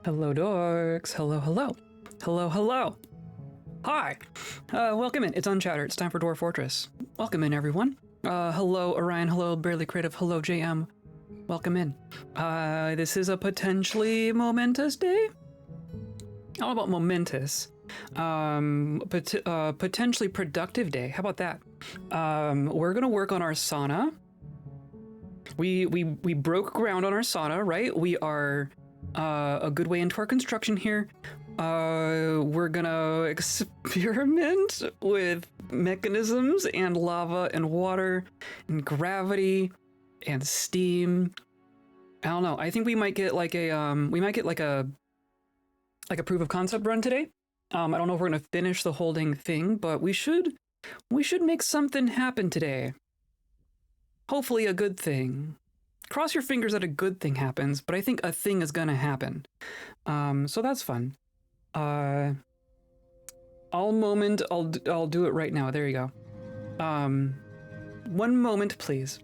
Hello, dorks. Hello, hello. Hello, hello. Hi. Welcome in. It's Unchatter. It's time for Dwarf Fortress. Welcome in, everyone. Hello, Orion. Hello, Barely Creative. Hello, JM. Welcome in. This is a potentially momentous day. How about momentous? Potentially productive day. How about that? We're gonna work on our sauna. We broke ground on our sauna, right? We are a good way into our construction here. We're gonna experiment with mechanisms and lava and water and gravity and steam. I don't know. I think we might get like a proof of concept run today. I don't know if we're gonna finish the holding thing, but we should make something happen today. Hopefully a good thing. Cross your fingers that a good thing happens, but I think a thing is gonna happen. So that's fun. I'll do it right now. There you go. One moment, please.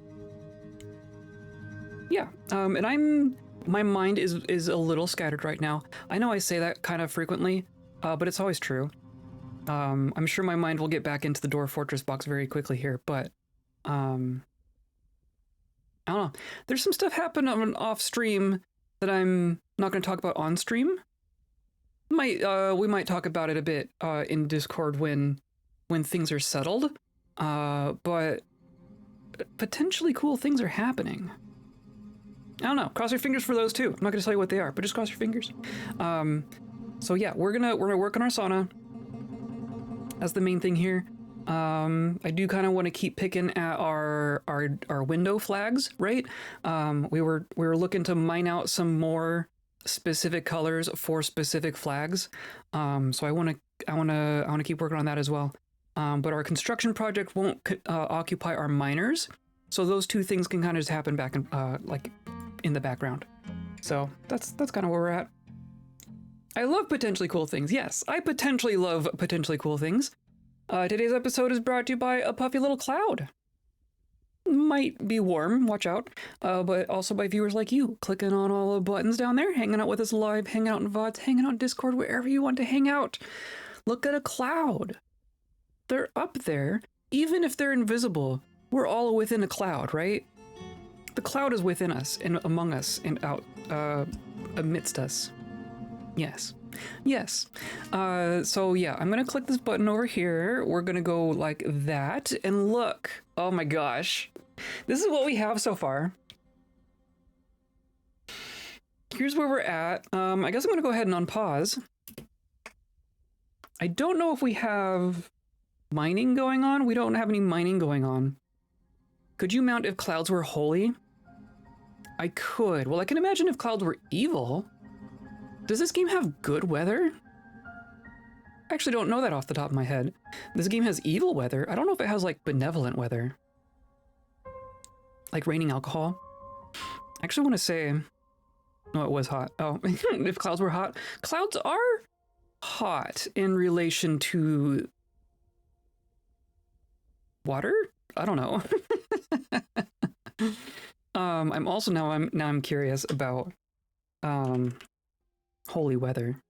Yeah. And my mind is a little scattered right now. I know I say that kind of frequently, but it's always true. I'm sure my mind will get back into the Dwarf Fortress box very quickly here, but I don't know. There's some stuff happening off stream that I'm not going to talk about on stream. We might talk about it a bit in Discord when things are settled. But potentially cool things are happening. I don't know. Cross your fingers for those too. I'm not going to tell you what they are, but just cross your fingers. So yeah, we're gonna work on our sauna. That's the main thing here. I do kind of want to keep picking at our window flags, right? We were looking to mine out some more specific colors for specific flags. So I want to keep working on that as well. But our construction project won't occupy our miners, so those two things can kind of just happen back in like in the background. So that's kind of where we're at. I love potentially cool things. Yes, I potentially love potentially cool things. Today's episode is brought to you by a puffy little cloud. Might be warm, watch out, but also by viewers like you, clicking on all the buttons down there, hanging out with us live, hanging out in VODs, hanging out in Discord, wherever you want to hang out. Look at a cloud. They're up there. Even if they're invisible, we're all within a cloud, right? The cloud is within us and among us and out amidst us. Yes. Yes. So yeah, I'm gonna click this button over here. We're gonna go like that, and look. Oh my gosh. This is what we have so far. Here's where we're at. I guess I'm gonna go ahead and unpause. I don't know if we have mining going on. We don't have any mining going on. Could you mount if clouds were holy? I could. Well, I can imagine if clouds were evil. Does this game have good weather? I actually don't know that off the top of my head. This game has evil weather. I don't know if it has like benevolent weather. Like raining alcohol. I actually want to say, no, it was hot. Oh, if clouds were hot. Clouds are hot in relation to water? I don't know. I'm also now I'm curious about holy weather.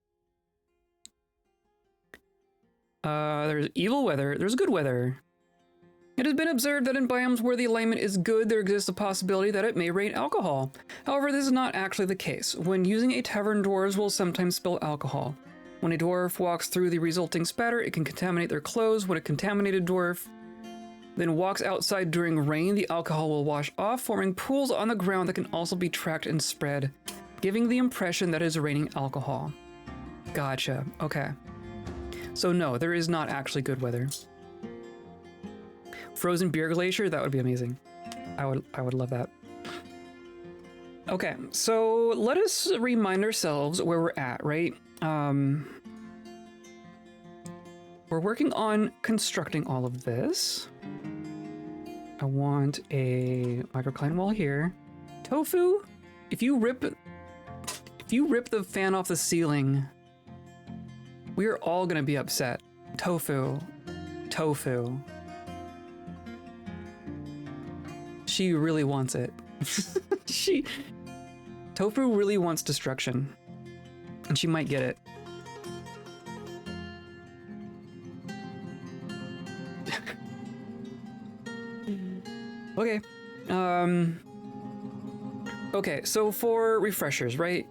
There's evil weather. There's good weather. It has been observed that in biomes where the alignment is good, there exists a possibility that it may rain alcohol. However, this is not actually the case. When using a tavern, dwarves will sometimes spill alcohol. When a dwarf walks through the resulting spatter, it can contaminate their clothes. When a contaminated dwarf then walks outside during rain, the alcohol will wash off, forming pools on the ground that can also be tracked and spread, giving the impression that it is raining alcohol. Gotcha. Okay. So no, there is not actually good weather. Frozen beer glacier? That would be amazing. I would love that. Okay, so let us remind ourselves where we're at, right? We're working on constructing all of this. I want a microclimate wall here. Tofu, if you rip the fan off the ceiling, we are all gonna be upset. Tofu. She really wants it. Tofu really wants destruction. And she might get it. Okay. Okay, so for refreshers, right?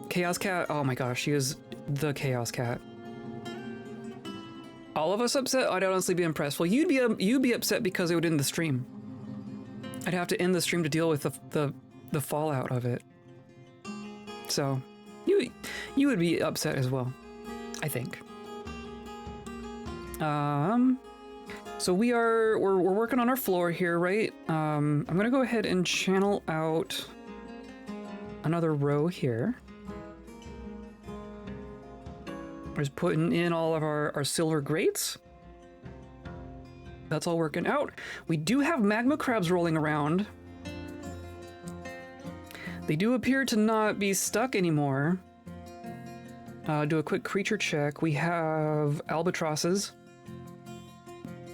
Chaos Cat, oh my gosh, she is the Chaos Cat. All of us upset? I'd honestly be impressed. Well, you'd be upset because it would end the stream. I'd have to end the stream to deal with the fallout of it. So, you would be upset as well, I think. So we're working on our floor here, right? I'm gonna go ahead and channel out another row here. We're just putting in all of our silver grates. That's all working out. We do have magma crabs rolling around. They do appear to not be stuck anymore. Do a quick creature check. We have albatrosses,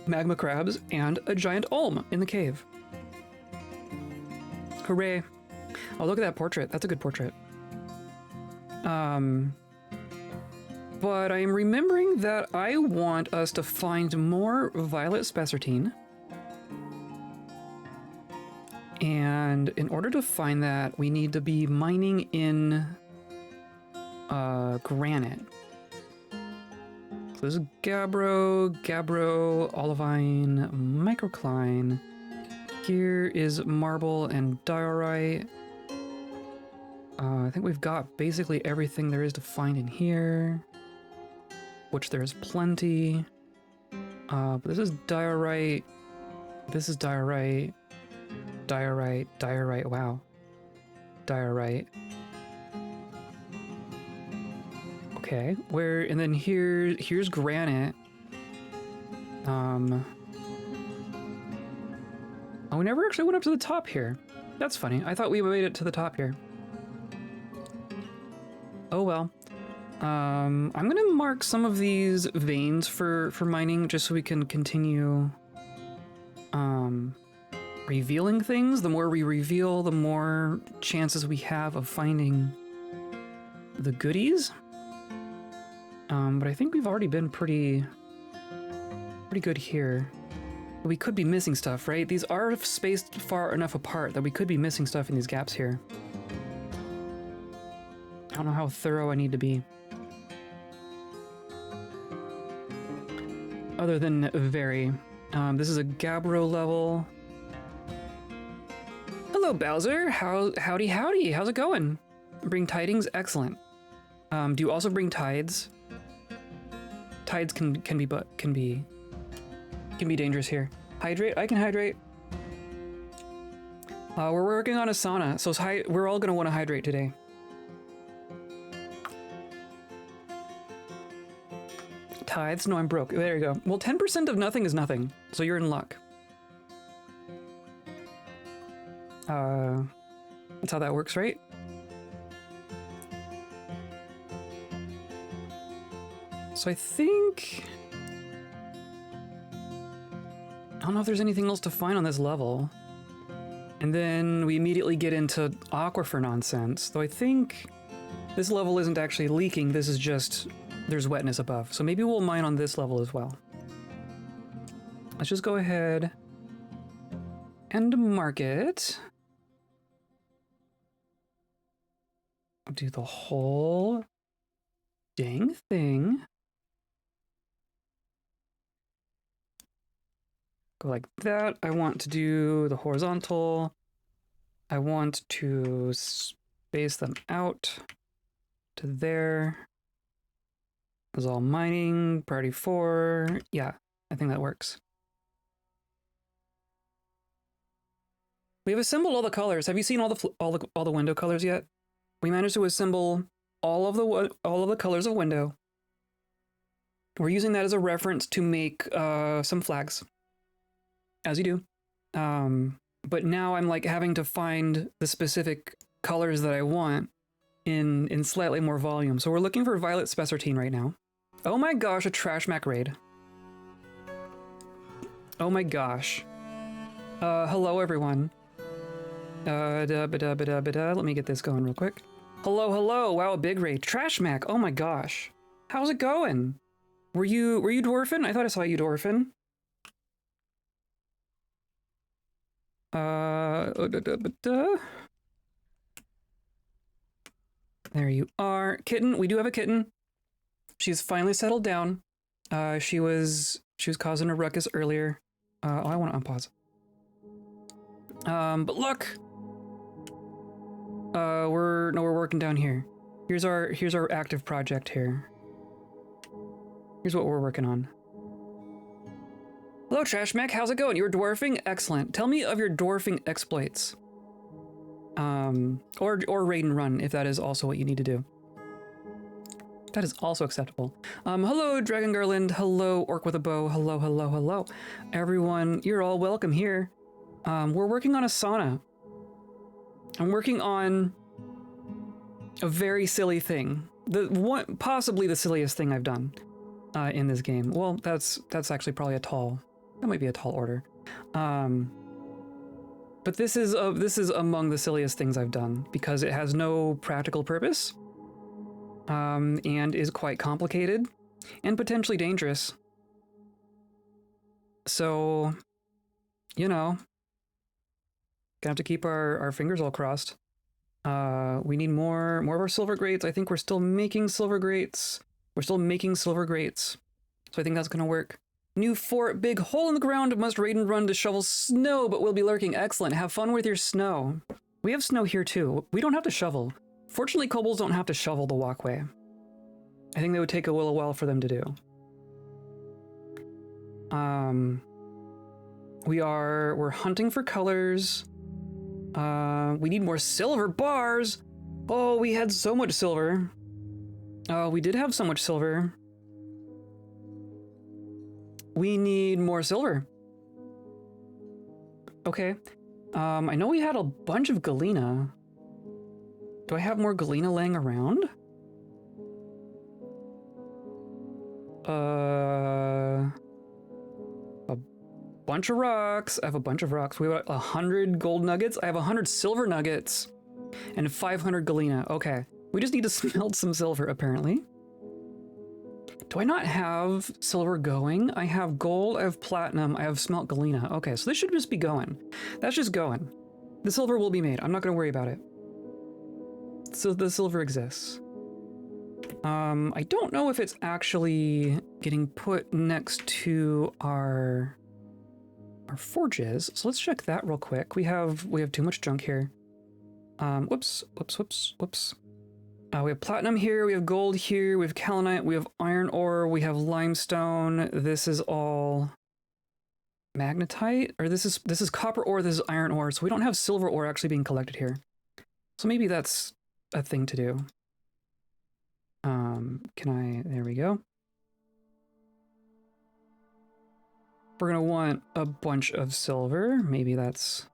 magma crabs, and a giant olm in the cave. Hooray. Oh, look at that portrait. That's a good portrait. But I'm remembering that I want us to find more violet spessartine. And in order to find that, we need to be mining in granite. So this is gabbro, olivine, microcline. Here is marble and diorite. I think we've got basically everything there is to find in here, which there's plenty. But this is diorite. This is diorite. Diorite, wow. Diorite. Okay, and then here's granite. Oh, we never actually went up to the top here. That's funny. I thought we made it to the top here. Oh well. I'm gonna mark some of these veins for mining just so we can continue revealing things. The more we reveal, the more chances we have of finding the goodies. But I think we've already been pretty good here. We could be missing stuff, right? These are spaced far enough apart that we could be missing stuff in these gaps here. I don't know how thorough I need to be. Other than very. This is a gabbro level. Hello, Bowser. Howdy. How's it going? Bring tidings? Excellent. Do you also bring tides? Tides can be dangerous here. Hydrate? I can hydrate. We're working on a sauna, so we're all gonna want to hydrate today. Tides? No, I'm broke. There you go. Well, 10% of nothing is nothing, so you're in luck. That's how that works, right? So I think... I don't know if there's anything else to find on this level. And then we immediately get into aquifer nonsense, though I think this level isn't actually leaking, this is just... there's wetness above. So maybe we'll mine on this level as well. Let's just go ahead and mark it. I'll do the whole dang thing. Go like that. I want to do the horizontal. I want to space them out to there. It was all mining, priority 4. Yeah, I think that works. We have assembled all the colors. Have you seen all the window colors yet? We managed to assemble all of the colors of window. We're using that as a reference to make some flags, as you do. But now I'm like having to find the specific colors that I want in slightly more volume. So we're looking for violet spessartine right now. Oh my gosh, a trash mac raid. Oh my gosh. Hello everyone. Let me get this going real quick. Hello, hello. Wow, big raid. Trash Mac. Oh my gosh. How's it going? Were you dwarfing? I thought I saw you dwarfing. There you are. Kitten, we do have a kitten. She's finally settled down. She was causing a ruckus earlier. Oh, I want to unpause. But look. We're working down here. Here's our active project here. Here's what we're working on. Hello, Trash Mac. How's it going? You're dwarfing? Excellent. Tell me of your dwarfing exploits. Or raid and run, if that is also what you need to do. That is also acceptable. Hello, Dragon Garland. Hello, Orc with a Bow. Hello, hello, hello. Everyone, you're all welcome here. We're working on a sauna. I'm working on a very silly thing. Possibly the silliest thing I've done in this game. Well, that's actually probably that might be a tall order. But this is among the silliest things I've done because it has no practical purpose, and is quite complicated and potentially dangerous. So, you know, gonna have to keep our fingers all crossed. We need more of our silver grates. I think we're still making silver grates. So I think that's gonna work. New fort, big hole in the ground, must raid and run to shovel snow, but we'll be lurking. Excellent. Have fun with your snow. We have snow here too. We don't have to shovel. Fortunately, kobolds don't have to shovel the walkway. I think that would take a little while for them to do. We're hunting for colors. We need more silver bars. Oh, we had so much silver. We did have so much silver. We need more silver. Okay. I know we had a bunch of galena. Do I have more galena laying around? A bunch of rocks. I have a bunch of rocks. We have 100 gold nuggets. I have 100 silver nuggets and 500 galena. Okay. We just need to smelt some silver, apparently. Do I not have silver going? I have gold, I have platinum, I have smelt galena. Okay, so this should just be going. That's just going. The silver will be made. I'm not going to worry about it. So the silver exists. I don't know if it's actually getting put next to our forges. So let's check that real quick. We have too much junk here. Whoops. We have platinum here, we have gold here, we have kaolinite, we have iron ore, we have limestone. This is all magnetite, or this is copper ore, this is iron ore. So we don't have silver ore actually being collected here. So maybe that's a thing to do. There we go. We're gonna want a bunch of silver. Maybe that's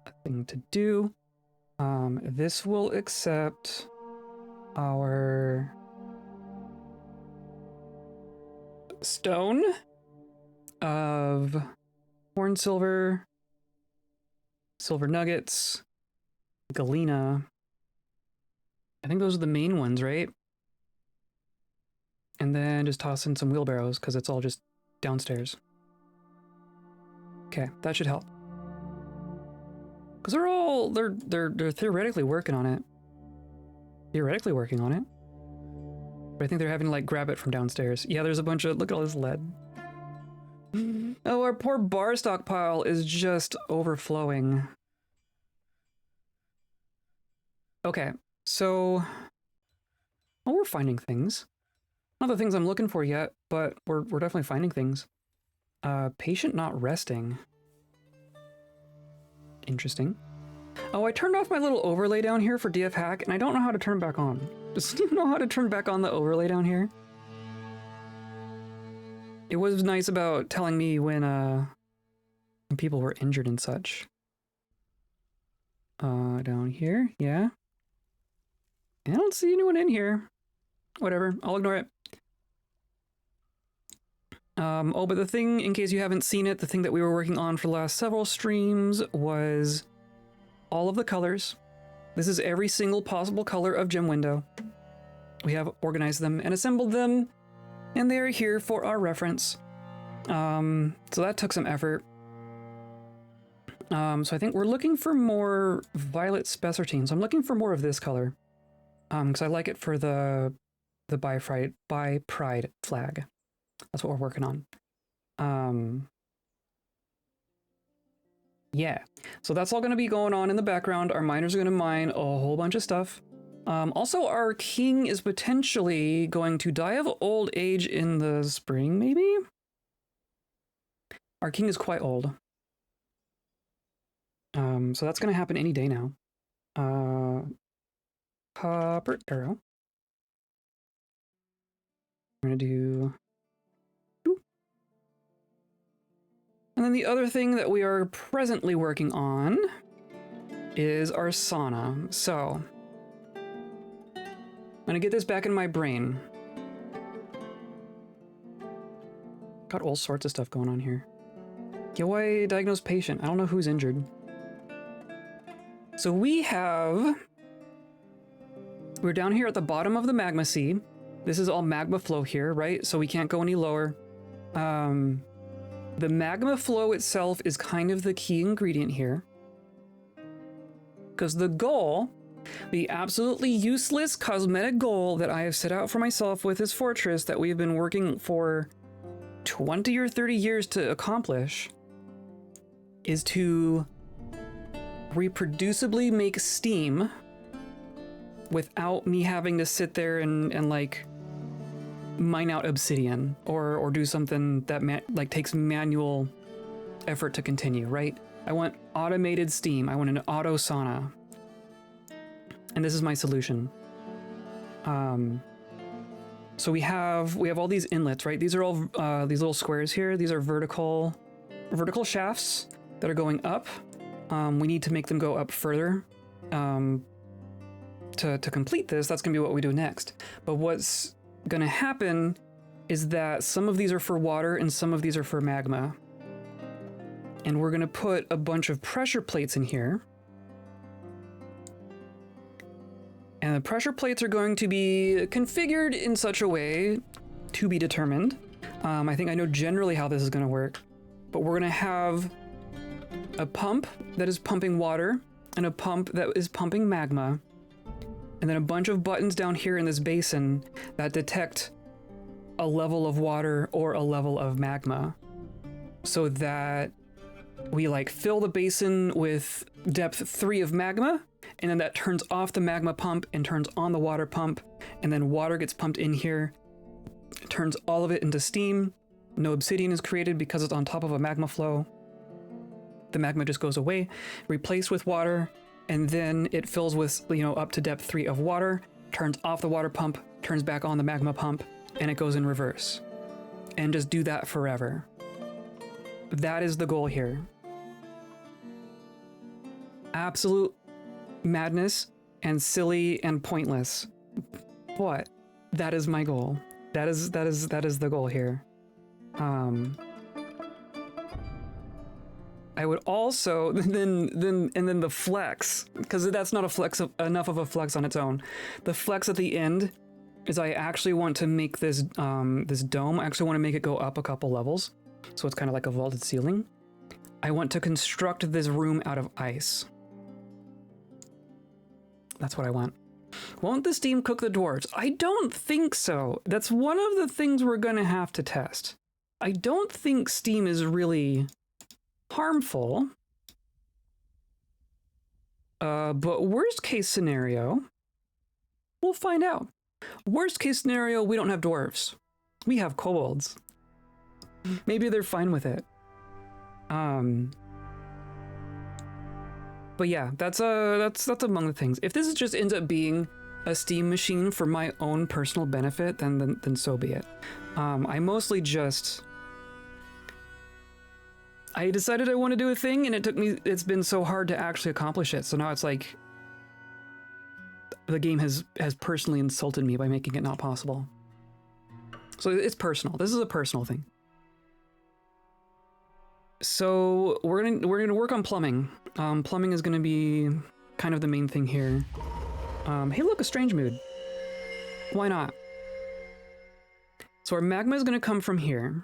a thing to do. This will accept our stone of horn silver, silver nuggets, galena. I think those are the main ones, right? And then just toss in some wheelbarrows because it's all just downstairs. Okay, that should help. Because they're theoretically working on it. But I think they're having to like grab it from downstairs. Yeah, there's a bunch of, look at all this lead. Oh, our poor bar stockpile is just overflowing. Okay, so, well, we're finding things. Not the things I'm looking for yet, but we're definitely finding things. Patient not resting. Interesting. Oh, I turned off my little overlay down here for DF hack, and I don't know how to turn back on. Just don't know how to turn back on the overlay down here. It was nice about telling me when people were injured and such. Down here, yeah. I don't see anyone in here. Whatever, I'll ignore it. Oh, but the thing, in case you haven't seen it, the thing that we were working on for the last several streams was all of the colors. This is every single possible color of gem window. We have organized them and assembled them, and they are here for our reference. So that took some effort. So I think we're looking for more violet spessartine. So I'm looking for more of this color, because I like it for the by pride flag. That's what we're working on. Yeah, so that's all going to be going on in the background. Our miners are going to mine a whole bunch of stuff. Also, our king is potentially going to die of old age in the spring, maybe? Our king is quite old. So that's going to happen any day now. Copper arrow. We're going to do... And then the other thing that we are presently working on is our sauna. So, I'm going to get this back in my brain. Got all sorts of stuff going on here. Yowai diagnosed patient. I don't know who's injured. So we're down here at the bottom of the magma sea. This is all magma flow here, right? So we can't go any lower. The magma flow itself is kind of the key ingredient here. Because the goal, the absolutely useless cosmetic goal that I have set out for myself with this fortress that we've been working for 20 or 30 years to accomplish, is to reproducibly make steam without me having to sit there and like mine out obsidian or do something that takes manual effort to continue, right? I want automated steam. I want an auto sauna. And this is my solution. So we have all these inlets, right? These are all these little squares here. These are vertical shafts that are going up. We need to make them go up further. To complete this, that's gonna be what we do next. But what's gonna happen is that some of these are for water and some of these are for magma. And we're gonna put a bunch of pressure plates in here. And the pressure plates are going to be configured in such a way to be determined. I think I know generally how this is gonna work, but we're gonna have a pump that is pumping water and a pump that is pumping magma. And then a bunch of buttons down here in this basin that detect a level of water or a level of magma. So that we like fill the basin with depth 3 of magma, and then that turns off the magma pump and turns on the water pump, and then water gets pumped in here, turns all of it into steam. No obsidian is created because it's on top of a magma flow. The magma just goes away, replaced with water, and then it fills with, up to depth 3 of water, turns off the water pump, turns back on the magma pump, and it goes in reverse. And just do that forever. That is the goal here. Absolute madness and silly and pointless. But that is my goal. That is the goal here. I would also then the flex, because that's not a flex enough of a flex on its own. The flex at the end is I actually want to make this this dome. I actually want to make it go up a couple levels, so it's kind of like a vaulted ceiling. I want to construct this room out of ice. That's what I want. Won't the steam cook the dwarves? I don't think so. That's one of the things we're gonna have to test. I don't think steam is really harmful. But worst case scenario, we'll find out. Worst case scenario, we don't have dwarves. We have kobolds. Maybe they're fine with it. But yeah, that's among the things. If this just ends up being a steam machine for my own personal benefit, then so be it. I mostly just... I decided I want to do a thing, and it's been so hard to actually accomplish it. So now it's like the game has personally insulted me by making it not possible. So it's personal. This is a personal thing. So we're gonna work on plumbing. Plumbing is gonna be kind of the main thing here. Hey, look, a strange mood. Why not? So our magma is going to come from here.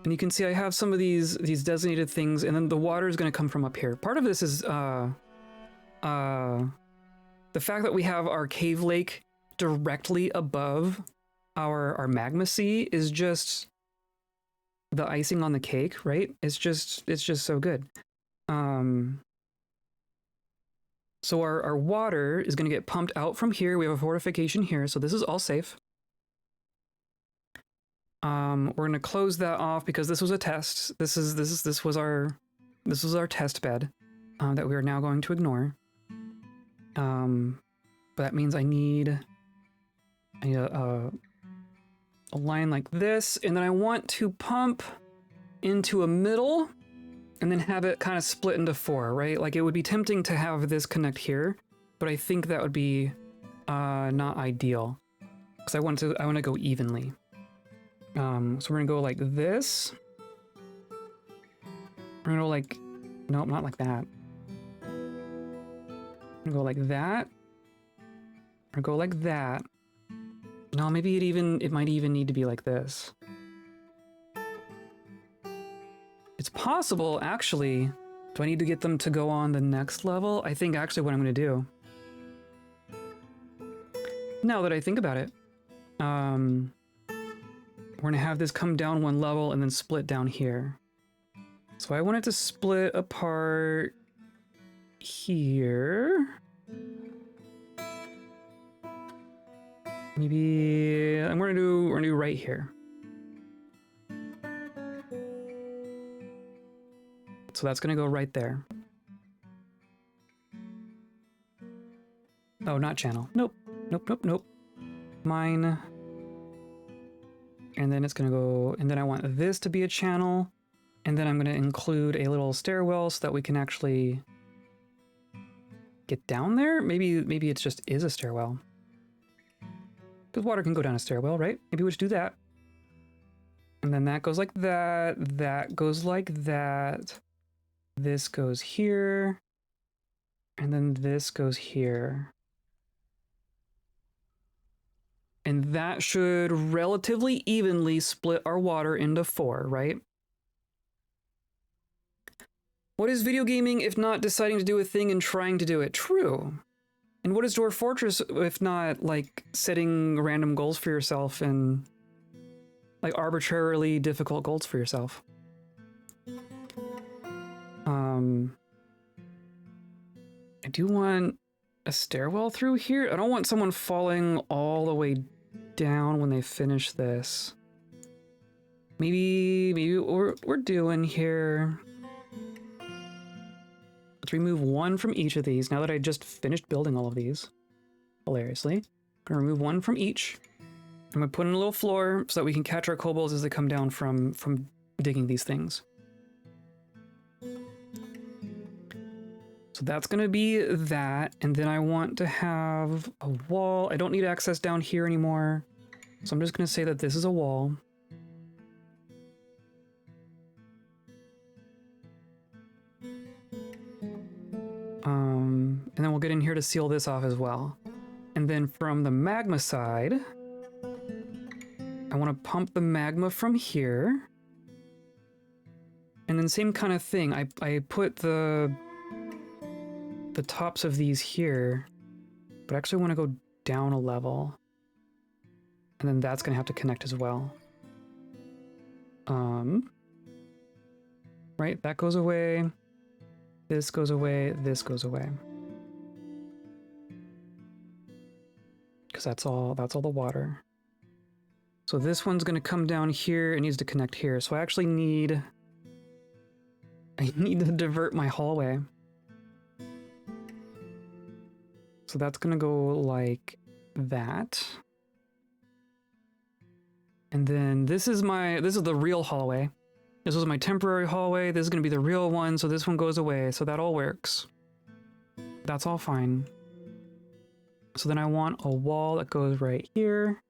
And you can see I have some of these designated things, and then the water is going to come from up here. Part of this is the fact that we have our cave lake directly above our magma sea is just the icing on the cake, right? It's just so good. So our water is going to get pumped out from here. We have a fortification here, so this is all safe. We're going to close that off because this was a test. This was our test bed that we are now going to ignore. But that means I need a line like this, and then I want to pump into a middle and then have it kind of split into 4, right? Like, it would be tempting to have this connect here, but I think that would be not ideal because I want to go evenly. So we're gonna go like this. We're gonna go like, nope, not like that. We're gonna go like that. Or go like that. No, maybe it might even need to be like this. It's possible, actually. Do I need to get them to go on the next level? I think actually what I'm gonna do, now that I think about it, we're gonna have this come down 1 level and then split down here. So I want it to split apart here. Maybe we're gonna do right here. So that's gonna go right there. Oh, not channel. Nope. Nope. Mine. And then it's gonna go, and then I want this to be a channel, and then I'm gonna include a little stairwell so that we can actually get down there. Maybe it just is a stairwell. Because water can go down a stairwell, right? Maybe we should do that. And then that goes like that. That goes like that. This goes here. And then this goes here. And that should relatively evenly split our water into 4, right? What is video gaming if not deciding to do a thing and trying to do it? True. And what is Dwarf Fortress if not, like, setting random goals for yourself and, like, arbitrarily difficult goals for yourself? I do want a stairwell through here. I don't want someone falling all the way down when they finish this. Maybe what we're doing here. Let's remove 1 from each of these. Now that I just finished building all of these, hilariously, I'm gonna remove 1 from each. I'm gonna put in a little floor so that we can catch our kobolds as they come down from digging these things. So that's gonna be that, and then I want to have a wall. I don't need access down here anymore, so I'm just gonna say that this is a wall. And then we'll get in here to seal this off as well. And then from the magma side, I want to pump the magma from here. And then same kind of thing. I put the tops of these here, but I actually want to go down a level. And then that's going to have to connect as well. Right, that goes away. This goes away, this goes away. Because that's all the water. So this one's gonna come down here. It needs to connect here. So I actually need to divert my hallway. So that's gonna go like that. And then this is the real hallway. This was my temporary hallway. This is gonna be the real one, so this one goes away. So that all works. That's all fine. So then I want a wall that goes right here.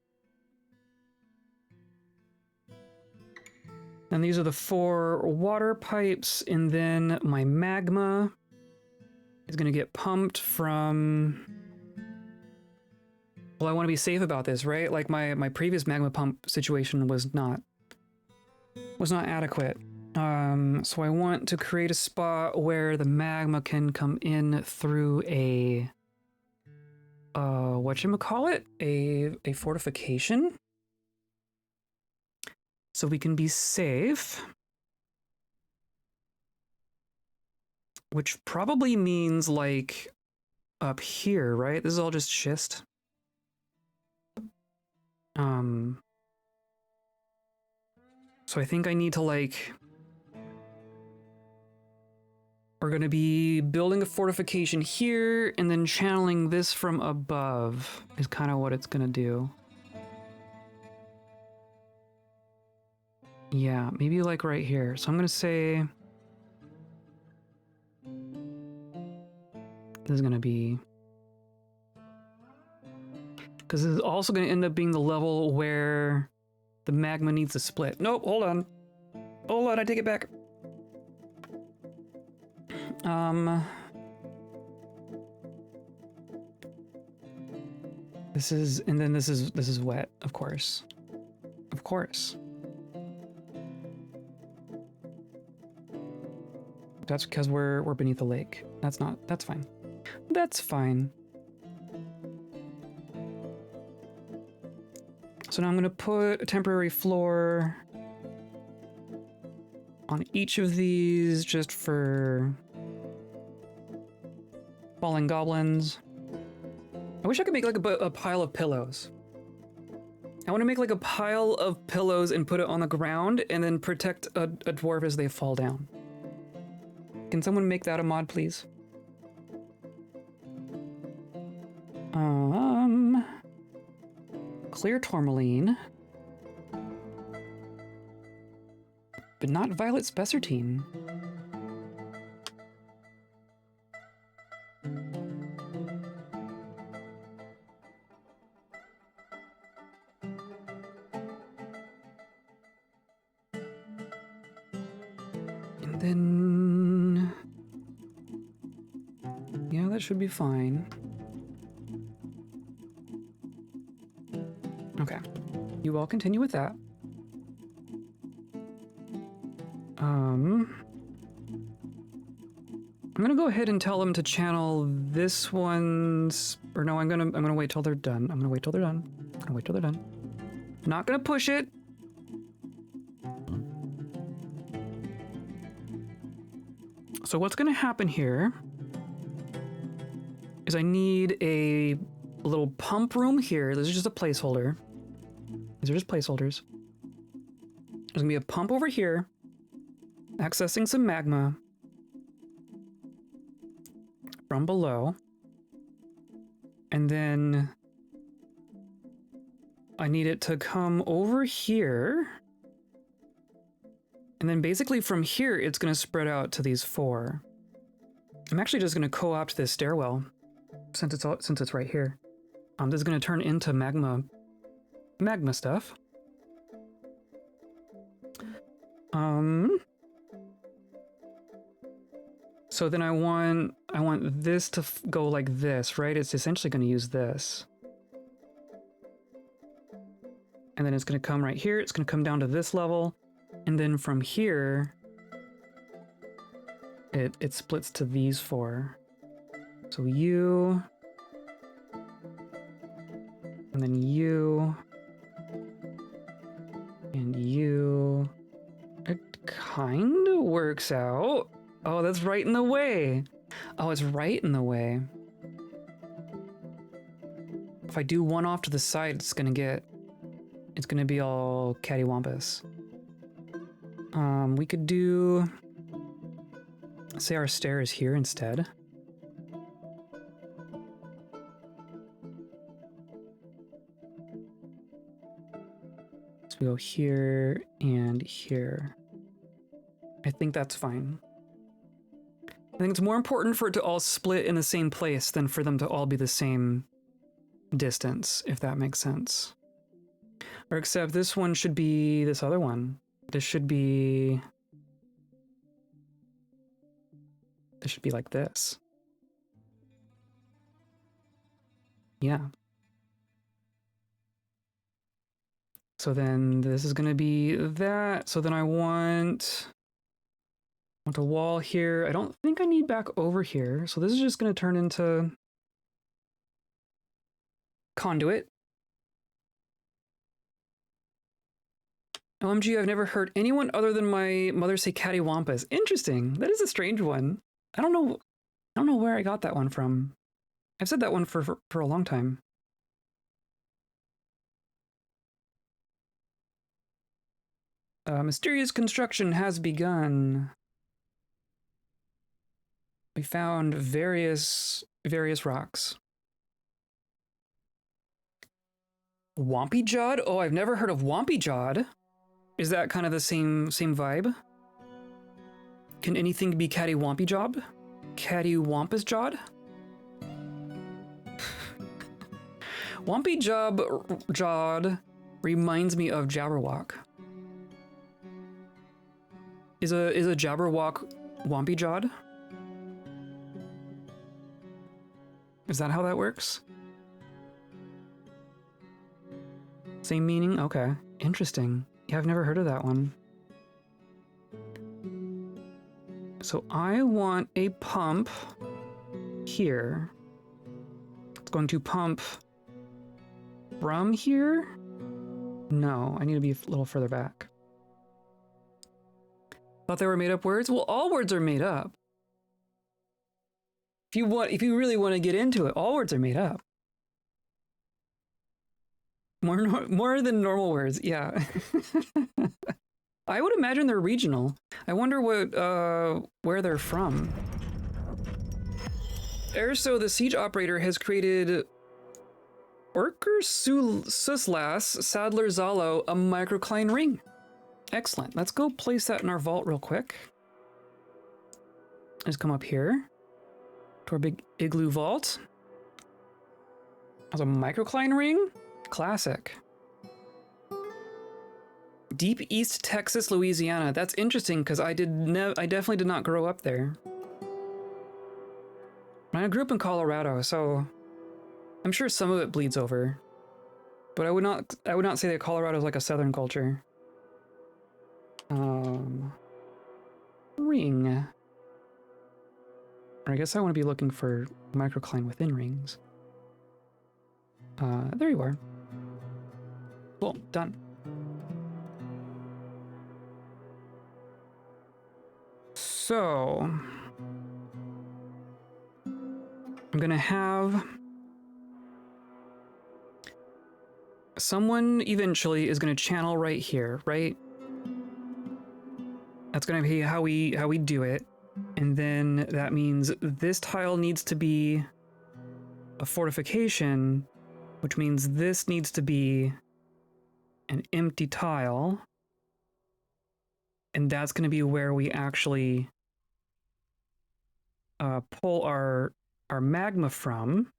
And these are the 4 water pipes, and then my magma is going to get pumped from... Well, I want to be safe about this, right? Like my previous magma pump situation was not adequate. So I want to create a spot where the magma can come in through a whatchamacallit? A fortification? So we can be safe. Which probably means like up here, right? This is all just schist. So I think I need to like... We're going to be building a fortification here and then channeling this from above is kind of what it's going to do. Yeah, maybe like right here. So I'm going to say... This is going to be... Because this is also going to end up being the level where the magma needs to split. Nope, hold on. Hold on, I take it back. This is, and then this is wet, of course. Of course. That's because we're beneath the lake. That's fine. That's fine. So now I'm going to put a temporary floor on each of these just for falling goblins. I wish I could make like a pile of pillows. I want to make like a pile of pillows and put it on the ground and then protect a dwarf as they fall down. Can someone make that a mod, please? Clear tourmaline. But not violet spessartine. And then... Yeah, that should be fine. Okay. You all continue with that. I'm gonna go ahead and tell them to channel this one's... Or no, I'm gonna wait till they're done. I'm gonna wait till they're done. I'm gonna wait till they're done. Not gonna push it. So what's gonna happen here is I need a little pump room here. This is just a placeholder. These are just placeholders. There's gonna be a pump over here, accessing some magma from below. And then I need it to come over here. And then basically from here, it's gonna spread out to these four. I'm actually just gonna co-opt this stairwell since it's right here. This is gonna turn into magma stuff. So then I want this to go like this, right? It's essentially going to use this. And then it's going to come right here. It's going to come down to this level. And then from here, it splits to these four. So you, and then you, and you. It kind of works out. Oh, that's right in the way. Oh, it's right in the way. If I do one off to the side, it's gonna be all cattywampus. We could do, say our stair is here instead. So we go here and here. I think that's fine. I think it's more important for it to all split in the same place than for them to all be the same distance, if that makes sense. Or except this one should be this other one. This should be like this. Yeah. So then this is going to be that. So then I want a wall here. I don't think I need back over here. So this is just going to turn into conduit. OMG, I've never heard anyone other than my mother say cattywampus. Interesting. That is a strange one. I don't know where I got that one from. I've said that one for a long time. Mysterious construction has begun. We found various rocks. Wompy Jawed? Oh, I've never heard of Wompy Jawed. Is that kind of the same vibe? Can anything be cattywampy jawed? Cattywampus jawed? Wompy jawed reminds me of Jabberwock. Is a Jabberwock wompy jawed? Is that how that works? Same meaning? Okay. Interesting. Yeah, I've never heard of that one. So I want a pump here. It's going to pump from here? No, I need to be a little further back. Thought they were made up words? Well, all words are made up. If you really want to get into it, all words are made up. More than normal words, yeah. I would imagine they're regional. I wonder where they're from. Erso, the siege operator, has created Orker Suslas Sadler Zalo a microcline ring. Excellent. Let's go place that in our vault real quick. Let's come up here to our big igloo vault. As a microcline ring? Classic. Deep East Texas, Louisiana. That's interesting because I definitely did not grow up there. I grew up in Colorado, so I'm sure some of it bleeds over. But I would not say that Colorado is like a southern culture. Ring. Or I guess I want to be looking for microcline within rings. There you are. Cool, done. So I'm gonna have someone eventually is gonna channel right here, right? That's gonna be how we do it. And then that means this tile needs to be a fortification, which means this needs to be an empty tile. And that's going to be where we actually pull our magma from.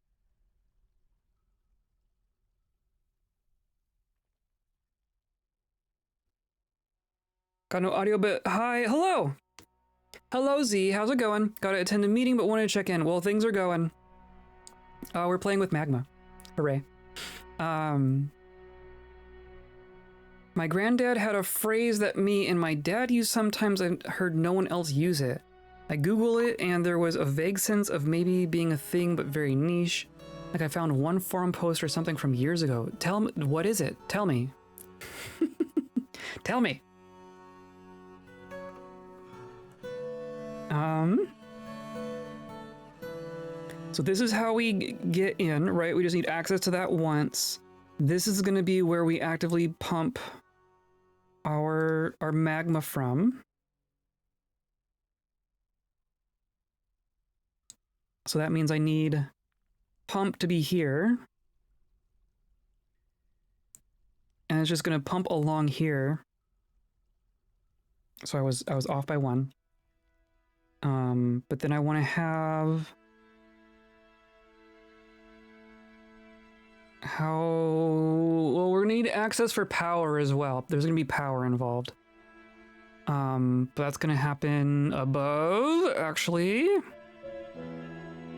Got no audio, but hi, hello! Hello, Z, how's it going? Gotta attend a meeting, but wanted to check in. Well, things are going. We're playing with magma. Hooray. My granddad had a phrase that me and my dad use sometimes. I heard no one else use it. I Google it and there was a vague sense of maybe being a thing, but very niche. Like I found one forum post or something from years ago. Tell me, what is it? Tell me. Tell me. So this is how we get in, right? We just need access to that once. This is going to be where we actively pump our magma from. So that means I need pump to be here. And it's just going to pump along here. So I was off by one. But then I want to have well, we're gonna need access for power as well. There's gonna be power involved. But that's gonna happen above, actually.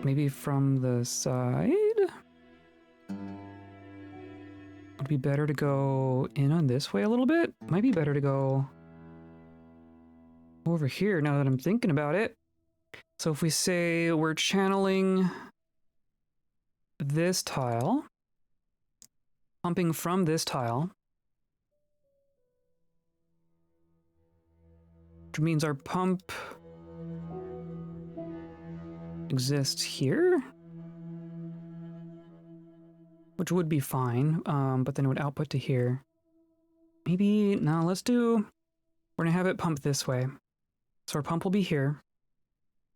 Maybe from the side? be better to go in on this way a little bit. Might be better to go over here now that I'm thinking about it. So if we say we're channeling this tile, pumping from this tile, which means our pump exists here, which would be fine, but then it would output to here. Maybe, no, we're gonna have it pump this way. So our pump will be here.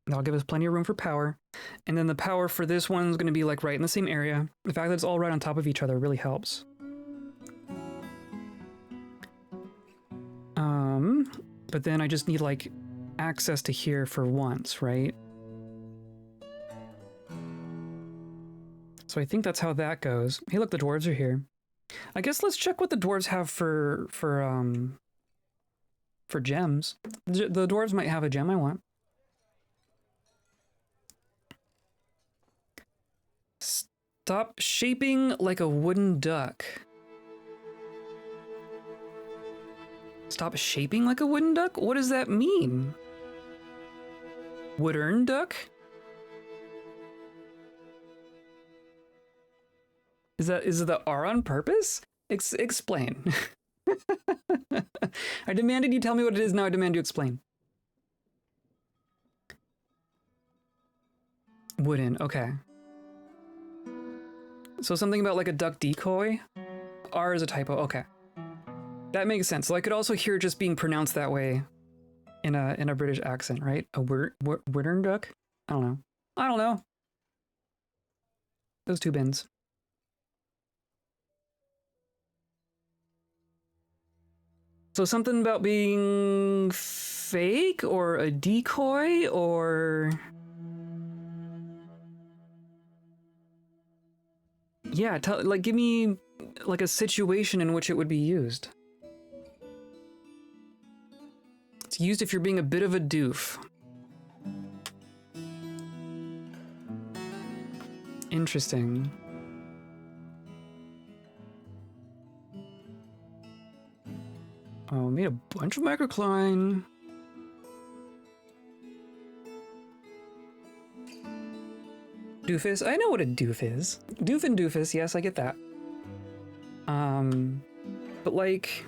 That'll give us plenty of room for power. And then the power for this one's gonna be like right in the same area. The fact that it's all right on top of each other really helps. But then I just need like access to here for once, right? So I think that's how that goes. Hey, look, the dwarves are here. I guess let's check what the dwarves have for gems. The dwarves might have a gem I want. Stop shaping like a wooden duck. Stop shaping like a wooden duck? What does that mean? Woodern duck? Is it the R on purpose? Explain. I demanded you tell me what it is, now I demand you explain. Wooden, okay. So something about like a duck decoy? R is a typo, okay. That makes sense. So I could also hear it just being pronounced that way in a British accent, right? A Woodern duck? I don't know. Those two bins. So something about being fake or a decoy or... Yeah, give me like a situation in which it would be used. It's used if you're being a bit of a doof. Interesting. Oh, made a bunch of microcline. Doofus, I know what a doof is. Doof and doofus, yes, I get that. But like...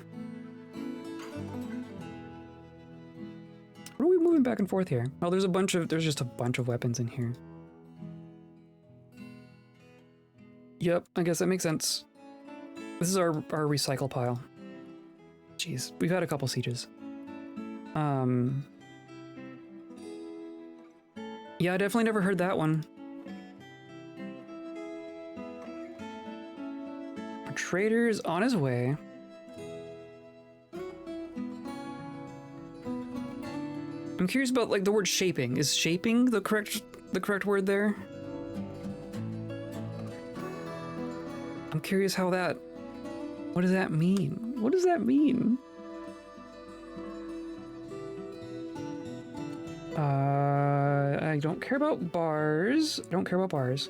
What are we moving back and forth here? Oh, there's just a bunch of weapons in here. Yep, I guess that makes sense. This is our recycle pile. Jeez, we've had a couple sieges. Yeah, I definitely never heard that one. Our trader's on his way. I'm curious about like the word shaping. Is shaping the correct word there? I'm curious how that... What does that mean? What does that mean? I don't care about bars. I don't care about bars.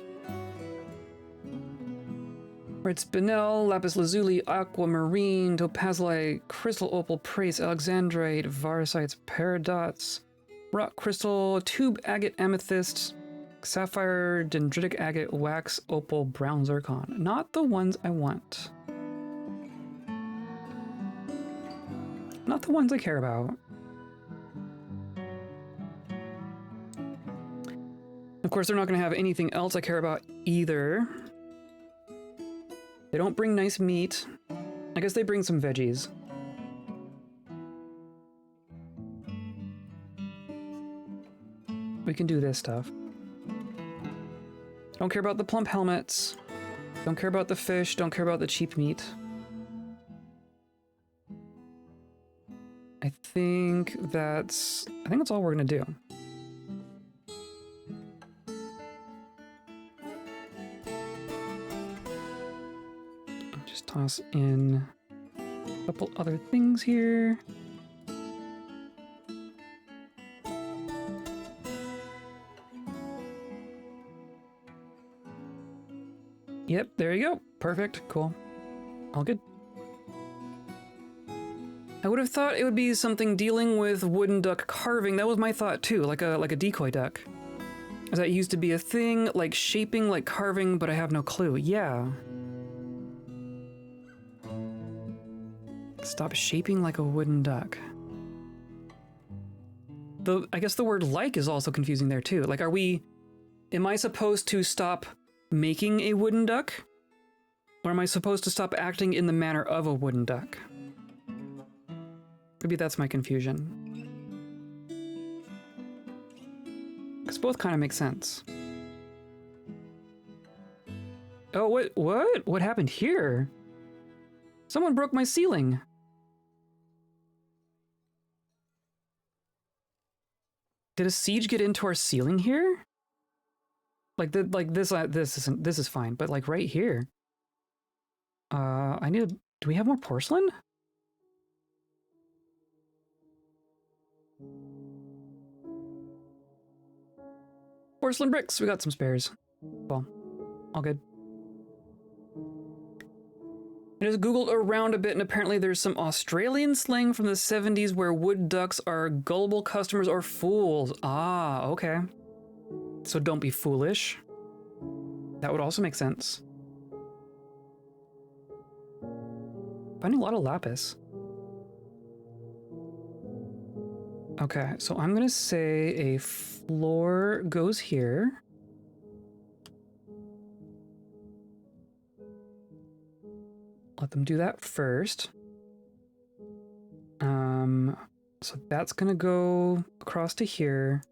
Red spinel, lapis lazuli, aquamarine, topazolite, crystal opal, praise, alexandrite, varsites, paradots, rock crystal, tube agate, amethyst, sapphire, dendritic agate, wax, opal, brown zircon. Not the ones I want. Not the ones I care about. Of course, they're not going to have anything else I care about either. They don't bring nice meat. I guess they bring some veggies. We can do this stuff. Don't care about the plump helmets. Don't care about the fish. Don't care about the cheap meat. I think that's all we're gonna do. Just toss in a couple other things here. Yep, there you go. Perfect, cool. All good. I would have thought it would be something dealing with wooden duck carving. That was my thought too, like a decoy duck. As that used to be a thing, like shaping, like carving, but I have no clue. Yeah. Stop shaping like a wooden duck. I guess the word like is also confusing there too. Like, am I supposed to stop making a wooden duck? Or am I supposed to stop acting in the manner of a wooden duck? Maybe that's my confusion. Because both kind of make sense. Oh, what? What happened here? Someone broke my ceiling. Did a siege get into our ceiling here? Like this is fine, but like right here. Do we have more porcelain? Porcelain bricks, we got some spares. Well, all good. I just googled around a bit, and apparently there's some Australian slang from the 70s where wood ducks are gullible customers or fools. Ah, okay. So don't be foolish. That would also make sense. Finding a lot of lapis. Okay, so I'm gonna say a floor goes here. Let them do that first. So that's gonna go across to here,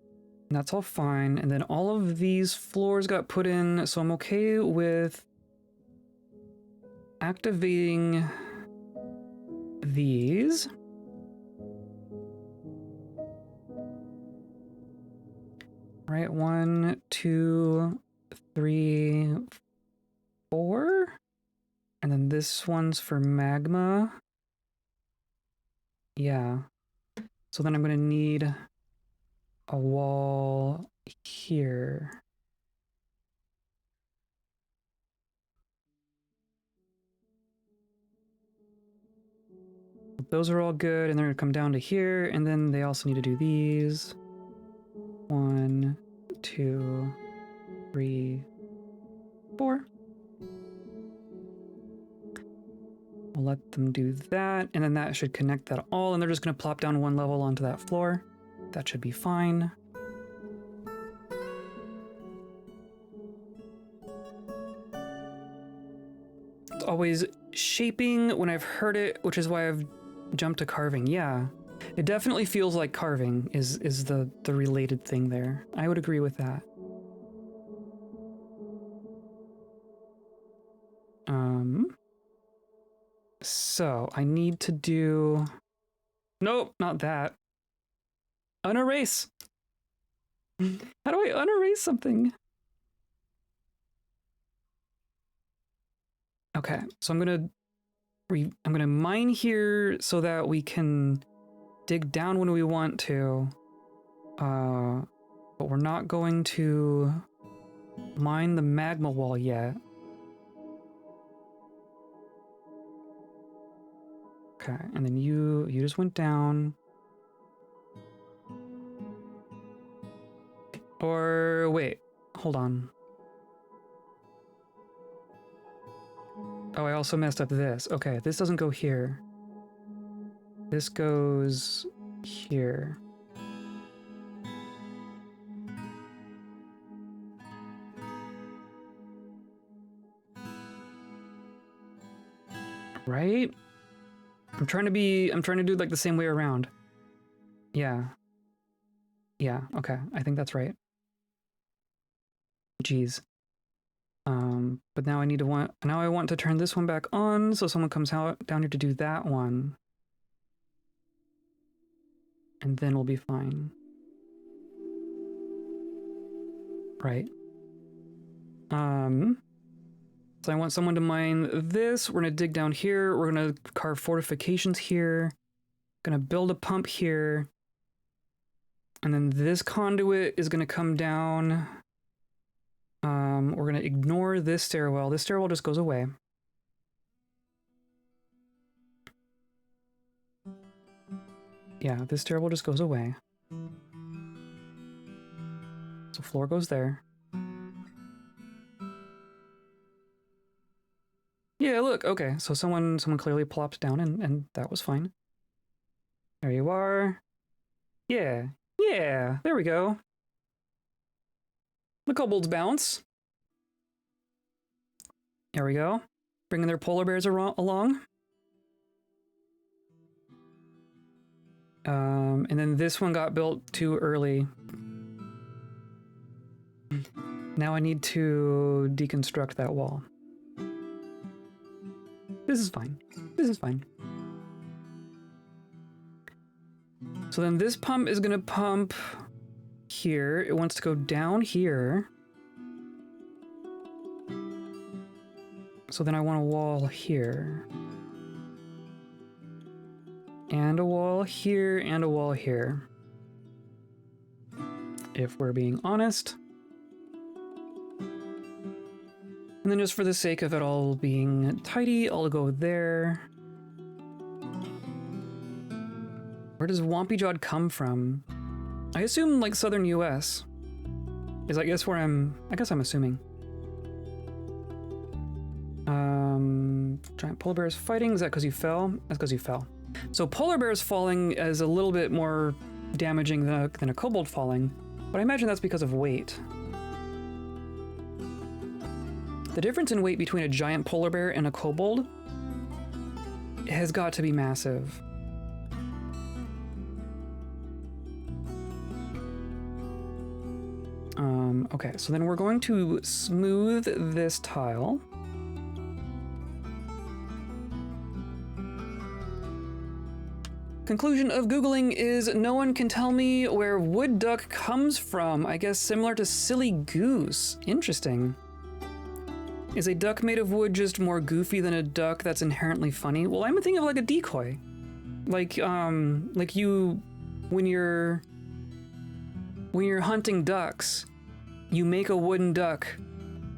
and that's all fine. And then all of these floors got put in, so I'm okay with activating these. Right, 1, 2, 3, 4. And then this one's for magma. Yeah. So then I'm gonna need a wall here. Those are all good, and they're gonna come down to here, and then they also need to do these. 1, 2, 3, 4. We'll let them do that, and then that should connect that all, and they're just going to plop down one level onto that floor. That should be fine. It's always shaping when I've heard it, which is why I've jumped to carving. Yeah, it definitely feels like carving is the related thing there. I would agree with that. So I need to do... Nope, not that. Unerase. How do I unerase something? Okay, so I'm gonna mine here so that we can dig down when we want to. But we're not going to mine the magma wall yet. Okay, and then you just went down. Or wait, hold on. Oh, I also messed up this. Okay, this doesn't go here. This goes here. Right? I'm trying to do like the same way around. Yeah. Yeah, okay. I think that's right. Jeez. But now I want to turn this one back on so someone comes out down here to do that one. And then we'll be fine. Right. So I want someone to mine this. We're gonna dig down here. We're gonna carve fortifications here. Gonna build a pump here. And then this conduit is gonna come down. We're gonna ignore this stairwell. This stairwell just goes away. Yeah, this stairwell just goes away. So floor goes there. Yeah, look, okay, so someone clearly plopped down and that was fine. There you are. Yeah, yeah, there we go. The kobolds bounce. There we go. Bringing their polar bears along. And then this one got built too early. Now I need to deconstruct that wall. This is fine. This is fine. So then this pump is gonna pump here. It wants to go down here. So then I want a wall here. And a wall here, and a wall here. If we're being honest. And then just for the sake of it all being tidy, I'll go there. Where does Wompy Jawed come from? I assume like southern US. Is I guess where I guess I'm assuming. Giant polar bears fighting, is that because you fell? That's because you fell. So polar bears falling is a little bit more damaging than a kobold falling, but I imagine that's because of weight. The difference in weight between a giant polar bear and a kobold has got to be massive. Okay, so then we're going to smooth this tile. Conclusion of Googling is no one can tell me where wood duck comes from. I guess similar to silly goose. Interesting. Is a duck made of wood just more goofy than a duck that's inherently funny? Well, I'm thinking of like a decoy. Like you, when you're hunting ducks, you make a wooden duck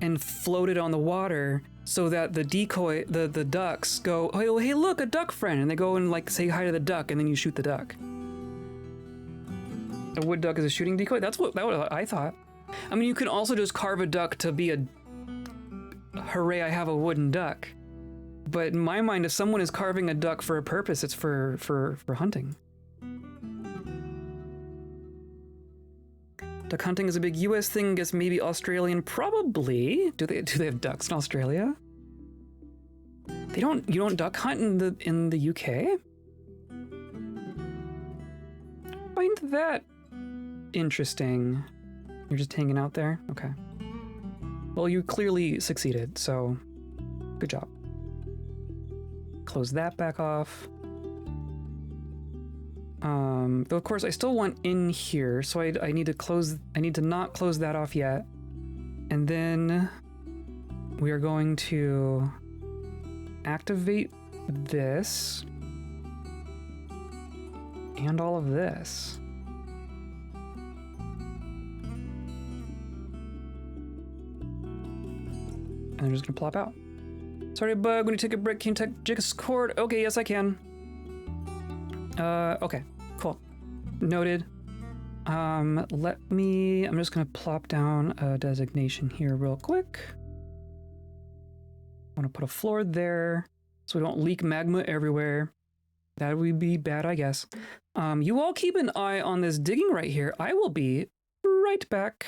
and float it on the water so that the decoy, the ducks go, oh, hey, look, a duck friend. And they go and like say hi to the duck and then you shoot the duck. A wood duck is a shooting decoy? That's what I thought. I mean, you can also just carve a duck to be a, hooray, I have a wooden duck. But in my mind, if someone is carving a duck for a purpose, it's for hunting. Duck hunting is a big US thing, guess maybe Australian, probably. Do they have ducks in Australia? You don't duck hunt in the UK? Find that interesting. You're just hanging out there? Okay. Well, you clearly succeeded, so good job. Close that back off. Though of course I still want in here, so I need to not close that off yet. And then we are going to activate this and all of this. And I'm just gonna plop out. Sorry, bug, when you take a break, can you take Discord? Okay, yes I can. Okay, cool. Noted. I'm just gonna plop down a designation here real quick. I wanna put a floor there so we don't leak magma everywhere. That would be bad, I guess. You all keep an eye on this digging right here. I will be right back.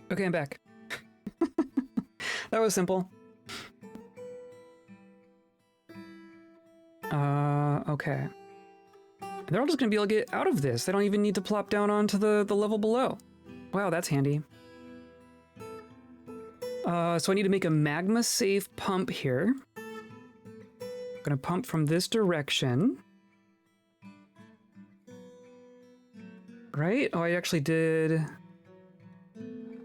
Okay, I'm back. That was simple. Okay. They're all just gonna be able to get out of this. They don't even need to plop down onto the level below. Wow, that's handy. So I need to make a magma safe pump here. I'm gonna pump from this direction. Right? Oh, I actually did...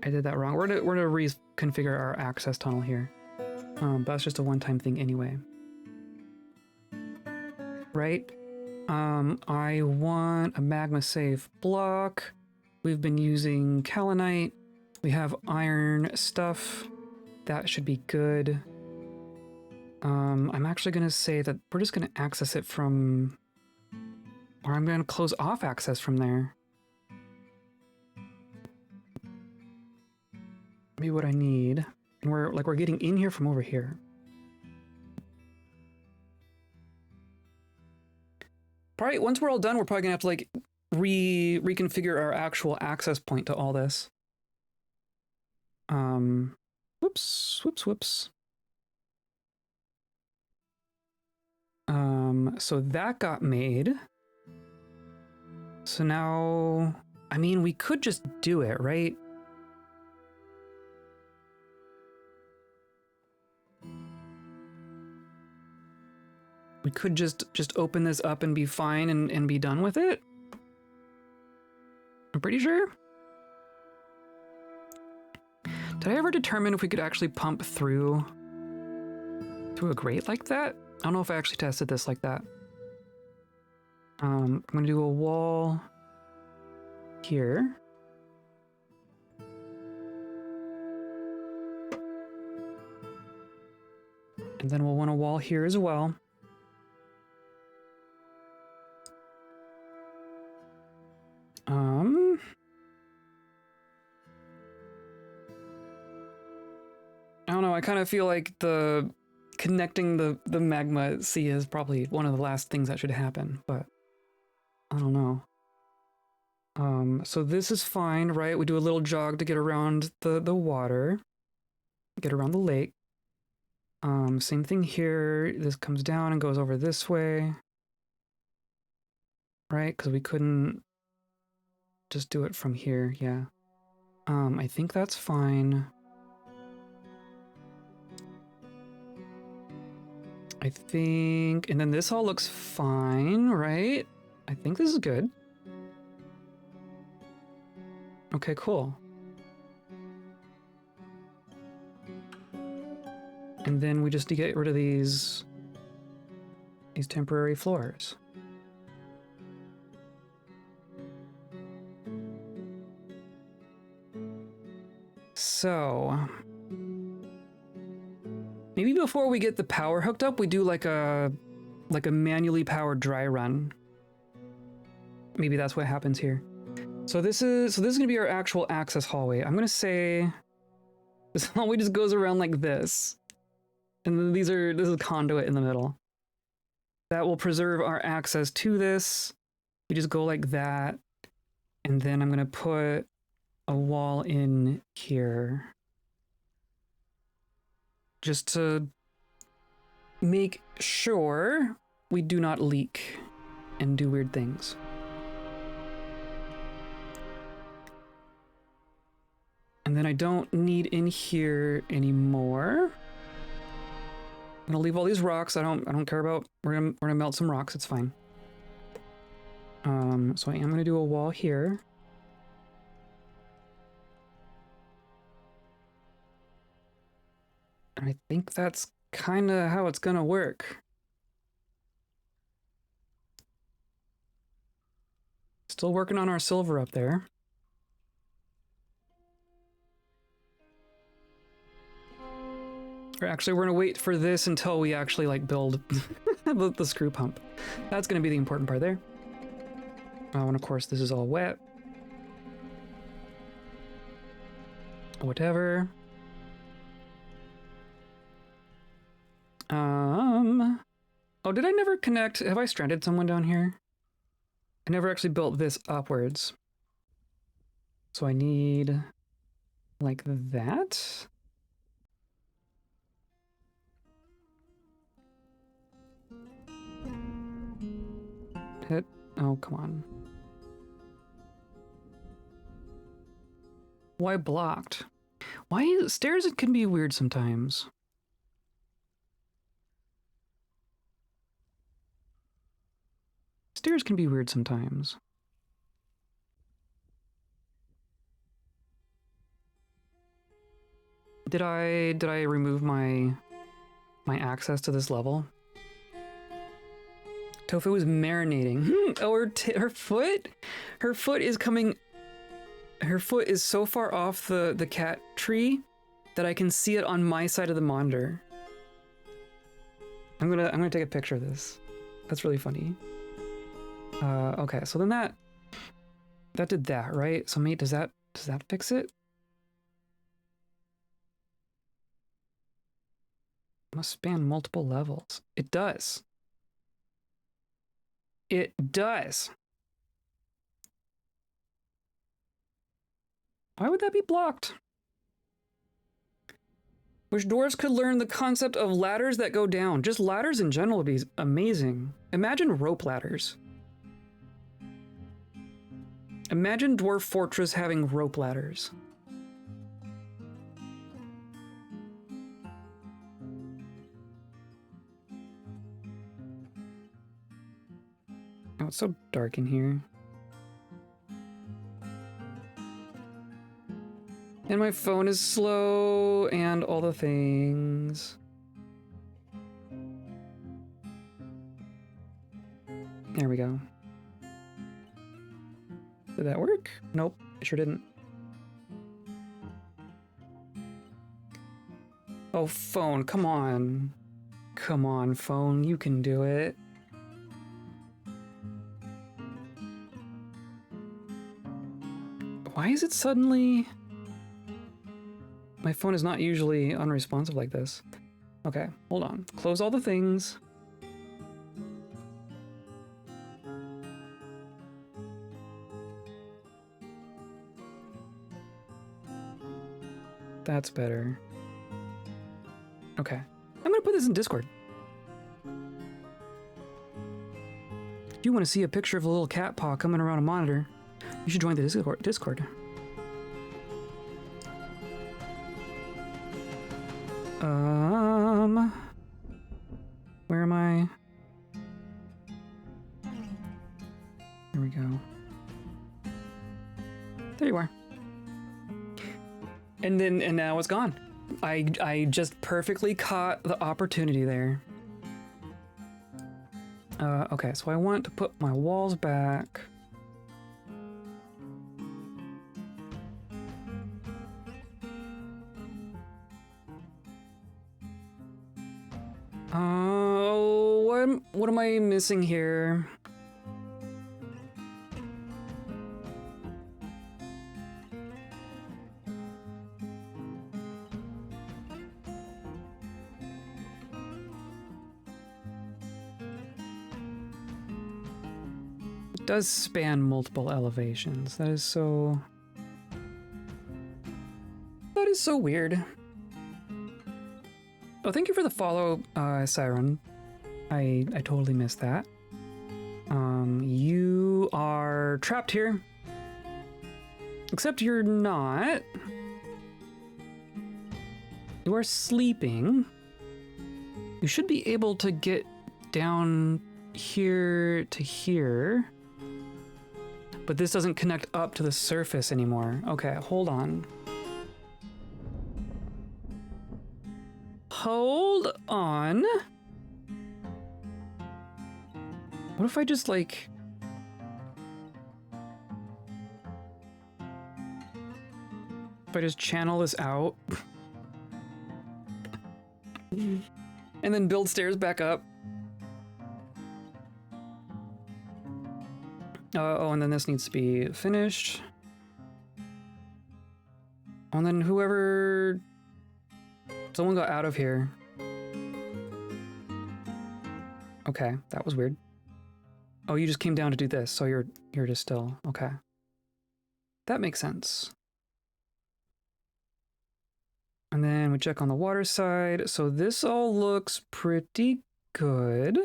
I did that wrong. We're gonna reconfigure our access tunnel here. But that's just a one-time thing anyway. Right? I want a magma safe block. We've been using kaolinite. We have iron stuff. That should be good. I'm actually gonna say that we're just gonna access it from... Or I'm gonna close off access from there. Maybe what I need. And we're getting in here from over here. Probably once we're all done, we're probably gonna have to like reconfigure our actual access point to all this. Whoops. So that got made. So now, I mean, we could just do it, right? We could just open this up and be fine and be done with it. I'm pretty sure. Did I ever determine if we could actually pump through a grate like that? I don't know if I actually tested this like that. I'm gonna do a wall here. And then we'll want a wall here as well. I don't know, I kind of feel like connecting the magma sea is probably one of the last things that should happen, but I don't know. So this is fine, right? We do a little jog to get around the water, get around the lake. Same thing here. This comes down and goes over this way, right? Because we couldn't just do it from here, yeah. I think that's fine. I think, and then this all looks fine, right? I think this is good. Okay, cool. And then we just need to get rid of these temporary floors. So maybe before we get the power hooked up, we do like a manually powered dry run. Maybe that's what happens here. So this is gonna be our actual access hallway. I'm gonna say this hallway just goes around like this. And then this is a conduit in the middle. That will preserve our access to this. We just go like that. And then I'm gonna put a wall in here. Just to make sure we do not leak and do weird things. And then I don't need in here anymore. I'm gonna leave all these rocks. I don't care about. We're gonna melt some rocks. It's fine. So I am gonna do a wall here. And I think that's kind of how it's gonna work. Still working on our silver up there. Or actually, we're gonna wait for this until we actually like build the screw pump. That's gonna be the important part there. Oh, and of course this is all wet. Whatever. Oh, did I never connect? Have I stranded someone down here? I never actually built this upwards. So I need like that. Oh, come on. Why blocked? Why stairs can be weird sometimes. Stairs can be weird sometimes. Did I remove my access to this level? Tofu is marinating. Oh, her foot? Her foot is coming. Her foot is so far off the cat tree that I can see it on my side of the monitor. I'm gonna take a picture of this. That's really funny. Okay, so then that did that, right? So mate, does that fix it? Must span multiple levels. It does. It does. Why would that be blocked? Wish dwarves could learn the concept of ladders that go down. Just ladders in general would be amazing. Imagine rope ladders. Imagine Dwarf Fortress having rope ladders. Oh, it's so dark in here. And my phone is slow, and all the things. There we go. Did that work? Nope, it sure didn't. Oh, phone, come on. Come on, phone, you can do it. Why is it suddenly... My phone is not usually unresponsive like this. Okay, hold on. Close all the things. That's better. Okay. I'm gonna put this in Discord. If you want to see a picture of a little cat paw coming around a monitor, you should join the Discord. Where am I? There we go. There you are. And now it's gone. I just perfectly caught the opportunity there. Okay, so I want to put my walls back. What am I missing here? It does span multiple elevations. That is so weird. Oh, thank you for the follow, Siren. I totally missed that. You are trapped here. Except you're not. You are sleeping. You should be able to get down here to here. But this doesn't connect up to the surface anymore. Okay, hold on. Hold on. What if I just like... If I just channel this out? And then build stairs back up? Oh, and then this needs to be finished. And then whoever... Someone got out of here. Okay, that was weird. Oh, you just came down to do this, so you're just still... Okay. That makes sense. And then we check on the water side. So this all looks pretty good.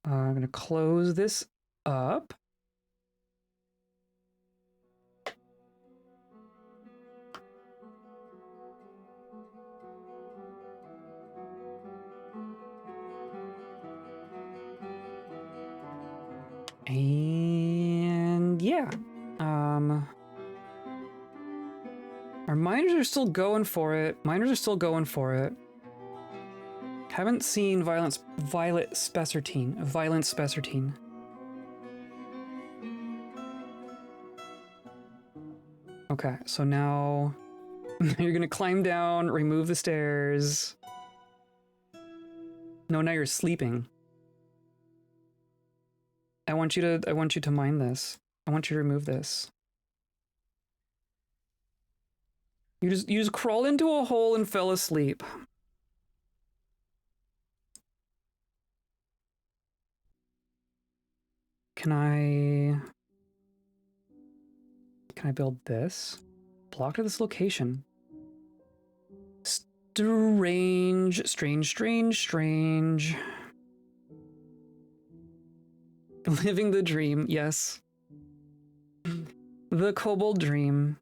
I'm gonna close this up. And yeah, our miners are still going for it. Haven't seen Violet Spessartine. Okay, so now you're gonna climb down, remove the stairs. No, now you're sleeping. I want you to mine this. I want you to remove this. You just crawled into a hole and fell asleep. Can I build this? Blocked at this location. Strange. Living the dream, yes. The kobold dream.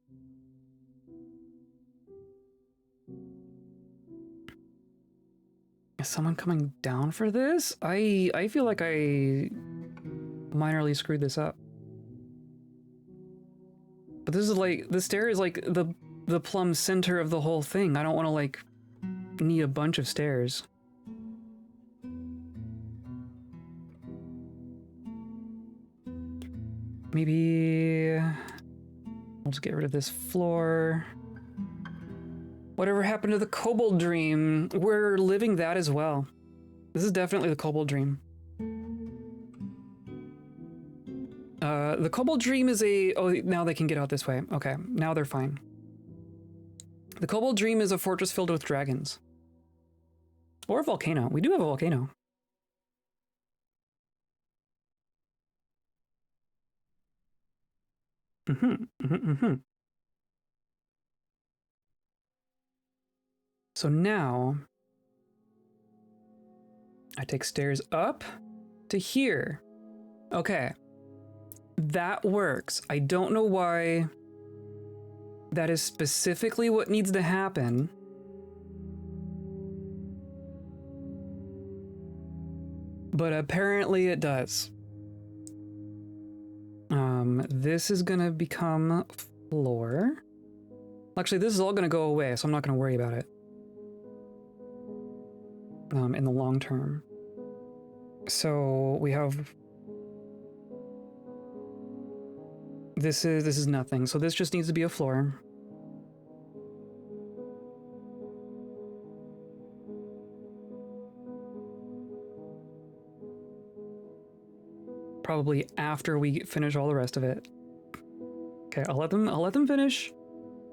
Is someone coming down for this? I feel like I minorly screwed this up. But this is like, the stair is like the plumb center of the whole thing. I don't want to like need a bunch of stairs. Maybe I'll just get rid of this floor. Whatever happened to the kobold dream? We're living that as well. This is definitely the kobold dream. The kobold dream is oh, now they can get out this way. Okay, now they're fine. The kobold dream is a fortress filled with dragons. Or a volcano. We do have a volcano. So now I take stairs up to here. Okay. That works. I don't know why that is specifically what needs to happen. But apparently it does. This is gonna become floor. Actually, this is all gonna go away, so I'm not gonna worry about it. In the long term. So we have this is nothing. So this just needs to be a floor. Probably after we finish all the rest of it. Okay, I'll let them finish.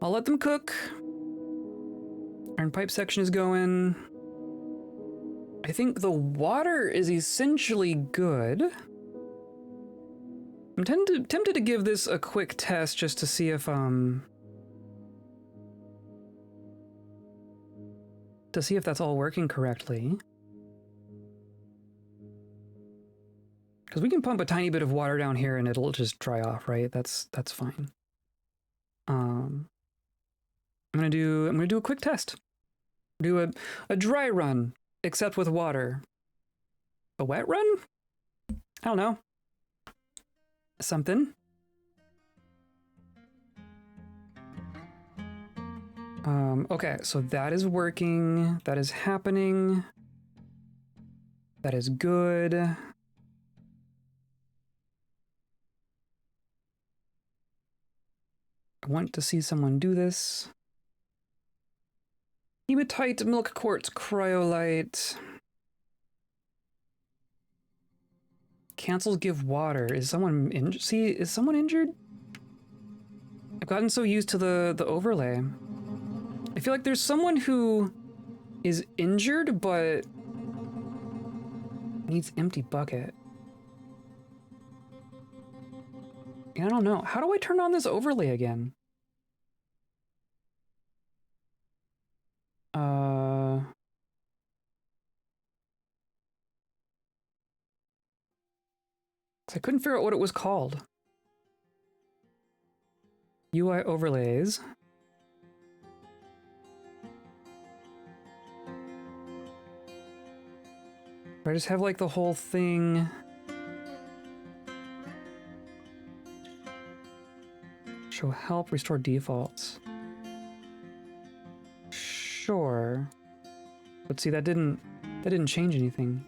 I'll let them cook. Iron pipe section is going. I think the water is essentially good. I'm tempted to give this a quick test just to see if that's all working correctly. Because we can pump a tiny bit of water down here and it'll just dry off, right? That's fine. I'm gonna do a quick test. Do a dry run, except with water. A wet run? I don't know. Something. Okay, so that is working. That is happening. That is good. I want to see someone do this. Hematite, milk quartz, cryolite. Cancels give water. Is someone injured? See, is someone injured? I've gotten so used to the overlay. I feel like there's someone who is injured, but needs empty bucket. I don't know. How do I turn on this overlay again? So I couldn't figure out what it was called. UI overlays. Do I just have like the whole thing? Show help, restore defaults. Sure. But see, that didn't change anything.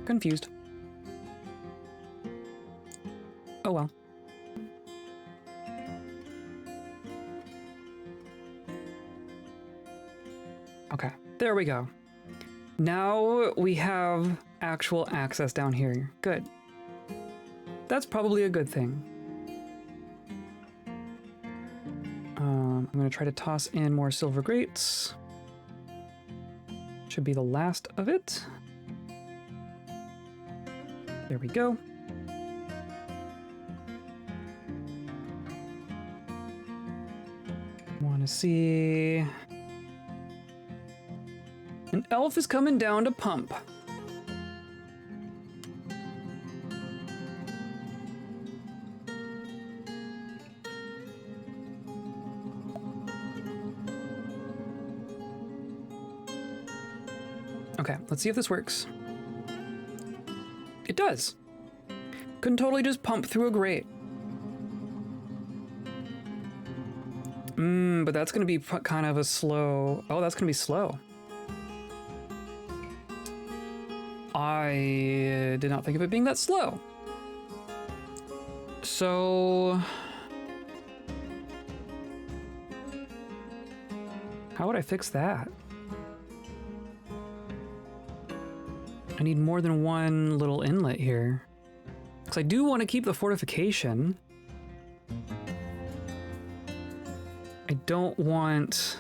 Confused. Oh well. Okay, there we go. Now we have actual access down here. Good. That's probably a good thing. I'm gonna try to toss in more silver grates. Should be the last of it. There we go. Want to see... An elf is coming down to pump. Okay, let's see if this works. It does. Couldn't totally just pump through a grate. But that's gonna be kind of a slow... Oh, that's gonna be slow. I did not think of it being that slow. So... how would I fix that? I need more than one little inlet here. Because I do want to keep the fortification. I don't want...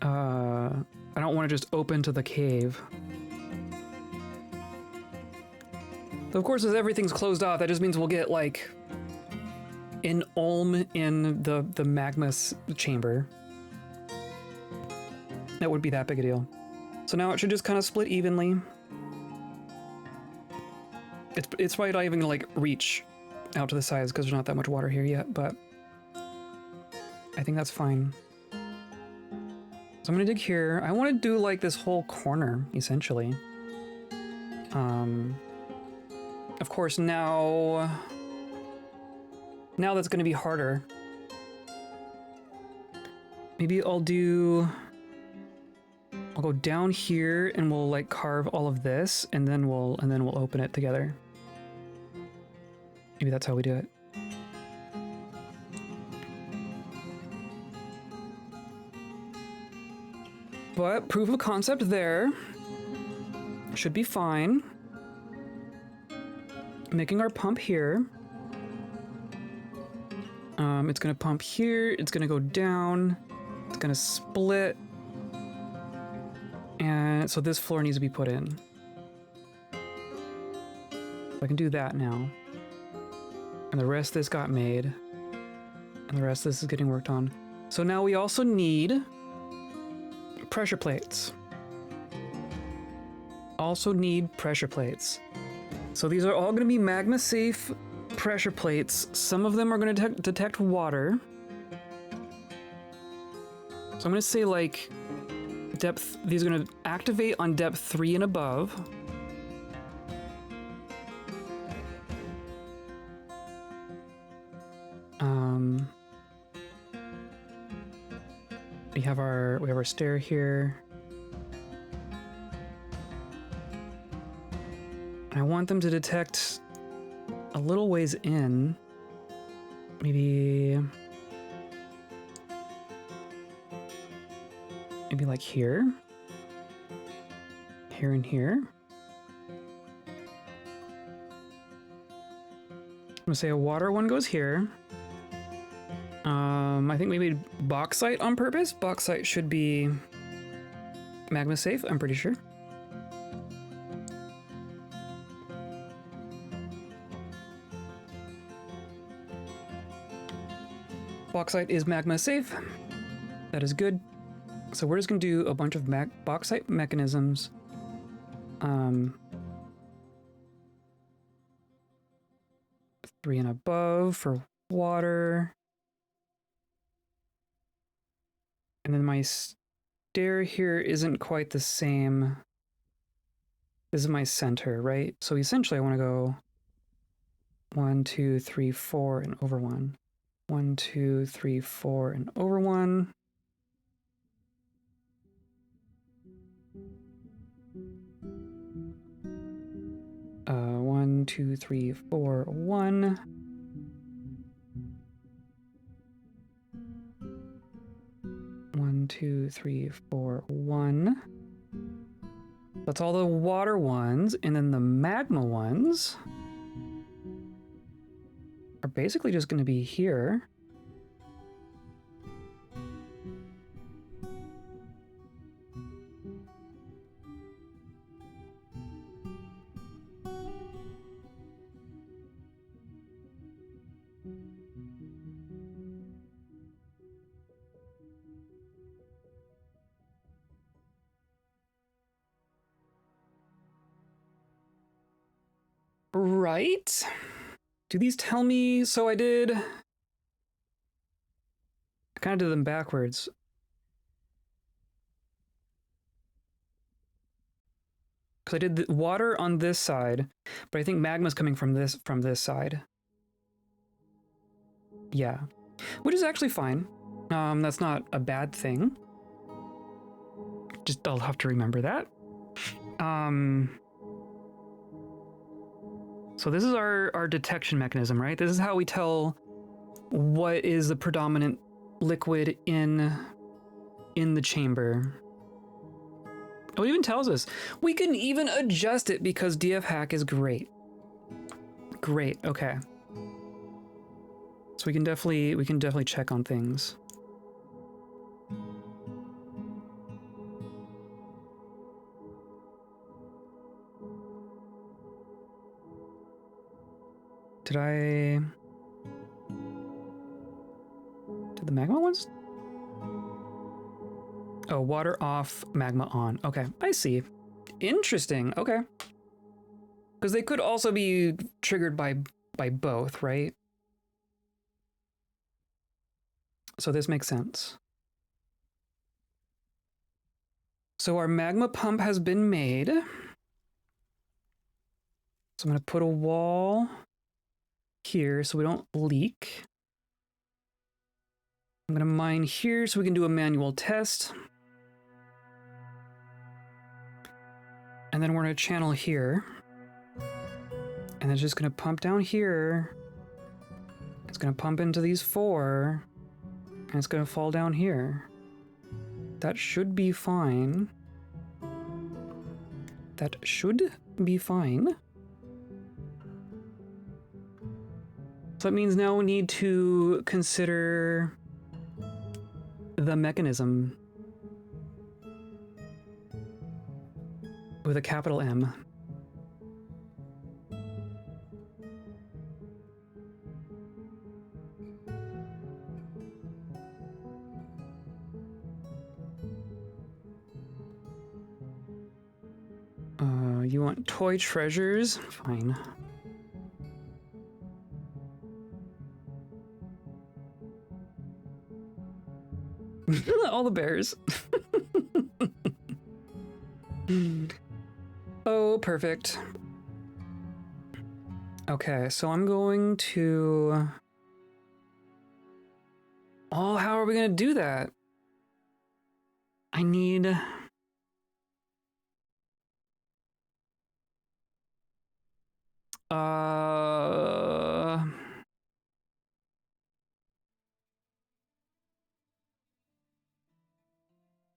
I don't want to just open to the cave. So of course, as everything's closed off, that just means we'll get, like, an ulm in the magma chamber. That wouldn't be that big a deal. So now it should just kind of split evenly. It's probably not even gonna like reach out to the sides because there's not that much water here yet, but I think that's fine. So I'm gonna dig here. I want to do like this whole corner, essentially. Of course, now that's gonna be harder. Maybe I'll go down here and we'll like carve all of this, and then we'll open it together. Maybe that's how we do it. But proof of concept there. Should be fine. Making our pump here. It's gonna pump here, it's gonna go down, it's gonna split. And so this floor needs to be put in. I can do that now. And the rest of this got made. And the rest of this is getting worked on. So now we also need pressure plates. Also need pressure plates. So these are all going to be magma safe pressure plates. Some of them are going to detect water. So I'm going to say like depth, these are going to activate on depth 3 and above. We have our stair here. And I want them to detect a little ways in. Maybe like here. Here and here. I'm gonna say a water one goes here. I think we made bauxite on purpose. Bauxite should be magma safe, I'm pretty sure. Bauxite is magma safe. That is good. So we're just gonna do a bunch of bauxite mechanisms. 3 and above for water. And then my stair here isn't quite the same. This is my center, right? So essentially I want to go 1, 2, 3, 4, and over 1. 1, 2, 3, 4, and over 1. One, 2, 3, 4, 1. One, 2, 3, 4, 1. That's all the water ones, and then the magma ones are basically just going to be here. Right? Do these tell me? So I kind of did them backwards. Because I did the water on this side, but I think magma's coming from this side. Yeah. Which is actually fine. That's not a bad thing. Just I'll have to remember that. So this is our detection mechanism, right? This is how we tell what is the predominant liquid in the chamber. Oh, it even tells us. We can even adjust it because DF hack is great. Great, okay. So we can definitely check on things. Did the magma ones? Oh, water off, magma on. Okay, I see. Interesting, okay. Because they could also be triggered by both, right? So this makes sense. So our magma pump has been made. So I'm going to put a wall here so we don't leak. I'm going to mine here so we can do a manual test. And then we're going to channel here. And it's just going to pump down here. It's going to pump into these 4. And it's going to fall down here. That should be fine. That should be fine. So that means now we need to consider the mechanism with a capital M. You want toy treasures? Fine. All the bears. Oh, perfect. Okay, so I'm going to... Oh, how are we going to do that? I need...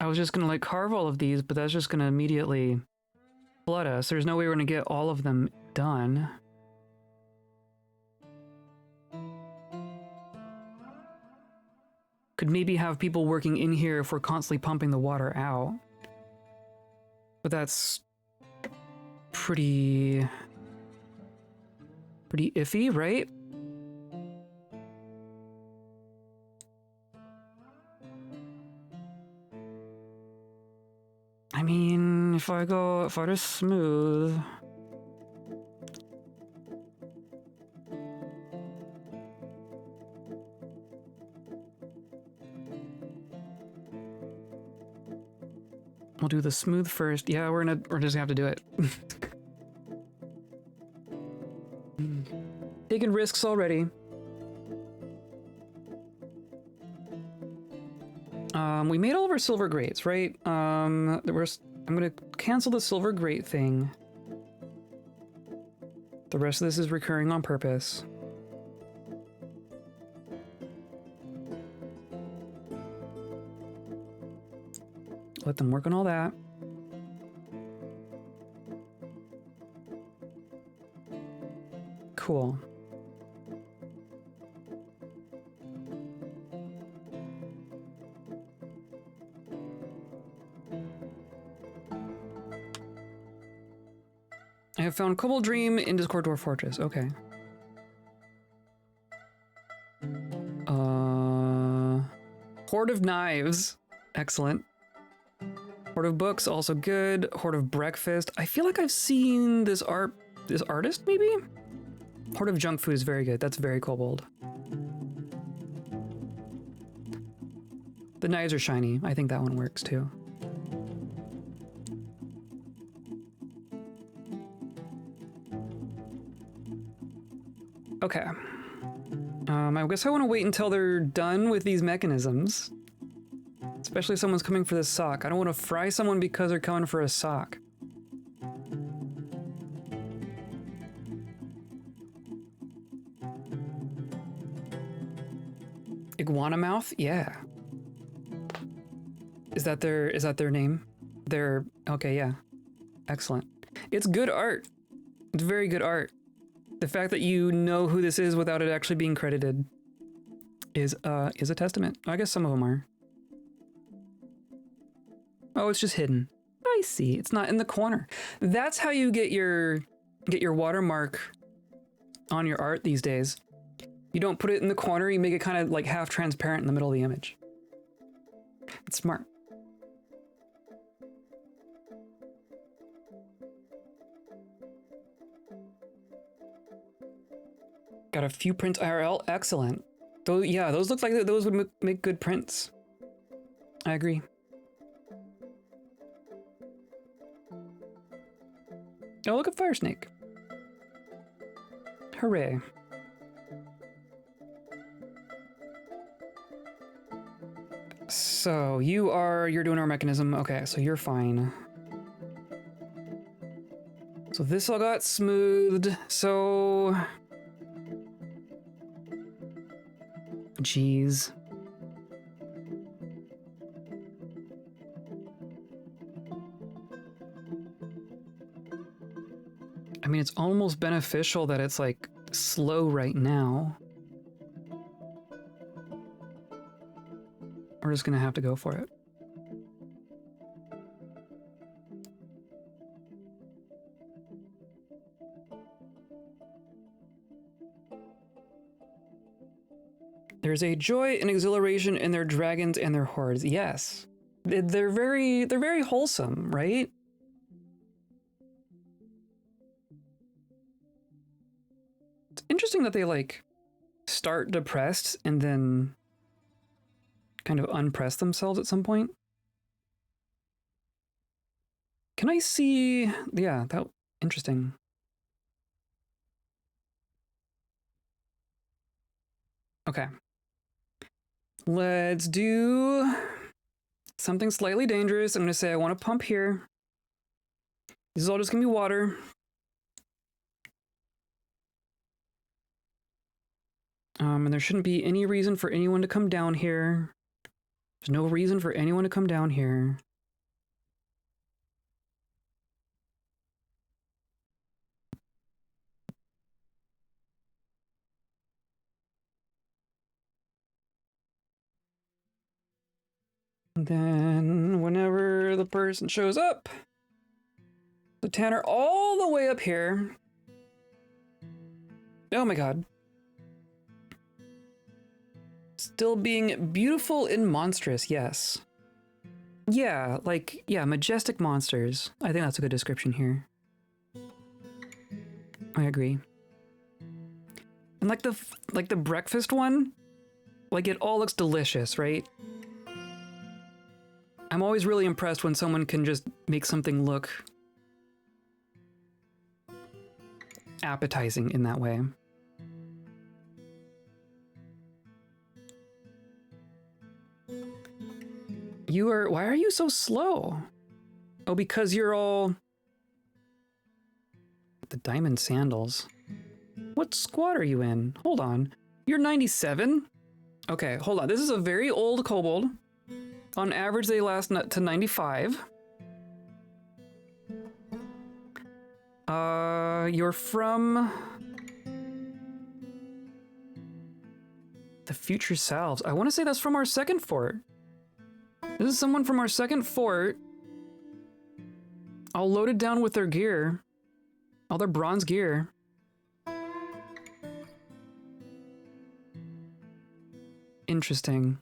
I was just gonna like carve all of these, but that's just gonna immediately flood us. There's no way we're gonna get all of them done. Could maybe have people working in here if we're constantly pumping the water out. But that's pretty iffy, right? if I do smooth. We'll do the smooth first. Yeah, we're just gonna have to do it. Taking risks already. We made all of our silver grates, right? I'm gonna cancel the silver grate thing. The rest of this is recurring on purpose. Let them work on all that. Cool. I have found Cobalt Dream in Discord Dwarf Fortress. Okay. Hoard of Knives. Excellent. Hoard of Books, also good. Hoard of Breakfast. I feel like I've seen this artist, maybe? Hoard of Junk Food is very good. That's very kobold. The knives are shiny. I think that one works too. Okay. I guess I want to wait until they're done with these mechanisms. Especially if someone's coming for the sock. I don't want to fry someone because they're coming for a sock. Iguana mouth? Yeah. Is that their name? Okay, yeah. Excellent. It's good art. It's very good art. The fact that you know who this is without it actually being credited is a testament. I guess some of them are. Oh, it's just hidden. I see. It's not in the corner. That's how you get your watermark on your art these days. You don't put it in the corner, you make it kind of like half transparent in the middle of the image. It's smart. Got a few prints IRL. Excellent. Those look like those would make good prints. I agree. Oh, look at Fire Snake. Hooray. So you're doing our mechanism. Okay, so you're fine. So this all got smoothed. So jeez. I mean, it's almost beneficial that it's like slow right now. We're just gonna have to go for it. There's a joy and exhilaration in their dragons and their hordes. Yes. They're very wholesome, right? It's interesting that they like start depressed and then kind of unpress themselves at some point. Can I see? Yeah, interesting. Okay. Let's do something slightly dangerous. I'm gonna say I want to pump here. This is all just gonna be water. And there shouldn't be any reason for anyone to come down here. There's no reason for anyone to come down here. And then whenever the person shows up, the Tanner all the way up here. Oh my god. Still being beautiful and monstrous, yes. Yeah, like, yeah, majestic monsters. I think that's a good description here. I agree. And like the breakfast one, like it all looks delicious, right? I'm always really impressed when someone can just make something look appetizing in that way. Why are you so slow? Oh, because you're all... The diamond sandals. What squad are you in? Hold on. You're 97? Okay, hold on. This is a very old kobold. On average, they last to 95. You're from... The Future Selves. I want to say that's from our second fort. This is someone from our second fort. All loaded down with their gear. All their bronze gear. Interesting.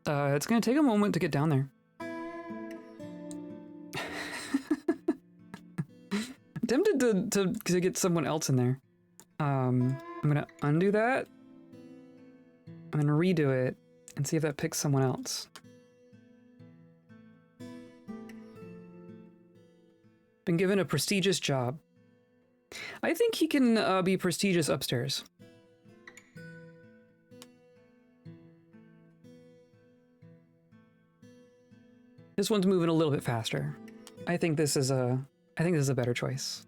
It's gonna take a moment to get down there. I'm tempted to get someone else in there. I'm gonna undo that. I'm gonna redo it and see if that picks someone else. Been given a prestigious job. I think he can be prestigious upstairs. This one's moving a little bit faster. I think this is a better choice.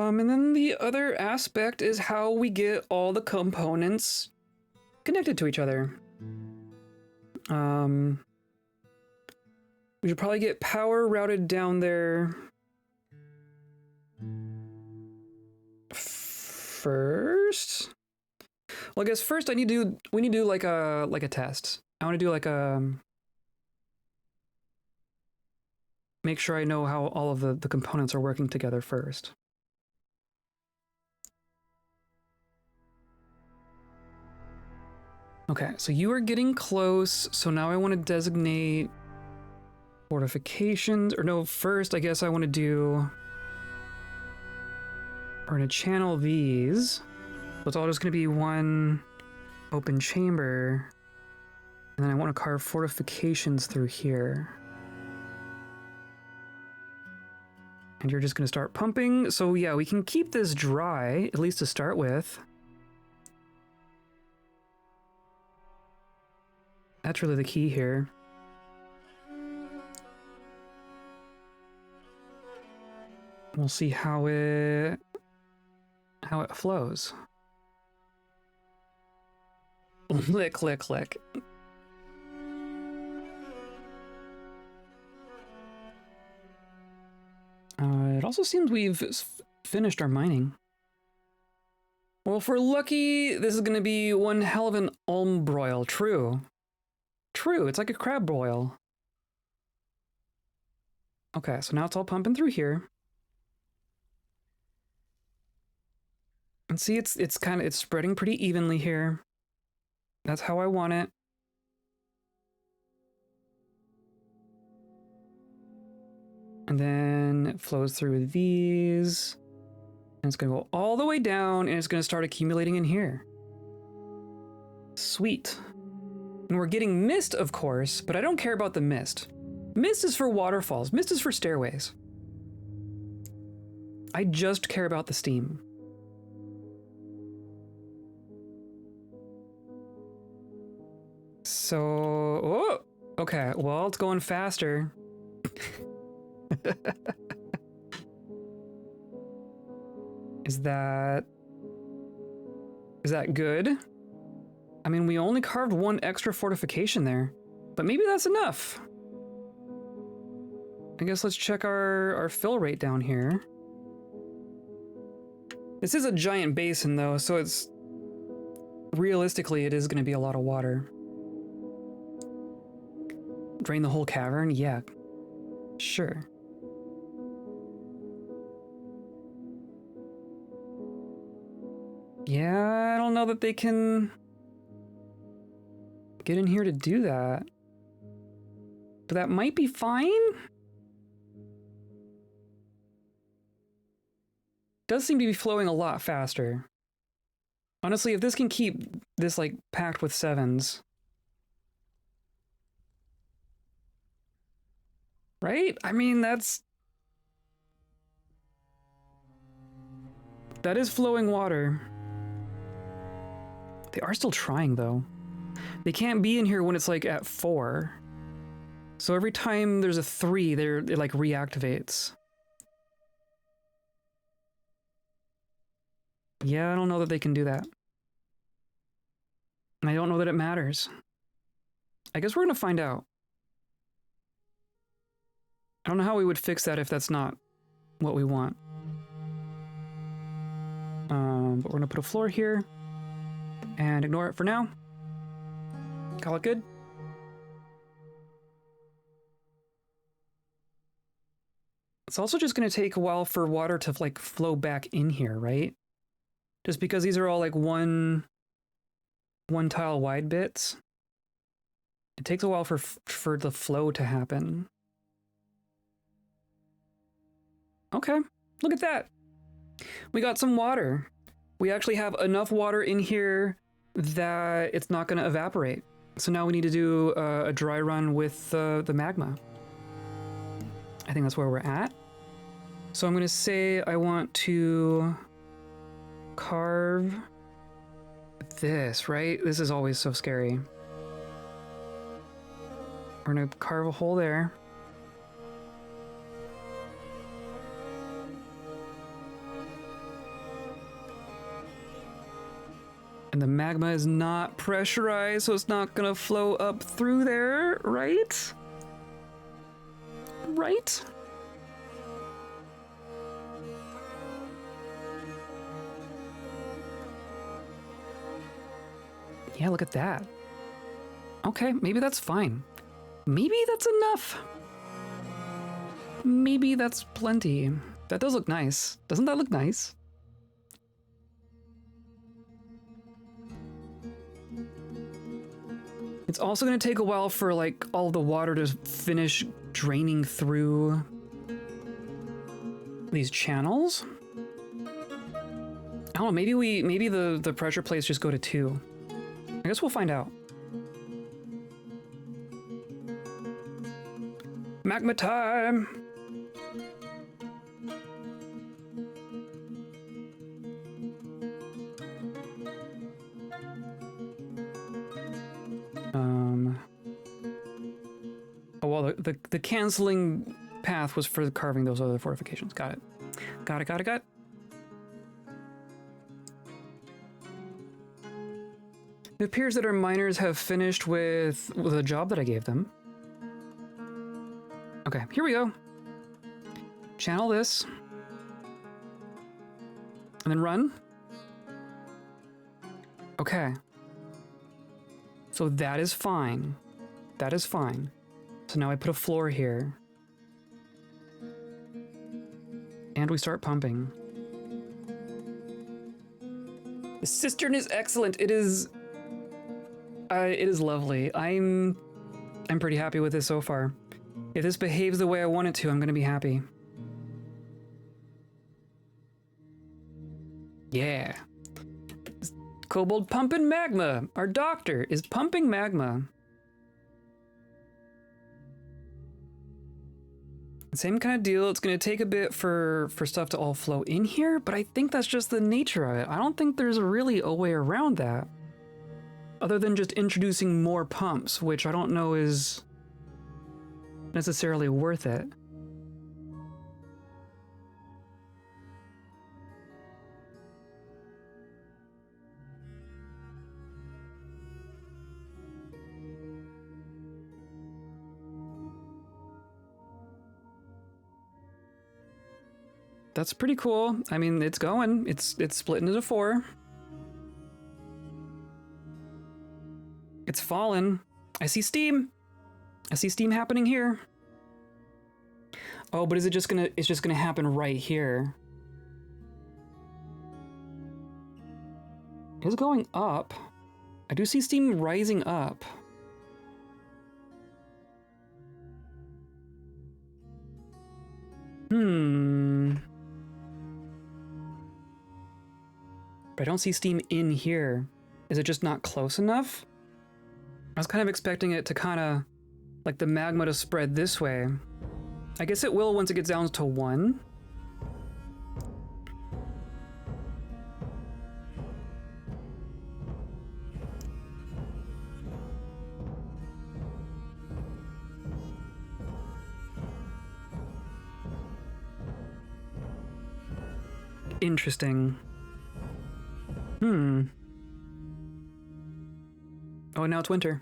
And then the other aspect is how we get all the components connected to each other. We should probably get power routed down there first. Well, I guess first we need to do like a test. I want to do like a make sure I know how all of the components are working together first. Okay, so you are getting close. So now I want to designate fortifications, or no, first I guess I want to do, we're going to channel these. So it's all just going to be one open chamber. And then I want to carve fortifications through here. And you're just going to start pumping. So yeah, we can keep this dry, at least to start with. That's really the key here. We'll see how it flows. Click, click, click. It also seems we've finished our mining. Well, if we're lucky, this is going to be one hell of an alm broil. True. True, it's like a crab broil. Okay, so now it's all pumping through here. And see, it's spreading pretty evenly here. That's how I want it. And then it flows through these. And it's gonna go all the way down and it's gonna start accumulating in here. Sweet. And we're getting mist, of course, but I don't care about the mist. Mist is for waterfalls. Mist is for stairways. I just care about the steam. So, oh, okay, well, it's going faster. Is that good? I mean, we only carved one extra fortification there, but maybe that's enough. I guess let's check our fill rate down here. This is a giant basin though, so it's realistically it is going to be a lot of water. Drain the whole cavern? Yeah. Sure. Yeah, I don't know that they can get in here to do that. But that might be fine? Does seem to be flowing a lot faster. Honestly, if this can keep this, like, packed with 7s... Right? I mean, that is flowing water. They are still trying, though. They can't be in here when it's, like, at 4. So every time there's a 3, it, like, reactivates. Yeah, I don't know that they can do that. And I don't know that it matters. I guess we're gonna find out. I don't know how we would fix that if that's not what we want. But we're gonna put a floor here and ignore it for now. Call it good. It's also just gonna take a while for water to, like, flow back in here, right? Just because these are all, like, one tile wide bits. It takes a while for the flow to happen. Okay, look at that. We got some water. We actually have enough water in here that it's not going to evaporate. So now we need to do a dry run with the magma. I think that's where we're at. So I'm going to say I want to carve this, right? This is always so scary. We're going to carve a hole there. And the magma is not pressurized, so it's not gonna flow up through there, right? Right? Yeah, look at that. Okay, maybe that's fine. Maybe that's enough. Maybe that's plenty. That does look nice. Doesn't that look nice? It's also going to take a while for, like, all the water to finish draining through these channels. I don't know, maybe the pressure plates just go to 2. I guess we'll find out. Magma time! Oh, well, the canceling path was for carving those other fortifications. Got it. Got it. It appears that our miners have finished with the job that I gave them. Okay, here we go. Channel this. And then run. Okay. So that is fine. That is fine. So now I put a floor here. And we start pumping. The cistern is excellent. It is lovely. I'm pretty happy with this so far. If this behaves the way I want it to, I'm gonna be happy. Yeah. Kobold pumping magma. Our doctor is pumping magma. Same kind of deal. It's going to take a bit for stuff to all flow in here, but I think that's just the nature of it. I don't think there's really a way around that. Other than just introducing more pumps, which I don't know is necessarily worth it. That's pretty cool. I mean, it's going. It's split into 4. It's fallen. I see steam. I see steam happening here. Oh, but is it just gonna, it's just gonna happen right here? It is going up. I do see steam rising up. But I don't see steam in here. Is it just not close enough? I was kind of expecting it to kind of, like the magma to spread this way. I guess it will once it gets down to 1. Interesting. Oh, now it's winter.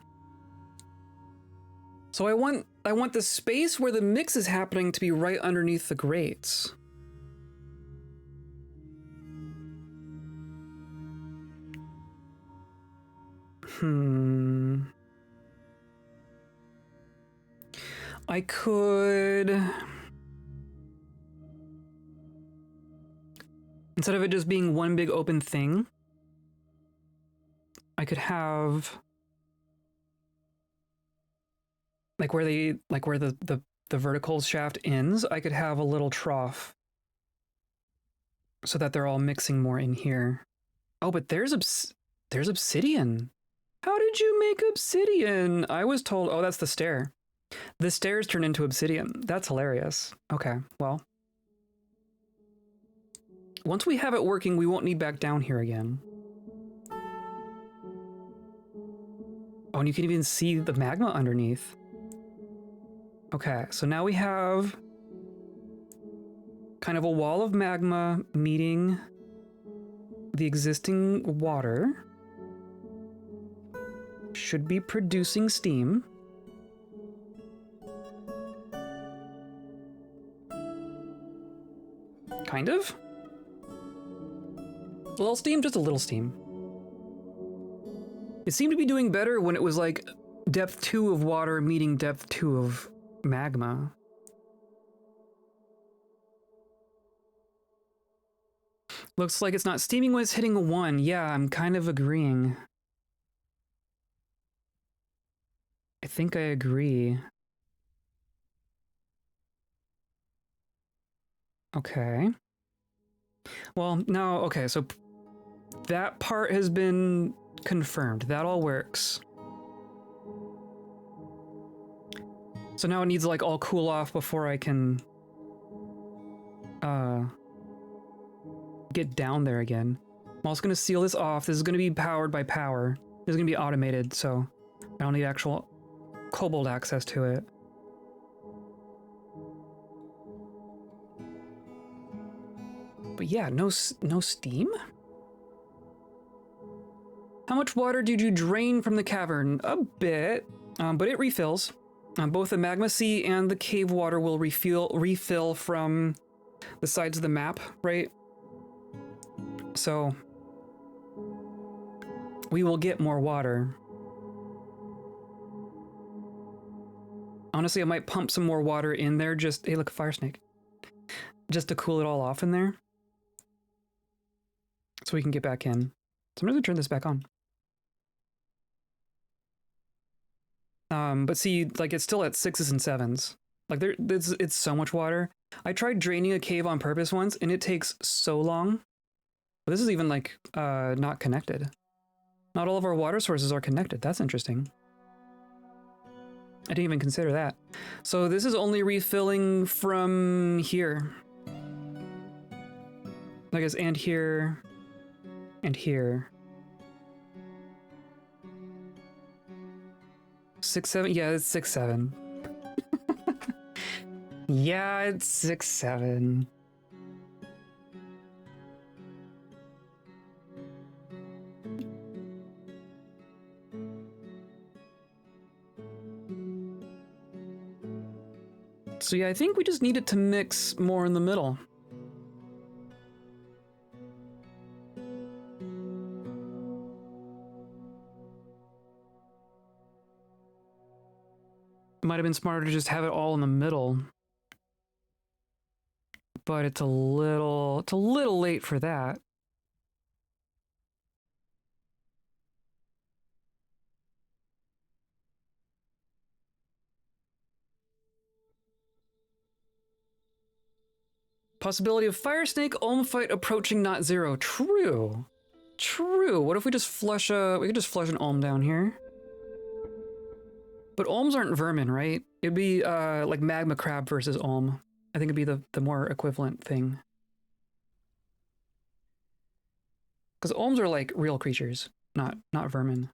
So I want the space where the mix is happening to be right underneath the grates. I could, instead of it just being one big open thing, I could have like where the vertical shaft ends, I could have a little trough so that they're all mixing more in here. Oh, but there's obsidian. How did you make obsidian? I was told, oh, that's the stair. The stairs turn into obsidian. That's hilarious. Okay, well. Once we have it working, we won't need back down here again. Oh, and you can even see the magma underneath. Okay, so now we have kind of a wall of magma meeting the existing water. Should be producing steam. Kind of. A little steam, just a little steam. It seemed to be doing better when it was like depth 2 of water meeting depth 2 of magma. Looks like it's not steaming when it's hitting a 1. Yeah, I'm kind of agreeing. I think I agree. Okay. Well, no, okay, so that part has been confirmed. That all works. So now it needs to like all cool off before I can get down there again. I'm also gonna seal this off. This is gonna be powered by power. This is gonna be automated, so I don't need actual cobalt access to it. But yeah, no steam? How much water did you drain from the cavern? A bit, but it refills. Both the magma sea and the cave water will refill from the sides of the map, right? So we will get more water. Honestly, I might pump some more water in there just, hey, look, a fire snake. Just to cool it all off in there. So we can get back in. So I'm gonna turn this back on. But see, like it's still at 6s and 7s. Like it's so much water. I tried draining a cave on purpose once and it takes so long. But this is even like not connected. Not all of our water sources are connected. That's interesting. I didn't even consider that. So this is only refilling from here. I guess, and here, and here. 6, 7, yeah, it's 6, 7. Yeah, it's 6, 7. So yeah, I think we just needed to mix more in the middle. Might have been smarter to just have it all in the middle. but it's a little late for that. Possibility of fire snake Olm fight approaching not zero. True. True. What if we just flush we could just flush an Olm down here? But Olms aren't vermin, right? It'd be like magma crab versus Olm. I think it'd be the more equivalent thing. Because Olms are like real creatures, not vermin.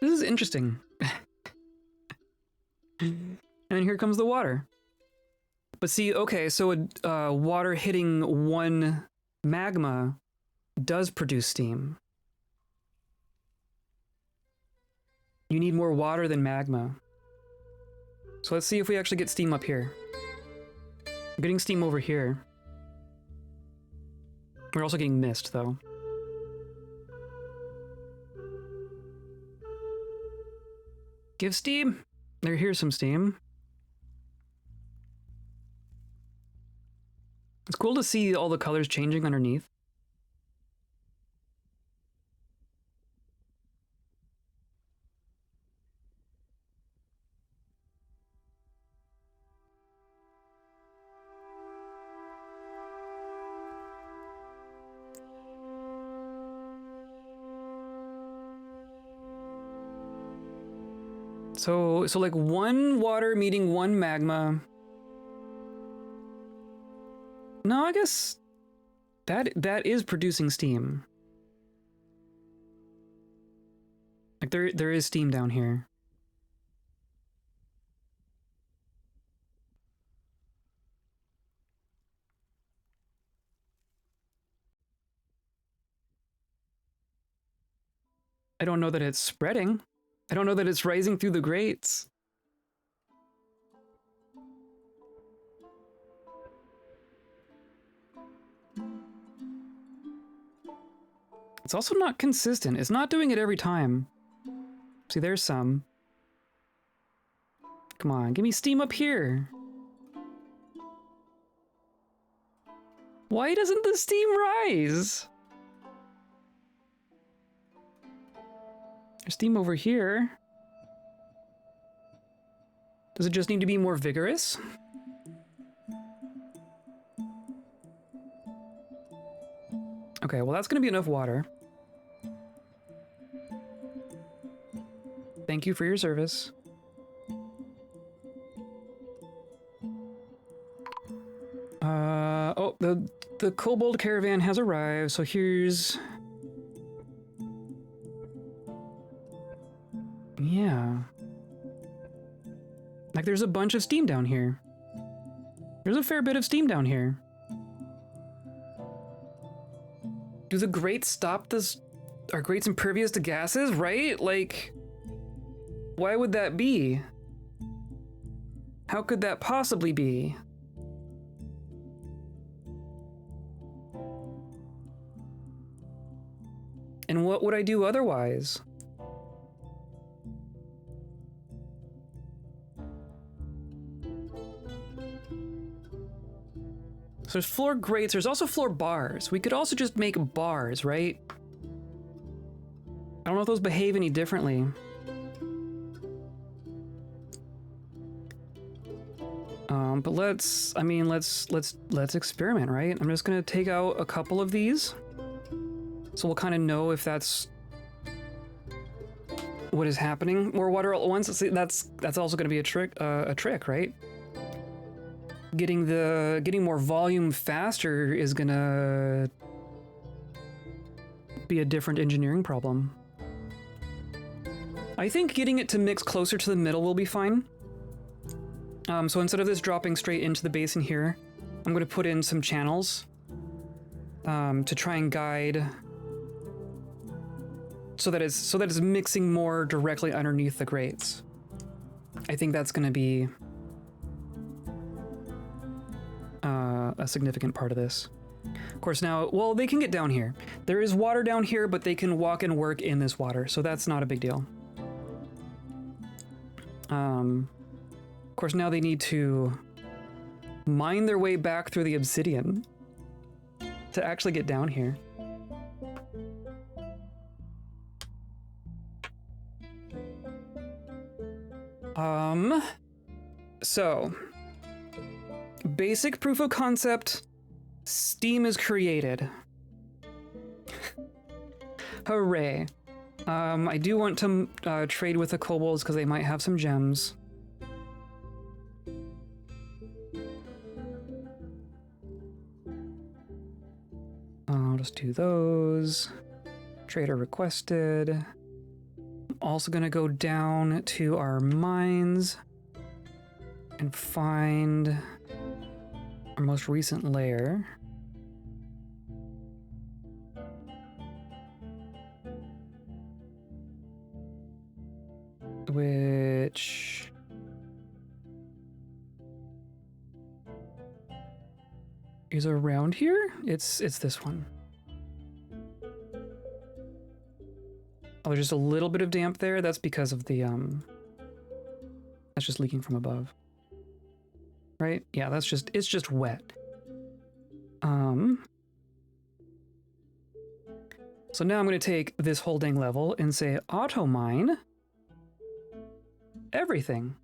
This is interesting. And here comes the water. But see, okay, so water hitting one magma does produce steam. You need more water than magma. So let's see if we actually get steam up here. We're getting steam over here. We're also getting mist, though. Give steam. Here's some steam. It's cool to see all the colors changing underneath. So like one water meeting one magma. No, I guess that is producing steam. Like there is steam down here. I don't know that it's spreading. I don't know that it's rising through the grates. It's also not consistent. It's not doing it every time. See, there's some. Come on, give me steam up here. Why doesn't the steam rise? There's steam over here. Does it just need to be more vigorous? Okay, well that's gonna be enough water. Thank you for your service. Oh, the kobold caravan has arrived, so here's... Yeah. Like there's a bunch of steam down here. There's a fair bit of steam down here. Do the grates stop this? Are grates impervious to gases, right? Like, why would that be? How could that possibly be? And what would I do otherwise? So there's floor grates, there's also floor bars. We could also just make bars, right? I don't know if those behave any differently. But let's experiment, right? I'm just gonna take out a couple of these. So we'll kind of know if that's what is happening. More water all at once. See, that's also gonna be a trick, right? Getting more volume faster is gonna be a different engineering problem. I think getting it to mix closer to the middle will be fine. So instead of this dropping straight into the basin here, I'm going to put in some channels to try and guide so that it's mixing more directly underneath the grates. I think that's going to be a significant part of this. Of course now, well, they can get down here. There is water down here, but they can walk and work in this water, so that's not a big deal. Of course now they need to mine their way back through the obsidian to actually get down here. So basic proof of concept, steam is created. Hooray. I do want to trade with the kobolds because they might have some gems. I'll just do those. Trader requested. I'm also gonna go down to our mines and find our most recent lair. Which is around here? It's this one. Oh, there's just a little bit of damp there. That's because of the that's just leaking from above. Right? Yeah, it's just wet. So now I'm gonna take this whole dang level and say auto mine everything.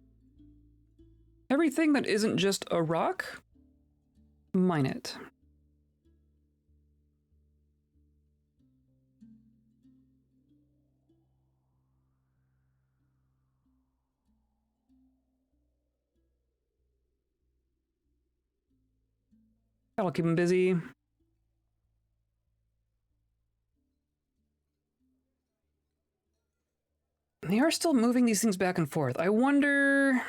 Everything that isn't just a rock, mine it. That'll keep him busy. They are still moving these things back and forth. I wonder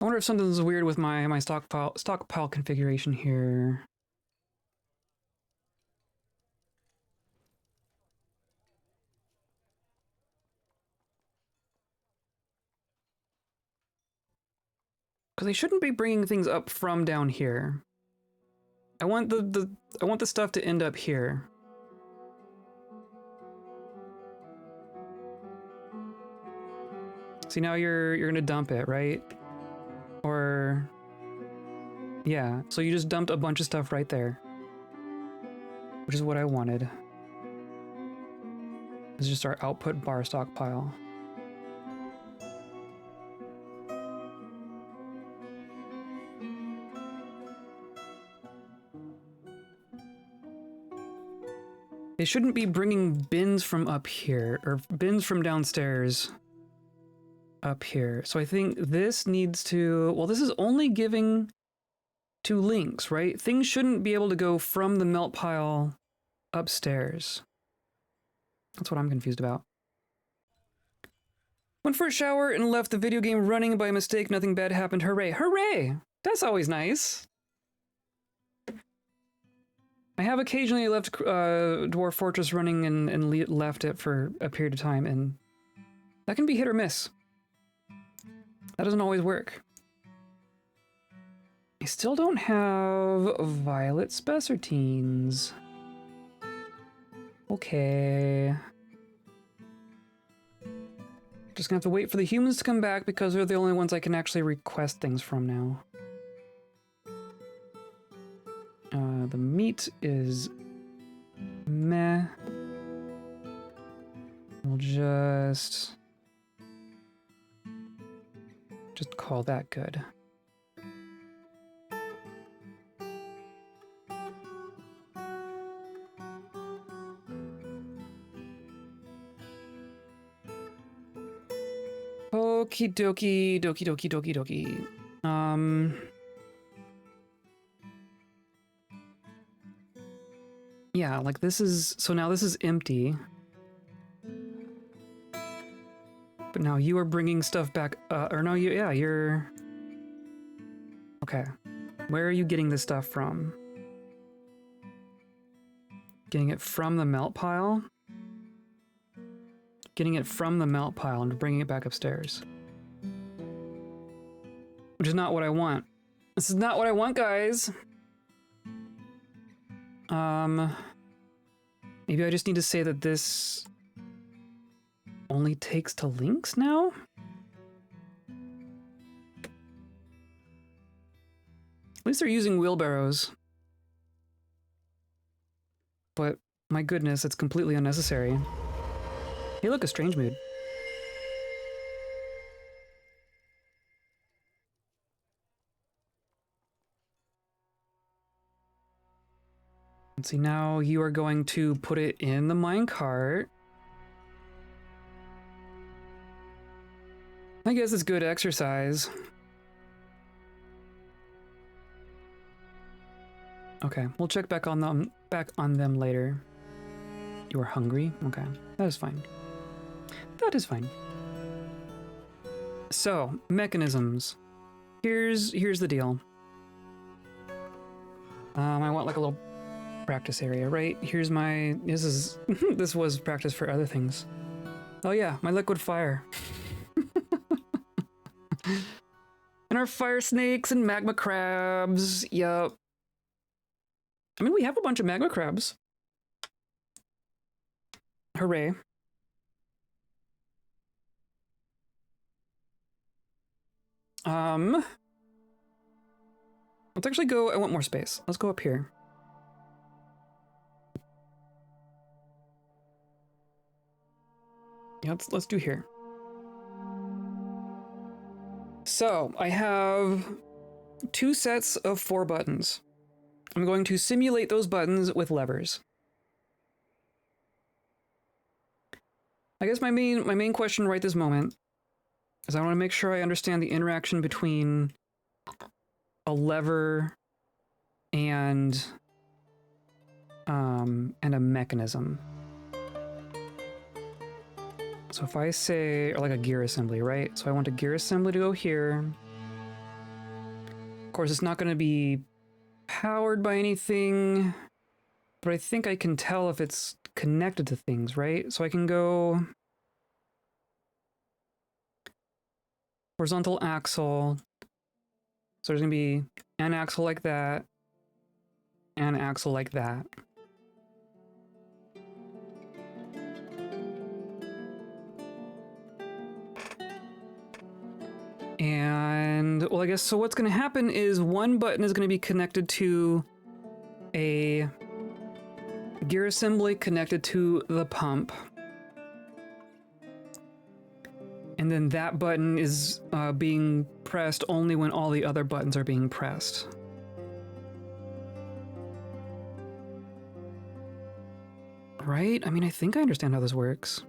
if something's weird with my stockpile configuration here. Because they shouldn't be bringing things up from down here. I want the stuff to end up here. See, now you're gonna dump it, right? Or yeah, so you just dumped a bunch of stuff right there, which is what I wanted. This is just our output bar stockpile. They shouldn't be bringing bins from up here, or bins from downstairs up here. So I think this needs to, well, this is only giving to links, right? Things shouldn't be able to go from the melt pile upstairs. That's what I'm confused about. Went for a shower and left the video game running by mistake. Nothing bad happened. Hooray. Hooray! That's always nice. I have occasionally left Dwarf Fortress running and left it for a period of time, and that can be hit or miss. That doesn't always work. I still don't have violet spessartines. Okay. Just gonna have to wait for the humans to come back because they're the only ones I can actually request things from now. The meat is meh. We'll just call that good. Okie dokie, dokie dokie dokie dokie. Yeah, like this is, so now this is empty. But now you are bringing stuff back, or no, yeah, you're... Okay. Where are you getting this stuff from? Getting it from the melt pile? Getting it from the melt pile and bringing it back upstairs. Which is not what I want. This is not what I want, guys. Maybe I just need to say that this only takes to links now? At least they're using wheelbarrows. But my goodness, it's completely unnecessary. Hey, look, a strange mood. Let's see, now you are going to put it in the minecart. I guess it's good exercise. Okay, we'll check back on them later. You are hungry? Okay, that is fine. That is fine. So, mechanisms. Here's the deal. I want like a little practice area, right? Here's my, this was practice for other things. Oh yeah, my liquid fire. And our fire snakes and magma crabs, yup. I mean, we have a bunch of magma crabs. Hooray. Let's actually go, I want more space. Let's go up here. Yeah, let's do here. So, I have 2 sets of 4 buttons. I'm going to simulate those buttons with levers. I guess my main question right this moment is I want to make sure I understand the interaction between a lever and a mechanism. So if I say, or like a gear assembly, right? So I want a gear assembly to go here. Of course, it's not going to be powered by anything, but I think I can tell if it's connected to things, right? So I can go horizontal axle. So there's going to be an axle like that, and an axle like that. And, well, I guess, so what's going to happen is one button is going to be connected to a gear assembly connected to the pump. And then that button is being pressed only when all the other buttons are being pressed. Right? I mean, I think I understand how this works.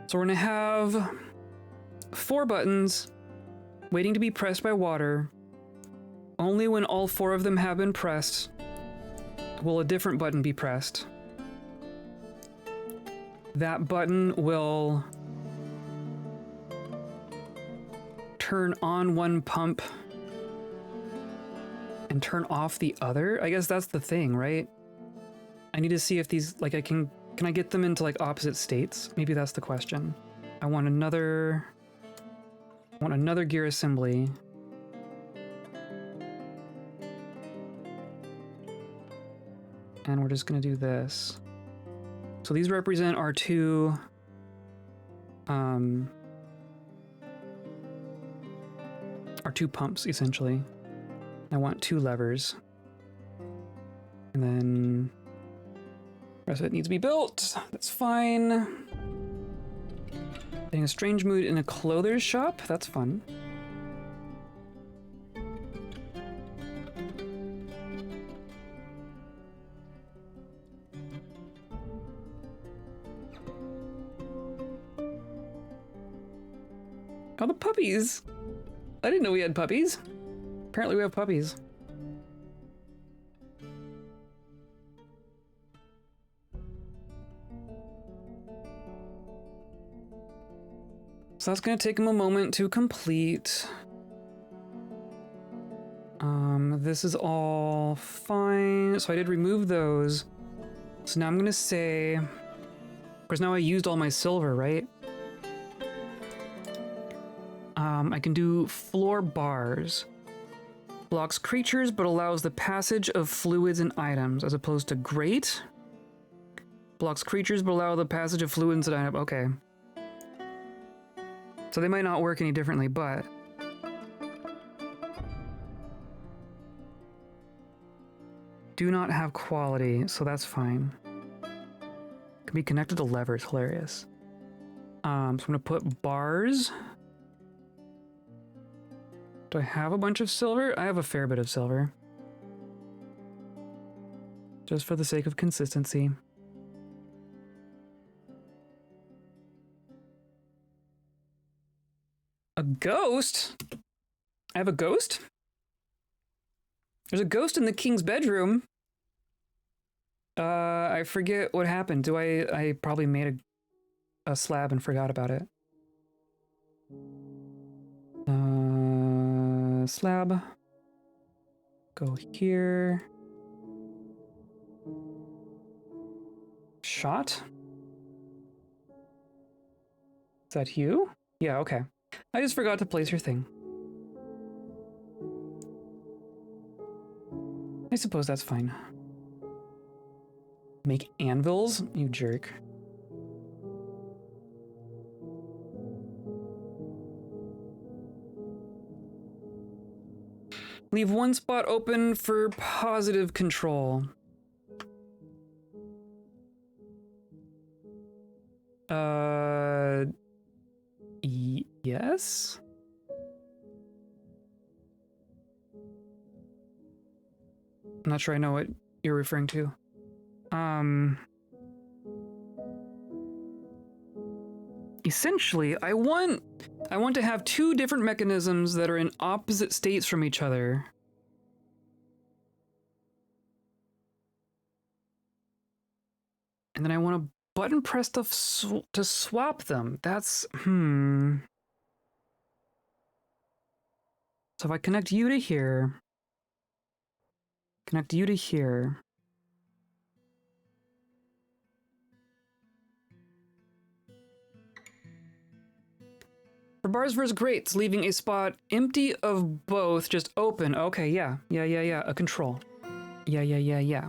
So we're going to have 4 buttons waiting to be pressed by water. Only when all 4 of them have been pressed will a different button be pressed. That button will turn on one pump and turn off the other. I guess that's the thing, right? I need to see if these, like, can I get them into like opposite states? Maybe that's the question. I want another gear assembly. And we're just gonna do this. So these represent our 2 pumps, essentially. I want 2 levers. And then the rest of it needs to be built. That's fine. Getting a strange mood in a clother's shop. That's fun. Oh, the puppies! I didn't know we had puppies. Apparently we have puppies. So that's going to take him a moment to complete. This is all fine. So I did remove those. So now I'm going to say, because now I used all my silver, right? I can do floor bars. Blocks creatures, but allows the passage of fluids and items, as opposed to grate. Blocks creatures, but allow the passage of fluids and items. Okay. So they might not work any differently, but... do not have quality, so that's fine. Can be connected to levers, hilarious. So I'm gonna put bars. Do I have a bunch of silver? I have a fair bit of silver. Just for the sake of consistency. A ghost? I have a ghost? There's a ghost in the king's bedroom. I forget what happened. I probably made a slab and forgot about it. Slab. Go here. Shot? Is that you? Yeah, okay. I just forgot to place your thing. I suppose that's fine. Make anvils? You jerk. Leave one spot open for positive control. Yes? I'm not sure I know what you're referring to. Essentially, I want to have two different mechanisms that are in opposite states from each other. And then I want to button press to swap them. That's, So if I connect you to here, connect you to here. For bars versus grates, leaving a spot empty of both, just open. Okay, yeah. A control. Yeah.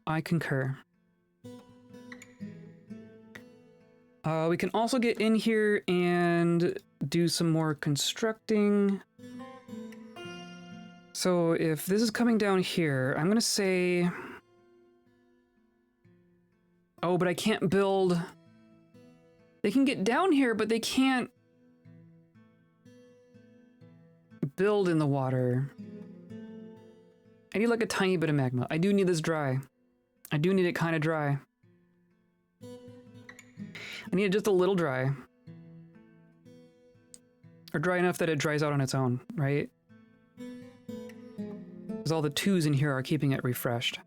I concur. We can also get in here and do some more constructing. So if this is coming down here, I'm gonna say... oh, but I can't build... they can get down here, but they can't build in the water. I need like a tiny bit of magma. I do need this dry. I do need it kind of dry. I need it just a little dry. Or dry enough that it dries out on its own, right? Because all the twos in here are keeping it refreshed.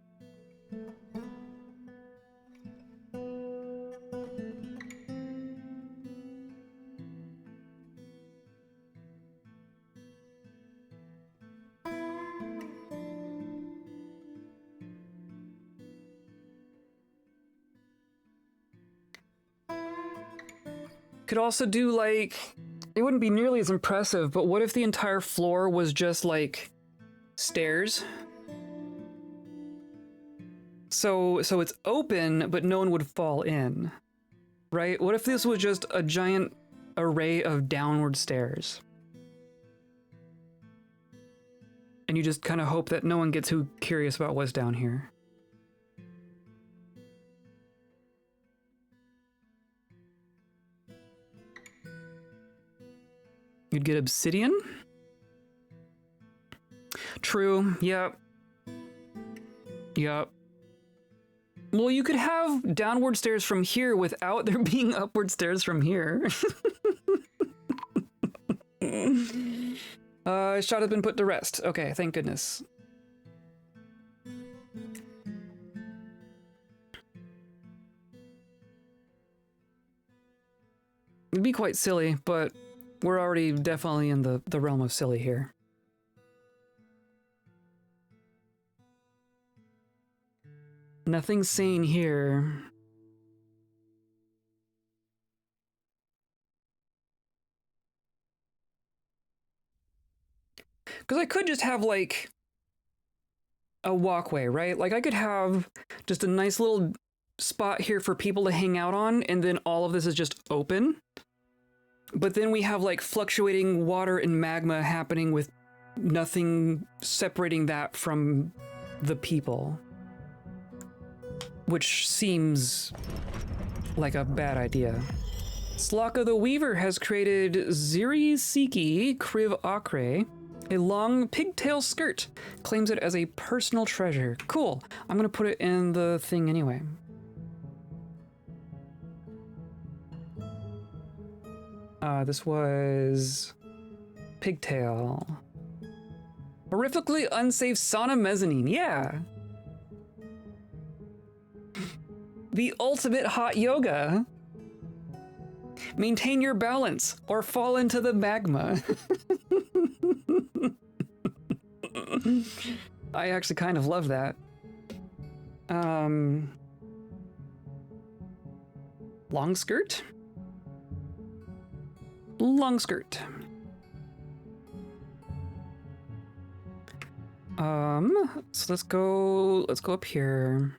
Could also do like, it wouldn't be nearly as impressive, but what if the entire floor was just like stairs? So it's open, but no one would fall in, right? What if this was just a giant array of downward stairs? And you just kind of hope that no one gets too curious about what's down here. You'd get obsidian? True, yep. Well, you could have downward stairs from here without there being upward stairs from here. Shot has been put to rest. Okay, thank goodness. It'd be quite silly, but we're already definitely in the realm of silly here. Nothing sane here. Because I could just have like a walkway, right? Like I could have just a nice little spot here for people to hang out on, and then all of this is just open. But then we have like fluctuating water and magma happening with nothing separating that from the people. Which seems like a bad idea. Slaka the Weaver has created Ziri Siki Kriv Akre, a long pigtail skirt. Claims it as a personal treasure. Cool. I'm gonna put it in the thing anyway. This was pigtail. Horrifically unsafe sauna mezzanine. Yeah. The ultimate hot yoga. Maintain your balance or fall into the magma. I actually kind of love that. Long skirt? Long skirt. So let's go up here.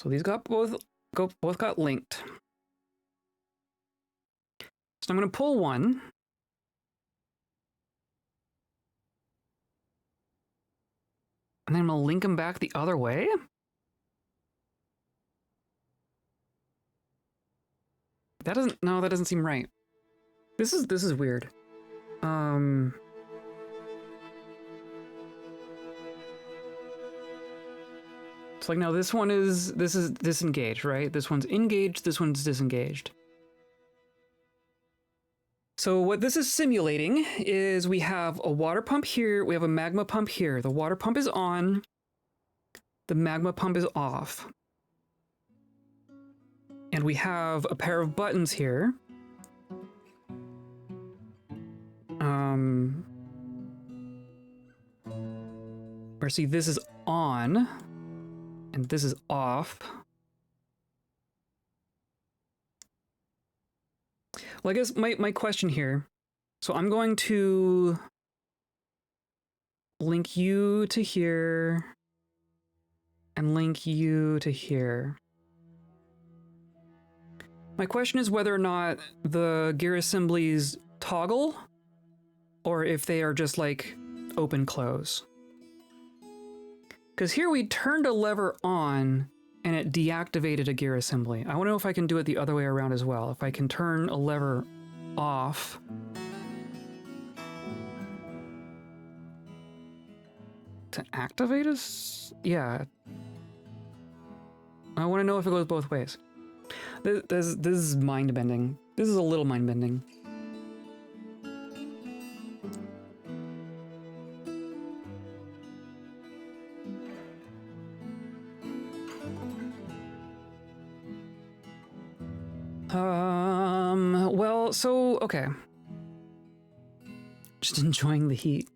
So these got both got linked. So I'm gonna pull one. And then I'm gonna link them back the other way. That doesn't seem right. This is weird. It's like, no, this is disengaged, right? This one's engaged, this one's disengaged. So what this is simulating is we have a water pump here, we have a magma pump here. The water pump is on, the magma pump is off. And we have a pair of buttons here. Or see, this is on, and this is off. Well, I guess my question here, so I'm going to link you to here and link you to here. My question is whether or not the gear assemblies toggle or if they are just like open close. Because here we turned a lever on and it deactivated a gear assembly. I want to know if I can do it the other way around as well. If I can turn a lever off to activate us? Yeah. I want to know if it goes both ways. This is mind-bending. This is a little mind-bending. Well, so, okay. Just enjoying the heat.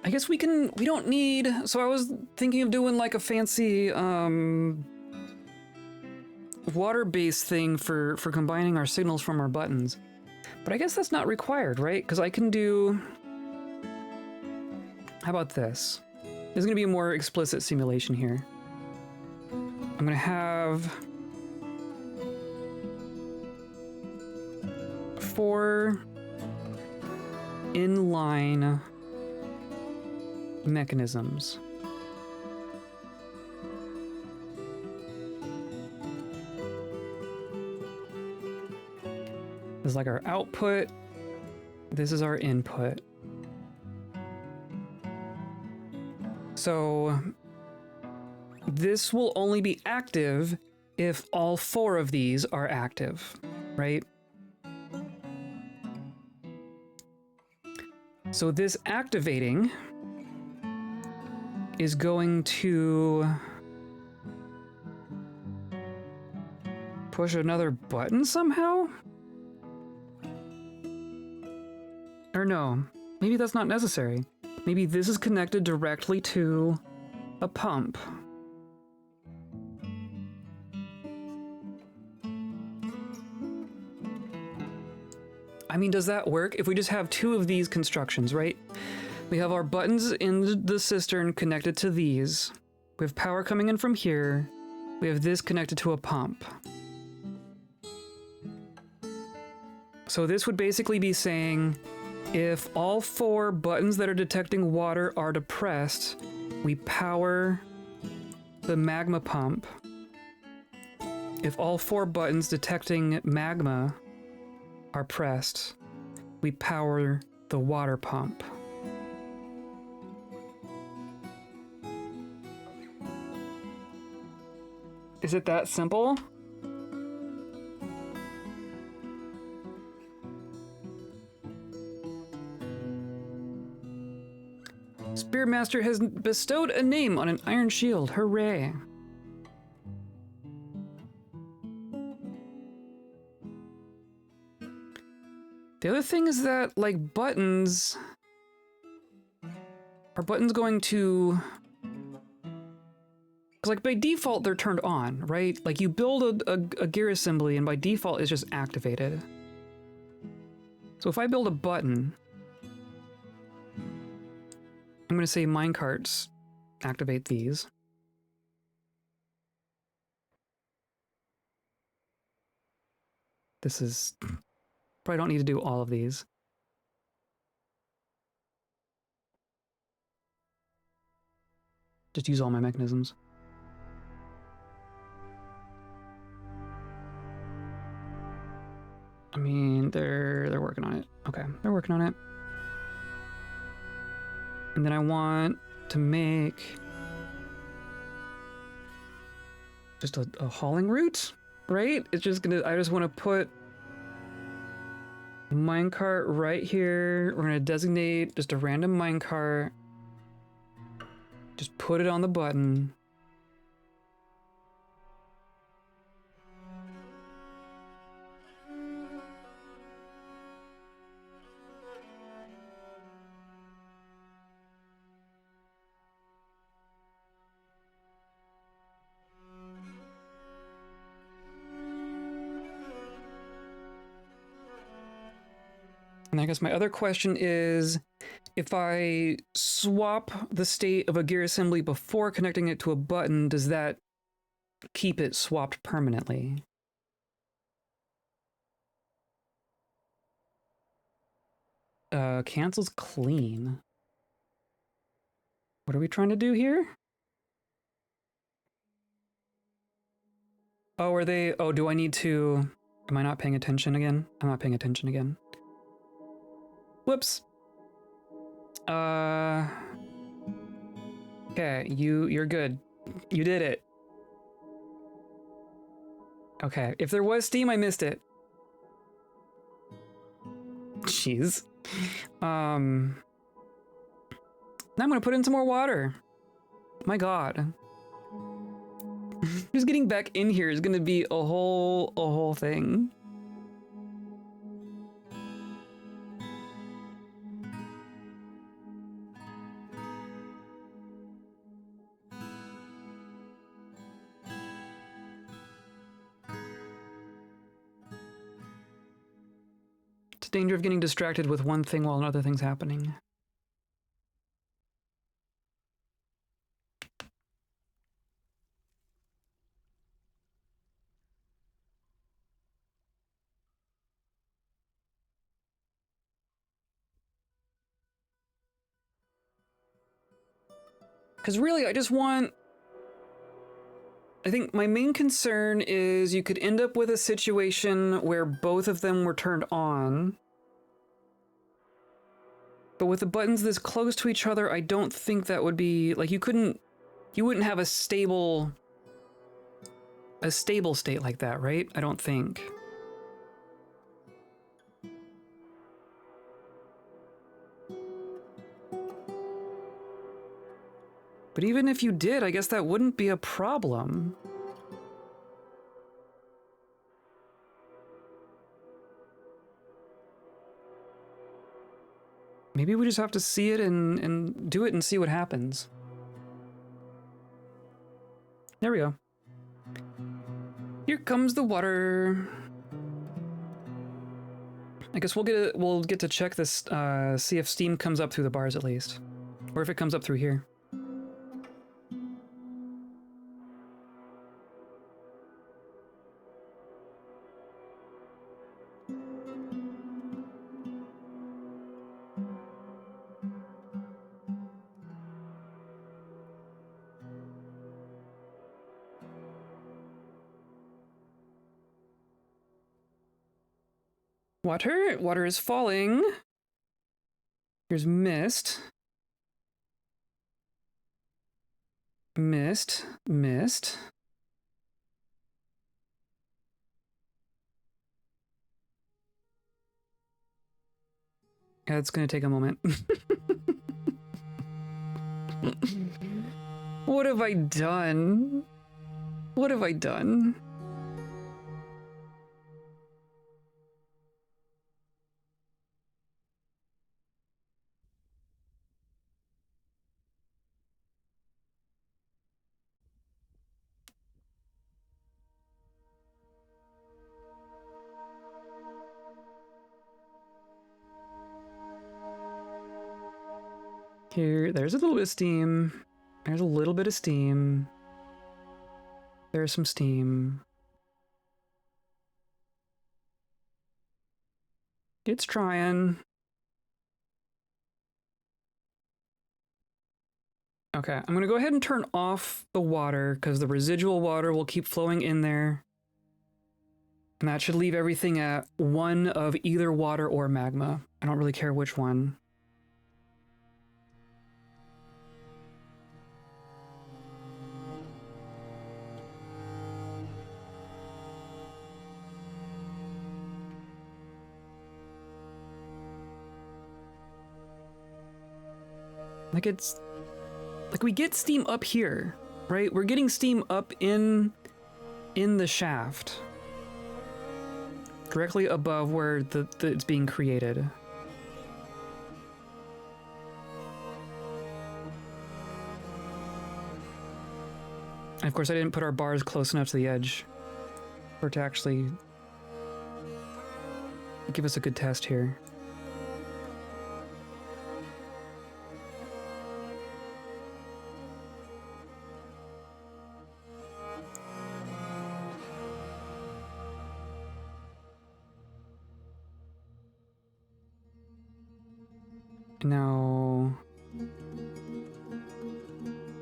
I guess we don't need, so I was thinking of doing like a fancy, water-based thing for combining our signals from our buttons. But I guess that's not required, right? Because I can do, how about this? This is gonna be a more explicit simulation here. I'm gonna have 4 inline mechanisms. This is like our output. This is our input. So this will only be active if all 4 of these are active, right? So this activating is going to push another button somehow? Or no, maybe that's not necessary. Maybe this is connected directly to a pump. I mean, does that work? If we just have two of these constructions, right? We have our buttons in the cistern connected to these. We have power coming in from here. We have this connected to a pump. So this would basically be saying, if all four buttons that are detecting water are depressed, we power the magma pump. If all four buttons detecting magma are pressed, we power the water pump. Is it that simple? Spearmaster has bestowed a name on an iron shield. Hooray. The other thing is that, like, buttons... Are buttons going to... Because, like, by default, they're turned on, right? Like, you build a gear assembly, and by default, it's just activated. So if I build a button... I'm going to say minecarts activate these. This is... Probably don't need to do all of these. Just use all my mechanisms. I mean, they're working on it. Okay, they're working on it. And then I want to make just a hauling route, right? It's just gonna, I just want to put minecart right here. We're gonna designate just a random minecart. Just put it on the button. And I guess my other question is, if I swap the state of a gear assembly before connecting it to a button, does that keep it swapped permanently? Cancels clean. What are we trying to do here? Oh, are they... Oh, do I need to... Am I not paying attention again? I'm not paying attention again. Whoops. Okay, you're good. You did it. Okay, if there was steam, I missed it. Jeez. Now I'm gonna put in some more water. My God. Just getting back in here is gonna be a whole thing. It's a danger of getting distracted with one thing while another thing's happening. Because really, I just want... I think my main concern is you could end up with a situation where both of them were turned on. But with the buttons this close to each other, I don't think that would be... Like, you wouldn't have a stable state like that, right? I don't think. But even if you did, I guess that wouldn't be a problem. Maybe we just have to see it and do it and see what happens. There we go. Here comes the water. I guess we'll get to check this, see if steam comes up through the bars at least. Or if it comes up through here. Water is falling. Here's mist. Mist. Yeah, it's gonna take a moment. What have I done? What have I done? Here, there's a little bit of steam. There's a little bit of steam. There's some steam. It's trying. Okay, I'm gonna go ahead and turn off the water because the residual water will keep flowing in there. And that should leave everything at one of either water or magma. I don't really care which one. Like it's like we get steam up here, right? We're getting steam up in the shaft. Directly above where it's being created. And of course I didn't put our bars close enough to the edge for it to actually give us a good test here. Now, is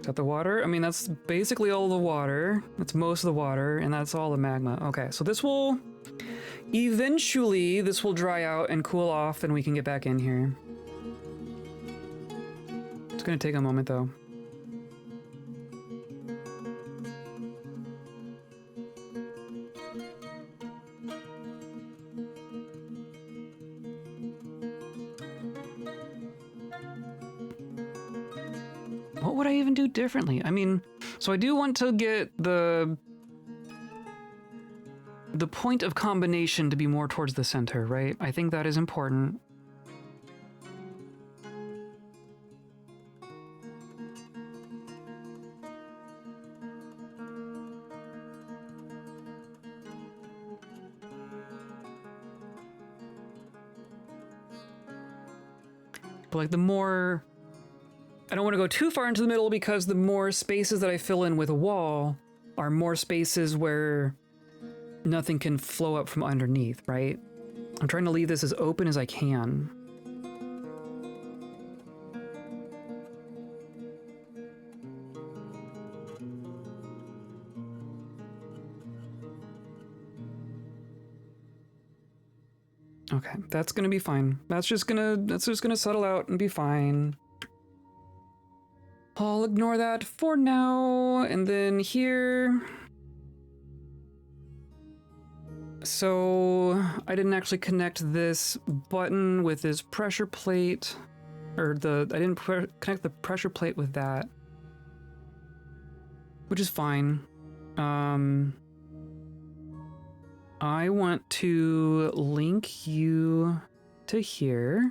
that the water? I mean, that's basically all the water. That's most of the water, and that's all the magma. Okay, so this will... Eventually, this will dry out and cool off, and we can get back in here. It's gonna take a moment, though. What would I even do differently? I mean, so I do want to get the point of combination to be more towards the center, right? I think that is important. But like the more... I don't want to go too far into the middle because the more spaces that I fill in with a wall are more spaces where nothing can flow up from underneath, right? I'm trying to leave this as open as I can. Okay, that's gonna be fine. That's just gonna settle out and be fine. I'll ignore that for now, and then here... So, I didn't actually connect this button with this pressure plate, or I didn't connect the pressure plate with that, which is fine. I want to link you to here.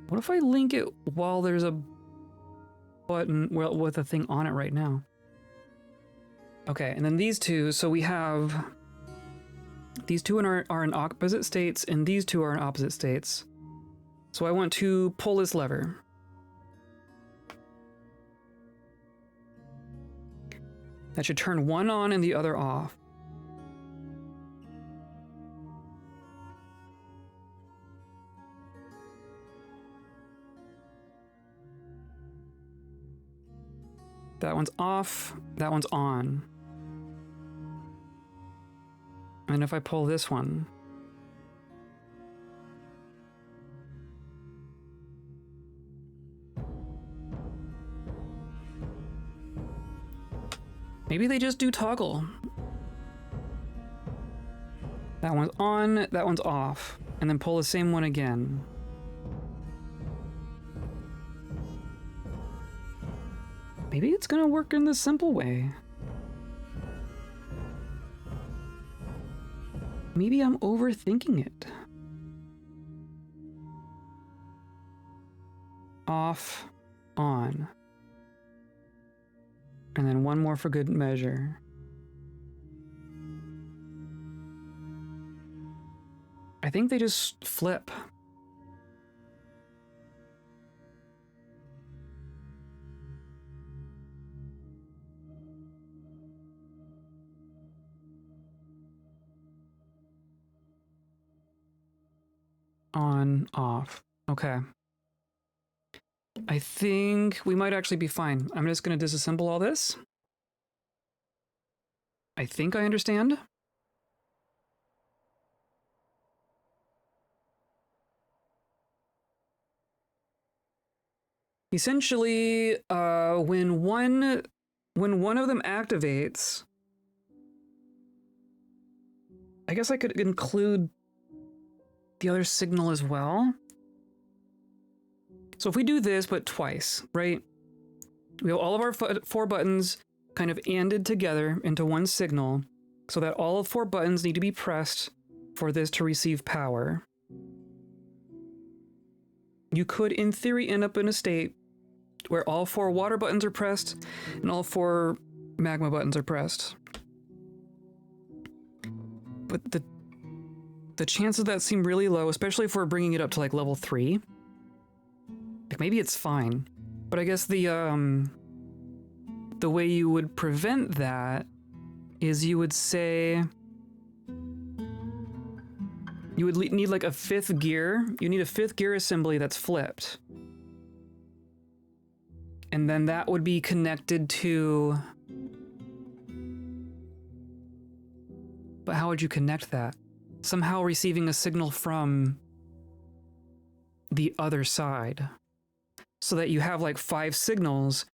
What if I link it while there's a button, well, with a thing on it right now? Okay, and then these two, so we have... These two are in opposite states, and these two are in opposite states. So I want to pull this lever. That should turn one on and the other off. That one's off, that one's on. And if I pull this one... Maybe they just do toggle. That one's on, that one's off. And then pull the same one again. Maybe it's gonna work in the simple way. Maybe I'm overthinking it. Off, on. And then one more for good measure. I think they just flip. On, off. Okay. I think we might actually be fine. I'm just going to disassemble all this. I think I understand. Essentially, when one of them activates, I guess I could include the other signal as well. So if we do this, but twice, right? We have all of our four buttons kind of anded together into one signal, so that all 4 buttons need to be pressed for this to receive power. You could, in theory, end up in a state where all 4 water buttons are pressed and all 4 magma buttons are pressed. But the chances of that seem really low, especially if we're bringing it up to like level 3. Like maybe it's fine, but I guess the way you would prevent that is you would say you would need like a 5th gear. You need a 5th gear assembly that's flipped. And then that would be connected to... But how would you connect that? Somehow receiving a signal from the other side. So that you have like 5 signals.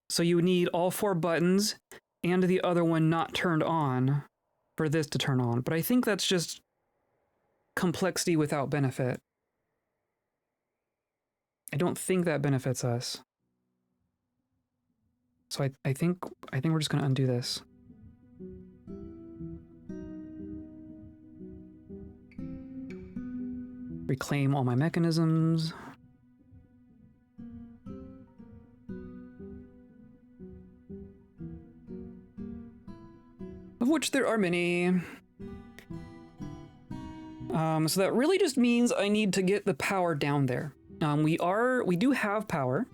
So you would need all 4 buttons and the other one not turned on for this to turn on. But I think that's just complexity without benefit. I don't think that benefits us. So I think we're just gonna undo this. Reclaim all my mechanisms. Of which there are many. So that really just means I need to get the power down there. We do have power.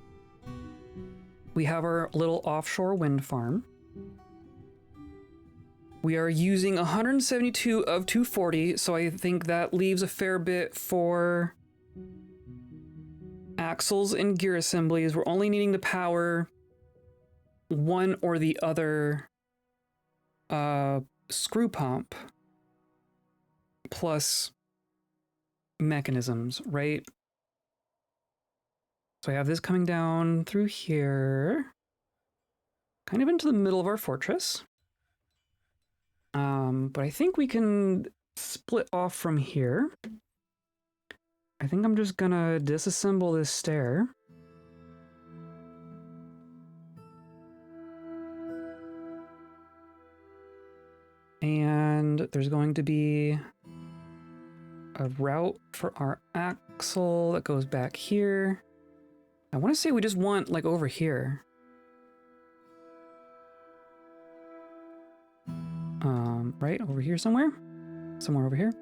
We have our little offshore wind farm. We are using 172 of 240, so I think that leaves a fair bit for axles and gear assemblies. We're only needing to power one or the other screw pump plus mechanisms, right? So I have this coming down through here, kind of into the middle of our fortress. But I think we can split off from here. I think I'm just gonna disassemble this stair. And there's going to be a route for our axle that goes back here. I want to say we just want like over here. Right over here somewhere? Somewhere over here?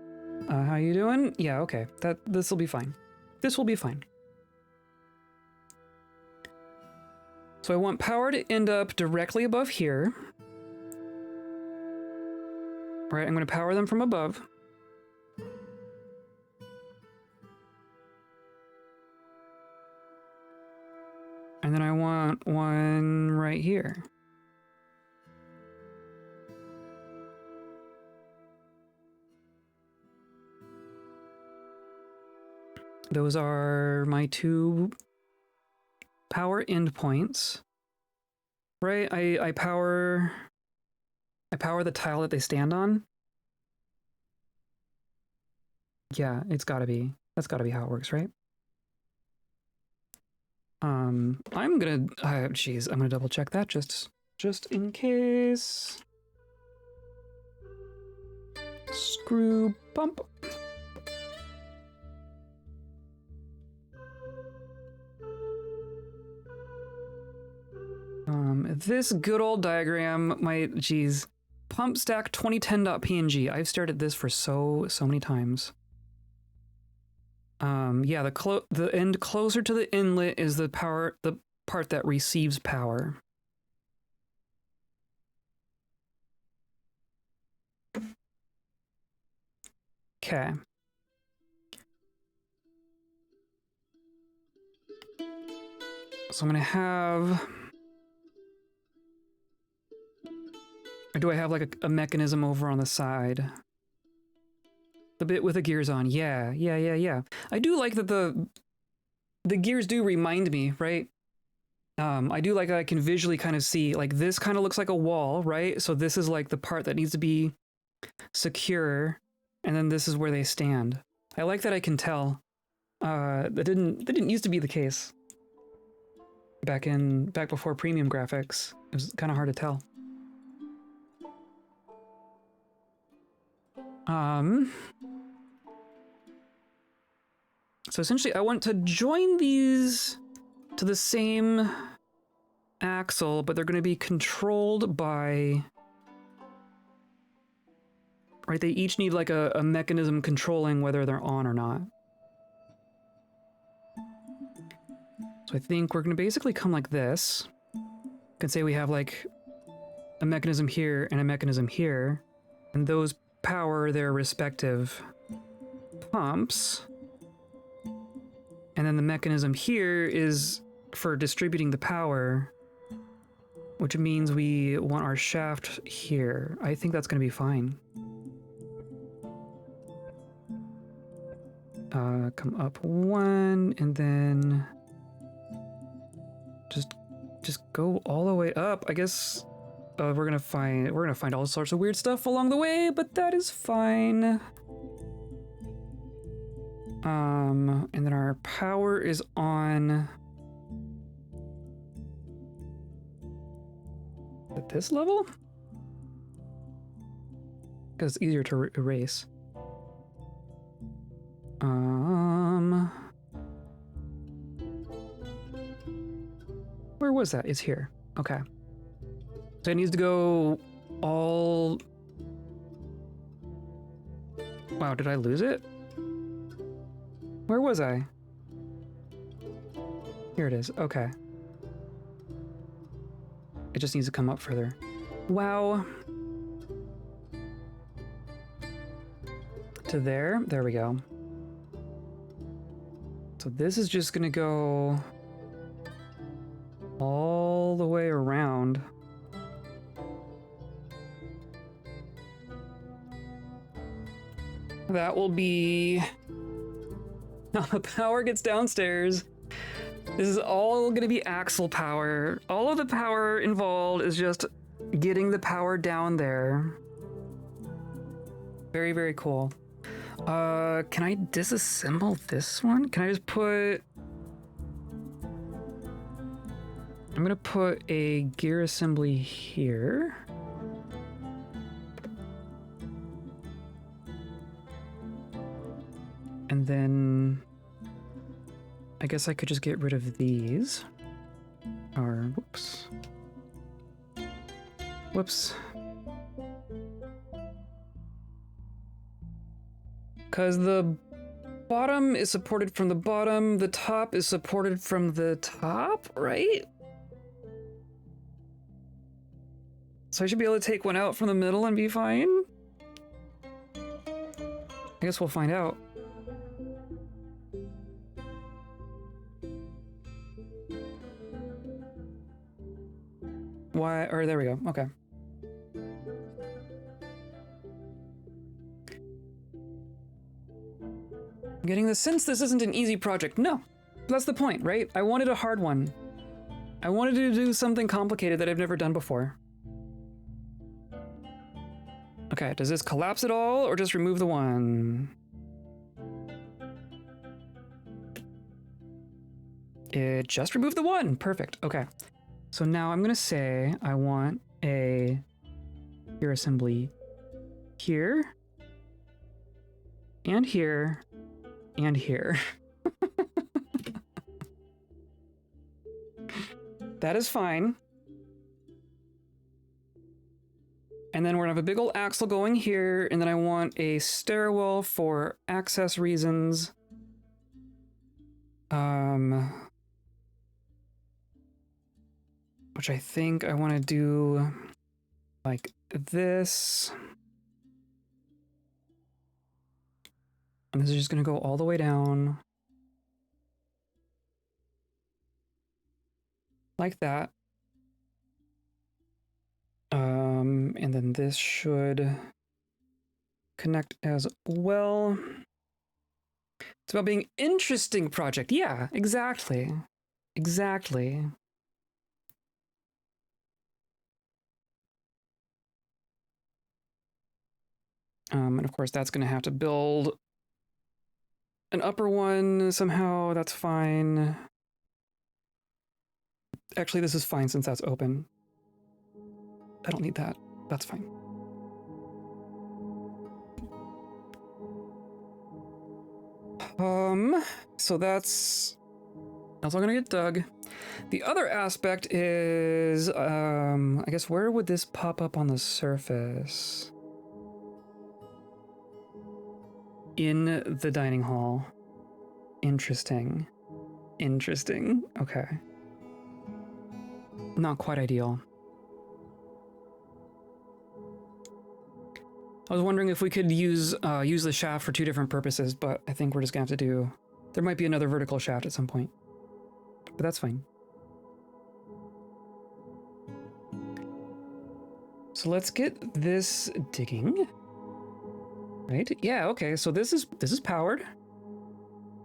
How you doing? Yeah, okay. This will be fine. This will be fine. So I want power to end up directly above here. Right, I'm going to power them from above. And then I want one right here. Those are my two power endpoints. Right, I power the tile that they stand on. Yeah, it's gotta be. That's gotta be how it works, right? I'm gonna, geez, I'm gonna double check that just in case. Screw bump. This good old diagram, geez, pump stack 2010.png. I've stared at this for so many times. Yeah, the end closer to the inlet is the part that receives power. Okay. So I'm gonna have, or do I have like a mechanism over on the side? The bit with the gears on. Yeah. I do like that the gears do remind me, right? I do like that I can visually kind of see, like, this kind of looks like a wall, right? So this is like the part that needs to be secure, and then this is where they stand. I like that I can tell. That didn't used to be the case. Back before premium graphics, it was kind of hard to tell. So essentially I want to join these to the same axle, but they're going to be controlled by, right? They each need like a mechanism controlling whether they're on or not. So I think we're going to basically come like this. You can say we have like a mechanism here and a mechanism here, and those power their respective pumps. And then the mechanism here is for distributing the power, which means we want our shaft here. I think that's going to be fine. Come up one, and then just go all the way up. I guess we're gonna find all sorts of weird stuff along the way, but that is fine. And then our power is on at this level? Because it's easier to erase. Where was that? It's here. Okay. So it needs to go all... Wow, did I lose it? Where was I? Here it is. Okay. It just needs to come up further. Wow. To there. There we go. So this is just gonna go all the way around. That will be... Now the power gets downstairs. This is all gonna be axle power. All of the power involved is just getting the power down there. Very, very cool. Can I disassemble this one? Can I just put... I'm gonna put a gear assembly here. And then I guess I could just get rid of these. Or, whoops. Whoops. Because the bottom is supported from the bottom, the top is supported from the top, right? So I should be able to take one out from the middle and be fine? I guess we'll find out. Why, or there we go, okay. I'm getting the sense this isn't an easy project. No, that's the point, right? I wanted a hard one. I wanted to do something complicated that I've never done before. Okay, does this collapse at all or just remove the one? It just removed the one, perfect, okay. So now I'm gonna say I want a gear assembly here, and here, and here. That is fine. And then we're gonna have a big old axle going here, and then I want a stairwell for access reasons. Which I think I want to do like this. And this is just going to go all the way down. Like that. And then this should connect as well. It's about being interesting project. Yeah, exactly. Exactly. And of course that's going to have to build an upper one somehow. That's fine. Actually, this is fine since that's open. I don't need that. That's fine. So that's all gonna get dug. The other aspect is, I guess where would this pop up on the surface? In the dining hall. Interesting. Interesting. Okay. Not quite ideal. I was wondering if we could use the shaft for two different purposes, but I think we're just gonna have to do... There might be another vertical shaft at some point, but that's fine. So let's get this digging. Right? Yeah, okay, so this is powered.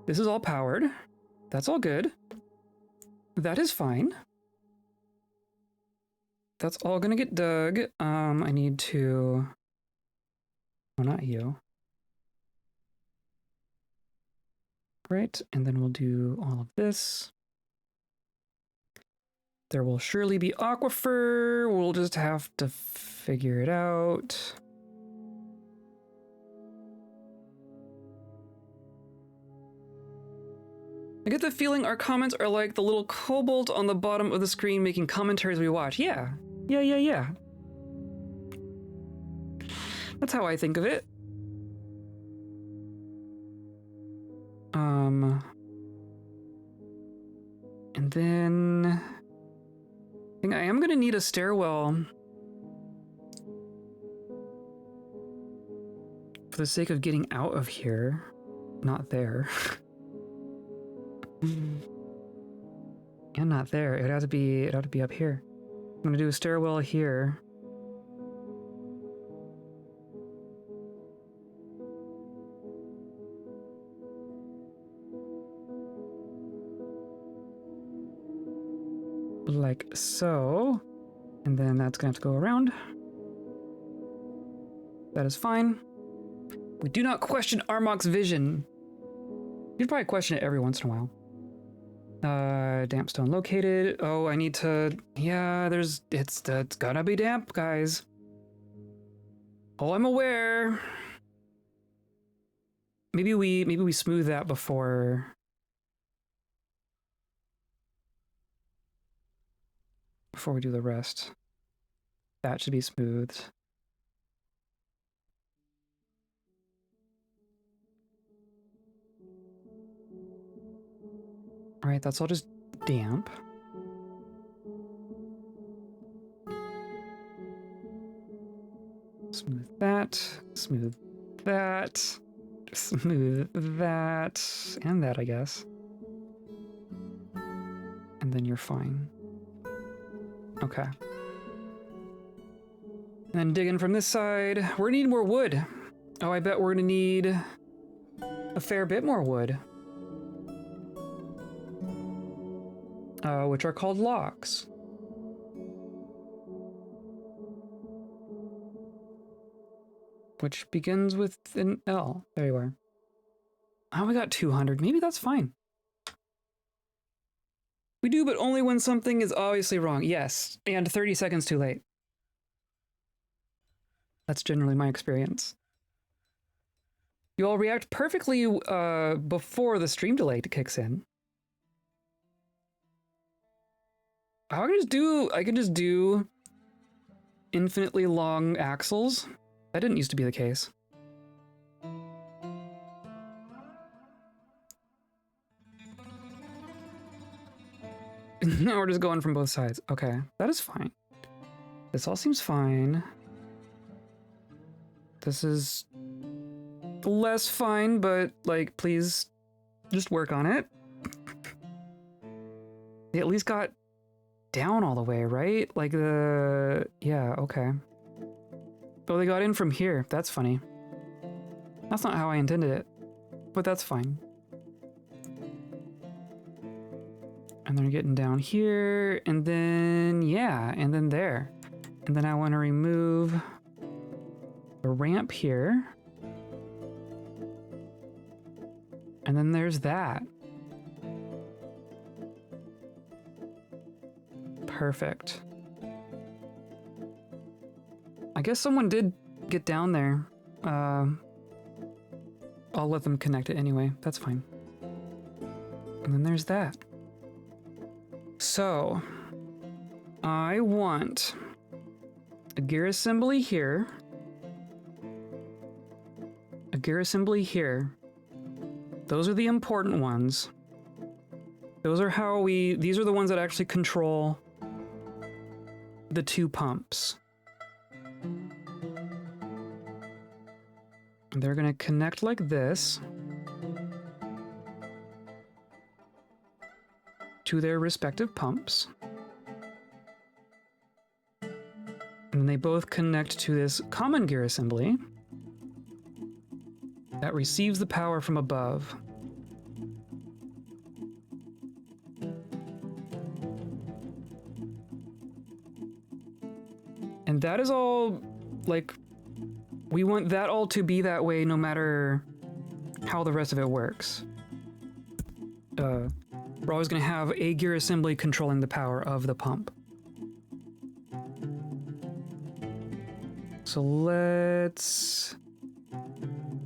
This is all powered. That's all good. That is fine. That's all gonna get dug. I need to... Oh, not you. Right, and then we'll do all of this. There will surely be aquifer. We'll just have to figure it out. I get the feeling our comments are like the little kobold on the bottom of the screen making commentary as we watch. Yeah. Yeah. That's how I think of it. And then I think I am gonna need a stairwell for the sake of getting out of here. Not there. And not there. It ought to be up here. I'm gonna do a stairwell here. Like so. And then that's gonna have to go around. That is fine. We do not question Armok's vision. You'd probably question it every once in a while. Damp stone located. Oh, I need to... Yeah, it's gonna be damp, guys. Oh, I'm aware. Maybe we smooth that before we do the rest. That should be smoothed. Right, that's all just damp. Smooth that, smooth that, smooth that, and that, I guess. And then you're fine. Okay. And then dig in from this side. We're gonna need more wood. Oh, I bet we're gonna need a fair bit more wood. Which are called logs. Which begins with an L. There you are. Oh, we got 200. Maybe that's fine. We do, but only when something is obviously wrong. Yes, and 30 seconds too late. That's generally my experience. You all react perfectly before the stream delay kicks in. I can just do infinitely long axles. That didn't used to be the case. Now we're just going from both sides. Okay, that is fine. This all seems fine. This is less fine, but like, please just work on it. They at least got down all the way, right? Like yeah, okay. Oh, they got in from here. That's funny. That's not how I intended it, but that's fine. And they're getting down here, and then, yeah, and then there. And then I want to remove the ramp here. And then there's that. Perfect. I guess someone did get down there. I'll let them connect it anyway. That's fine. And then there's that. So, I want a gear assembly here, a gear assembly here. Those are the important ones. Those are how these are the ones that actually control the two pumps. They're gonna connect like this to their respective pumps. And they both connect to this common gear assembly that receives the power from above. And that is all, like, we want that all to be that way no matter how the rest of it works. We're always going to have a gear assembly controlling the power of the pump. So let's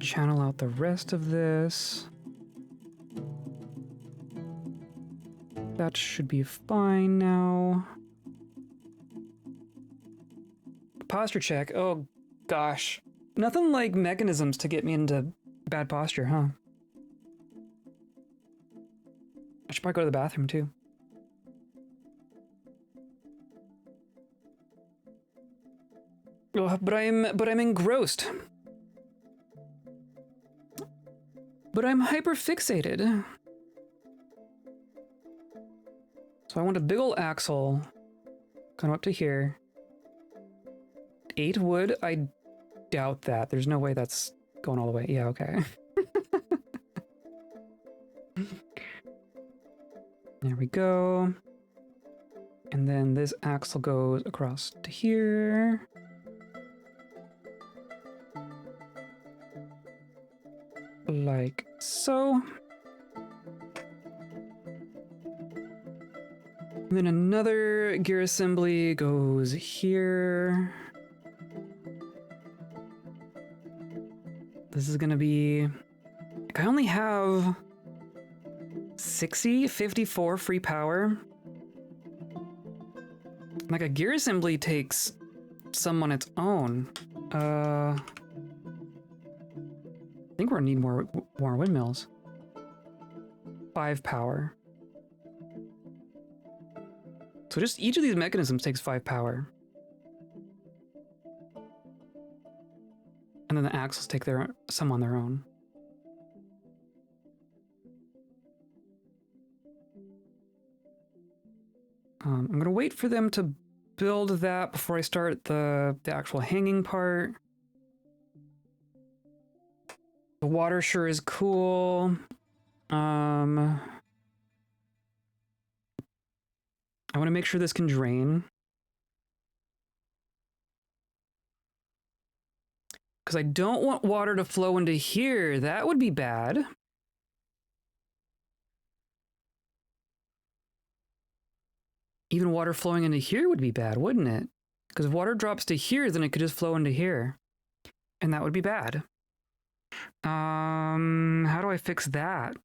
channel out the rest of this. That should be fine now. Posture check. Oh, gosh. Nothing like mechanisms to get me into bad posture, huh? I should probably go to the bathroom, too. Oh, but I'm engrossed. But I'm hyperfixated. So I want a big ol' axle. Come up to here. 8 wood? I doubt that. There's no way that's going all the way. Yeah, okay. There we go. And then this axle goes across to here. Like so. And then another gear assembly goes here. This is gonna be... I only have 54 free power. Like, a gear assembly takes some on its own. I think we're gonna need more windmills. 5 power. So just each of these mechanisms takes 5 power. And then the axles take some on their own. I'm gonna wait for them to build that before I start the actual hanging part. The water sure is cool. I want to make sure this can drain. Because I don't want water to flow into here. That would be bad. Even water flowing into here would be bad, wouldn't it? Because if water drops to here, then it could just flow into here. And that would be bad. How do I fix that?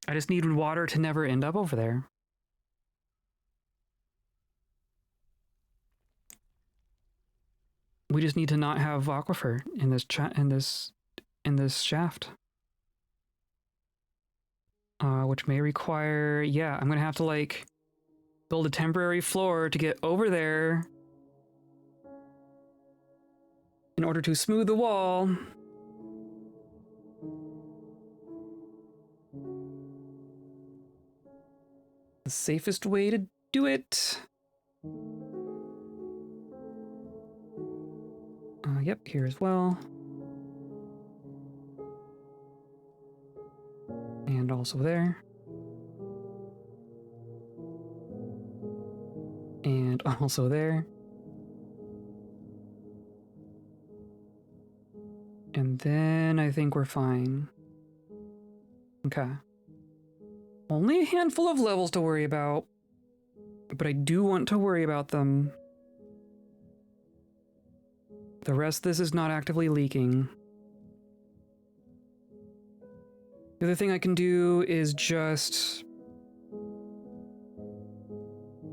I just need water to never end up over there. We just need to not have aquifer in this shaft. Which may require, yeah, I'm gonna have to like build a temporary floor to get over there in order to smooth the wall. The safest way to do it. Yep, here as well. And also there. And also there. And then I think we're fine. Okay. Only a handful of levels to worry about. But I do want to worry about them. The rest of this is not actively leaking. The other thing I can do is just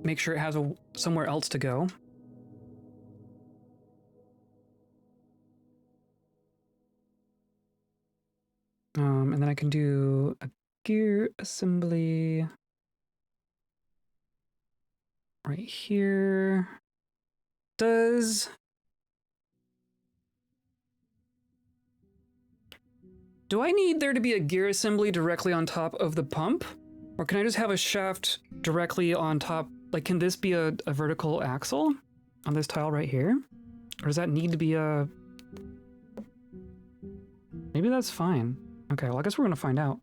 make sure it has somewhere else to go. And then I can do a gear assembly right here. Do I need there to be a gear assembly directly on top of the pump? Or can I just have a shaft directly on top? Like, can this be a vertical axle on this tile right here? Or does that need to be a... Maybe that's fine. Okay, well, I guess we're gonna find out.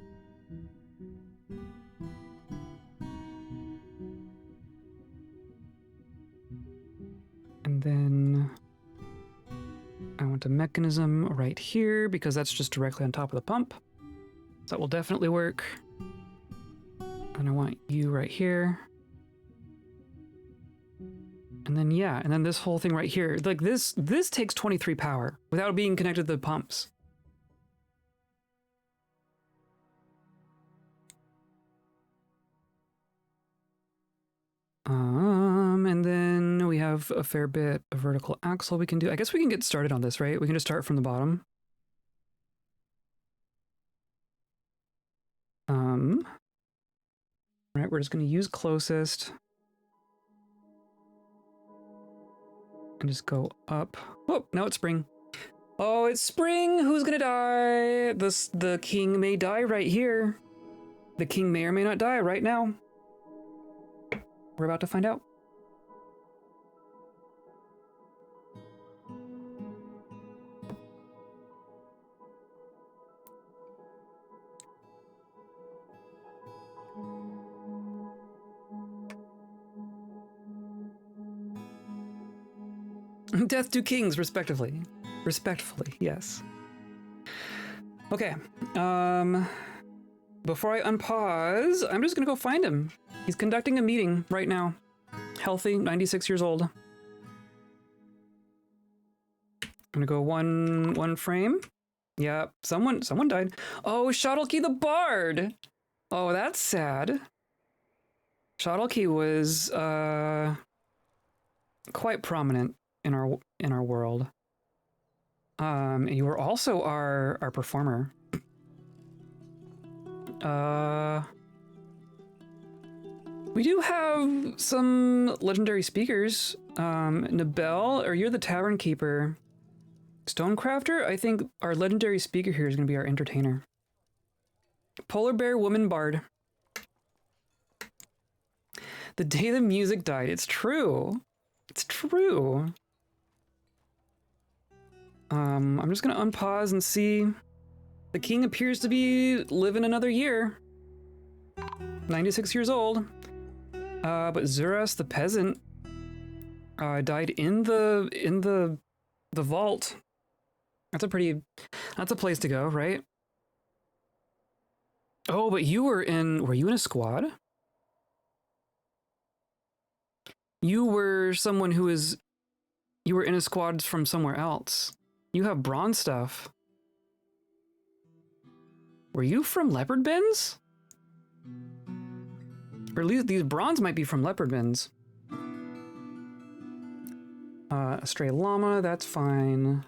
And then I want a mechanism right here because that's just directly on top of the pump. So that will definitely work. And I want you right here. And then, yeah, and then this whole thing right here. Like this takes 23 power without being connected to the pumps. And then we have a fair bit of vertical axle we can do. I guess we can get started on this, right? We can just start from the bottom. Right, we're just going to use closest. And just go up. Oh, now it's spring. Oh, it's spring! Who's gonna die? The king may die right here. The king may or may not die right now. We're about to find out. Death to kings, respectively. Respectfully, yes. Okay. Before I unpause, I'm just gonna go find him. He's conducting a meeting right now. Healthy, 96 years old. I'm gonna go one frame. Yeah, someone died. Oh, Shodelkey the Bard! Oh, that's sad. Shodelkey was quite prominent in our world. You were also our performer. We do have some legendary speakers. Nabel, or you're the tavern keeper. Stonecrafter, I think our legendary speaker here is going to be our entertainer. Polar Bear Woman Bard. The day the music died. It's true. It's true. I'm just going to unpause and see. The king appears to be living another year. 96 years old. But Zuras the peasant died in the vault. That's a place to go, right? Oh, but were you in a squad? You were someone you were in a squad from somewhere else. You have bronze stuff. Were you from Leopard Bins? Or at least these bronze might be from Leopard Bins. A stray llama, that's fine.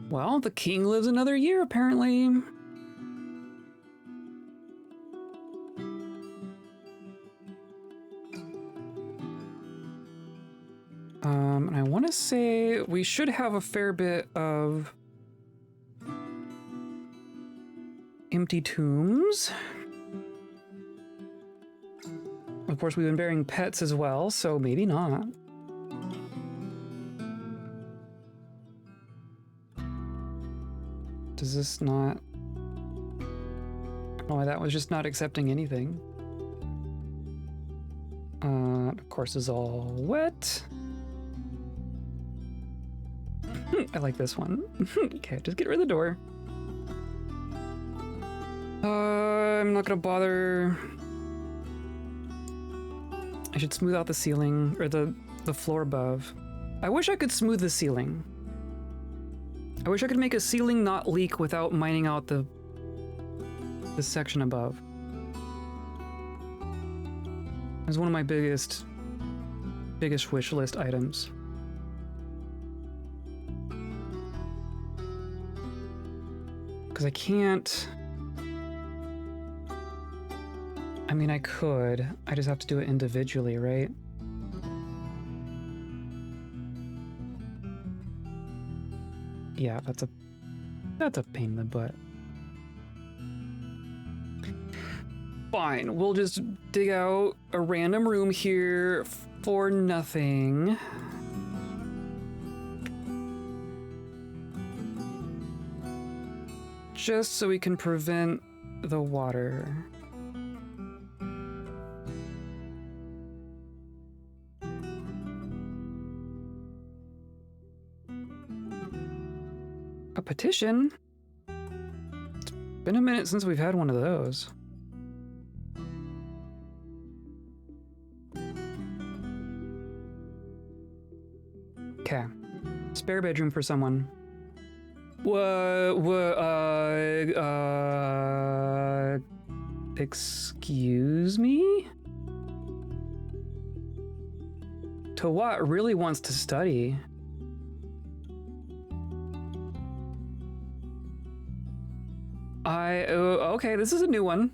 Well, the king lives another year, apparently. And I want to say we should have a fair bit of empty tombs. Of course, we've been burying pets as well, so maybe not. Does this not... Oh, that was just not accepting anything. Of course, is all wet. I like this one. Okay, just get rid of the door. I'm not gonna bother. I should smooth out the ceiling, or the floor above. I wish I could smooth the ceiling. I wish I could make a ceiling not leak without mining out the section above. It's one of my biggest wish list items. Because I can't... I mean, I could. I just have to do it individually, right? Yeah, that's a pain in the butt. Fine, we'll just dig out a random room here for nothing. Just so we can prevent the water. A petition? It's been a minute since we've had one of those. Okay. Spare bedroom for someone. Excuse me? Tawat really wants to study. Okay, this is a new one.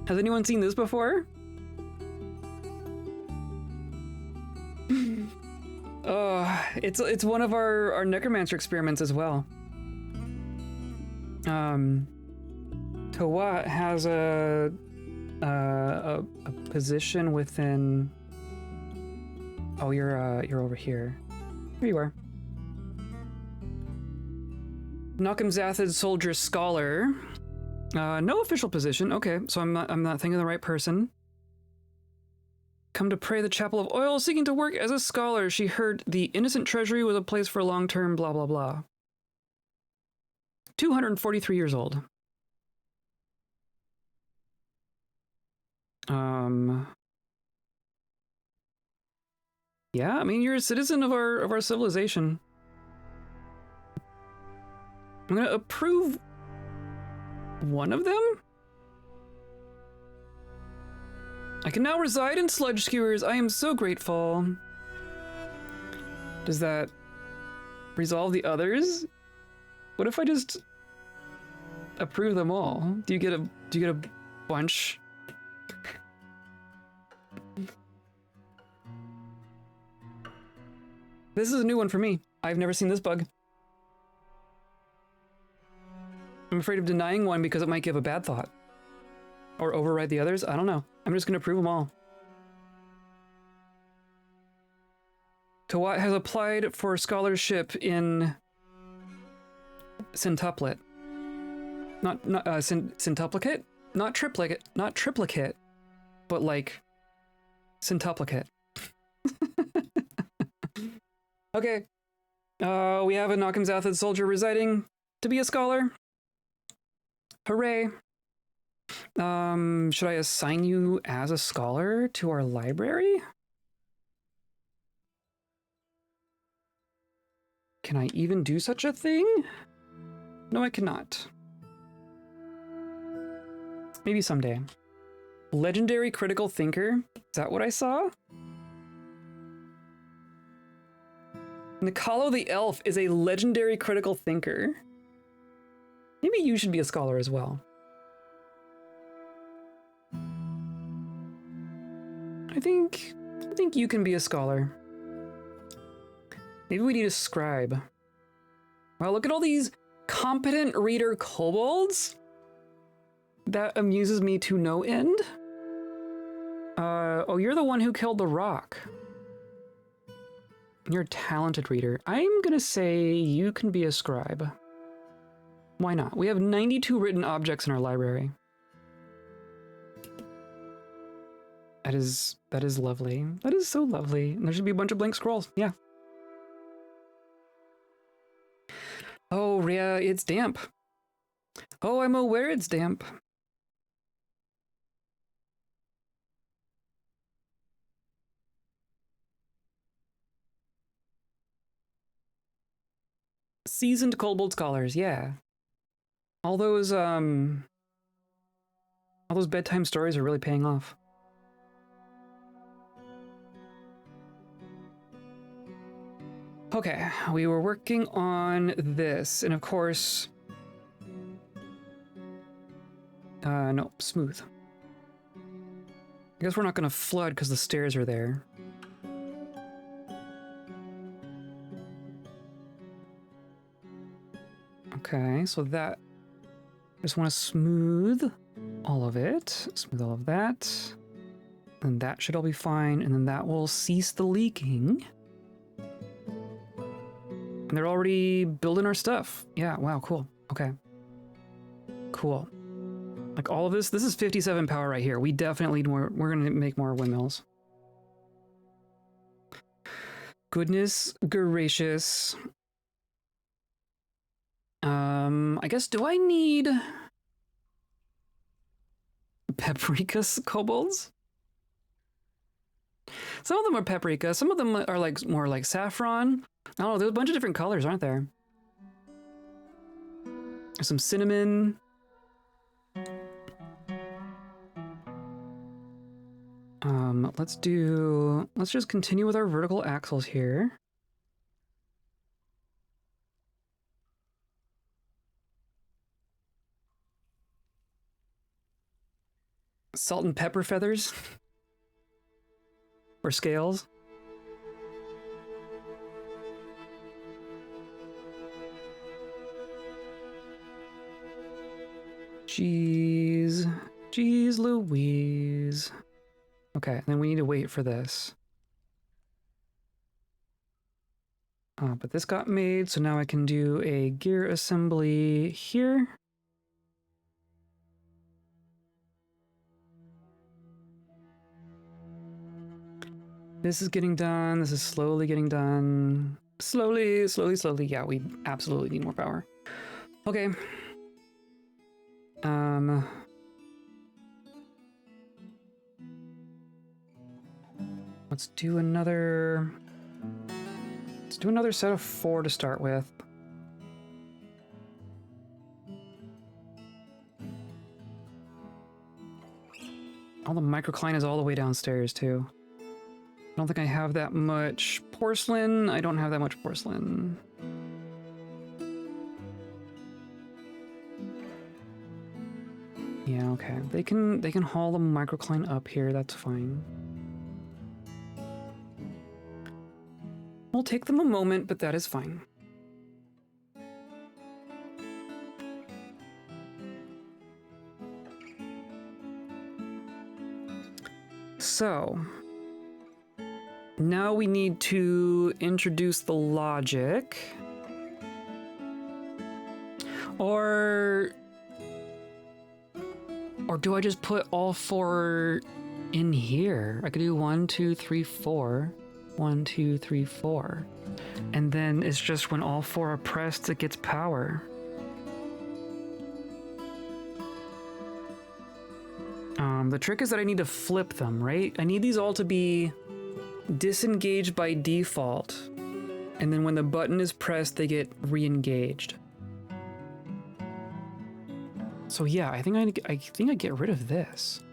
Has anyone seen this before? It's one of our necromancer experiments as well. Tawat has a position within. Oh, you're over here. Here you are. Nakam Zathid Soldier Scholar. No official position. Okay, so I'm not thinking of the right person. Come to pray the Chapel of Oil, seeking to work as a scholar. She heard the Innocent Treasury was a place for long-term blah blah blah. 243 years old. Yeah, I mean, you're a citizen of our civilization. I'm gonna approve one of them? I can now reside in Sludge Skewers. I am so grateful. Does that resolve the others? What if I just approve them all? Do you get a bunch? This is a new one for me. I've never seen this bug. I'm afraid of denying one because it might give a bad thought. Or override the others. I don't know. I'm just going to approve them all. Kawat has applied for scholarship in centuplet. Not centuplicate? Not triplicate, but like centuplicate. Okay. We have a Nakamzathid soldier residing to be a scholar. Hooray. Should I assign you as a scholar to our library? Can I even do such a thing? No, I cannot. Maybe someday. Legendary critical thinker? Is that what I saw? Nicolo the Elf is a legendary critical thinker. Maybe you should be a scholar as well. I think you can be a scholar. Maybe we need a scribe. Wow, look at all these competent reader kobolds. That amuses me to no end. Oh, you're the one who killed the rock. You're a talented reader. I'm gonna say you can be a scribe. Why not? We have 92 written objects in our library. That is lovely. That is so lovely. And there should be a bunch of blank scrolls. Yeah. Oh, yeah, it's damp. Oh, I'm aware it's damp. Seasoned kobold scholars, yeah. All those bedtime stories are really paying off. Okay, we were working on this, and of course... no, smooth. I guess we're not gonna flood because the stairs are there. Okay, so that... I just want to smooth all of it. Smooth all of that. And that should all be fine, and then that will cease the leaking. And they're already building our stuff. Yeah, wow, cool. Okay. Cool. Like all of this is 57 power right here. We definitely need more. We're going to make more windmills. Goodness gracious. I guess, do I need paprika kobolds? Some of them are paprika. Some of them are like more like saffron. I don't know. There's a bunch of different colors, aren't there? There's some cinnamon. Let's just continue with our vertical axles here. Salt and pepper feathers. Or scales. Jeez Louise. Okay, then we need to wait for this. But this got made, so now I can do a gear assembly here. This is getting done. This is slowly getting done. Slowly. Yeah, we absolutely need more power. Okay. Let's do another set of 4 to start with. All the microcline is all the way downstairs too. I don't think I have that much porcelain. I don't have that much porcelain. Yeah, okay. They can haul the microcline up here, that's fine. Will take them a moment, but that is fine. So, now we need to introduce the logic. Or do I just put all 4 in here? I could do 1, 2, 3, 4. 1, 2, 3, 4. And then it's just when all 4 are pressed, it gets power. The trick is that I need to flip them, right? I need these all to be disengaged by default. And then when the button is pressed, they get re-engaged. So yeah, I think I get rid of this.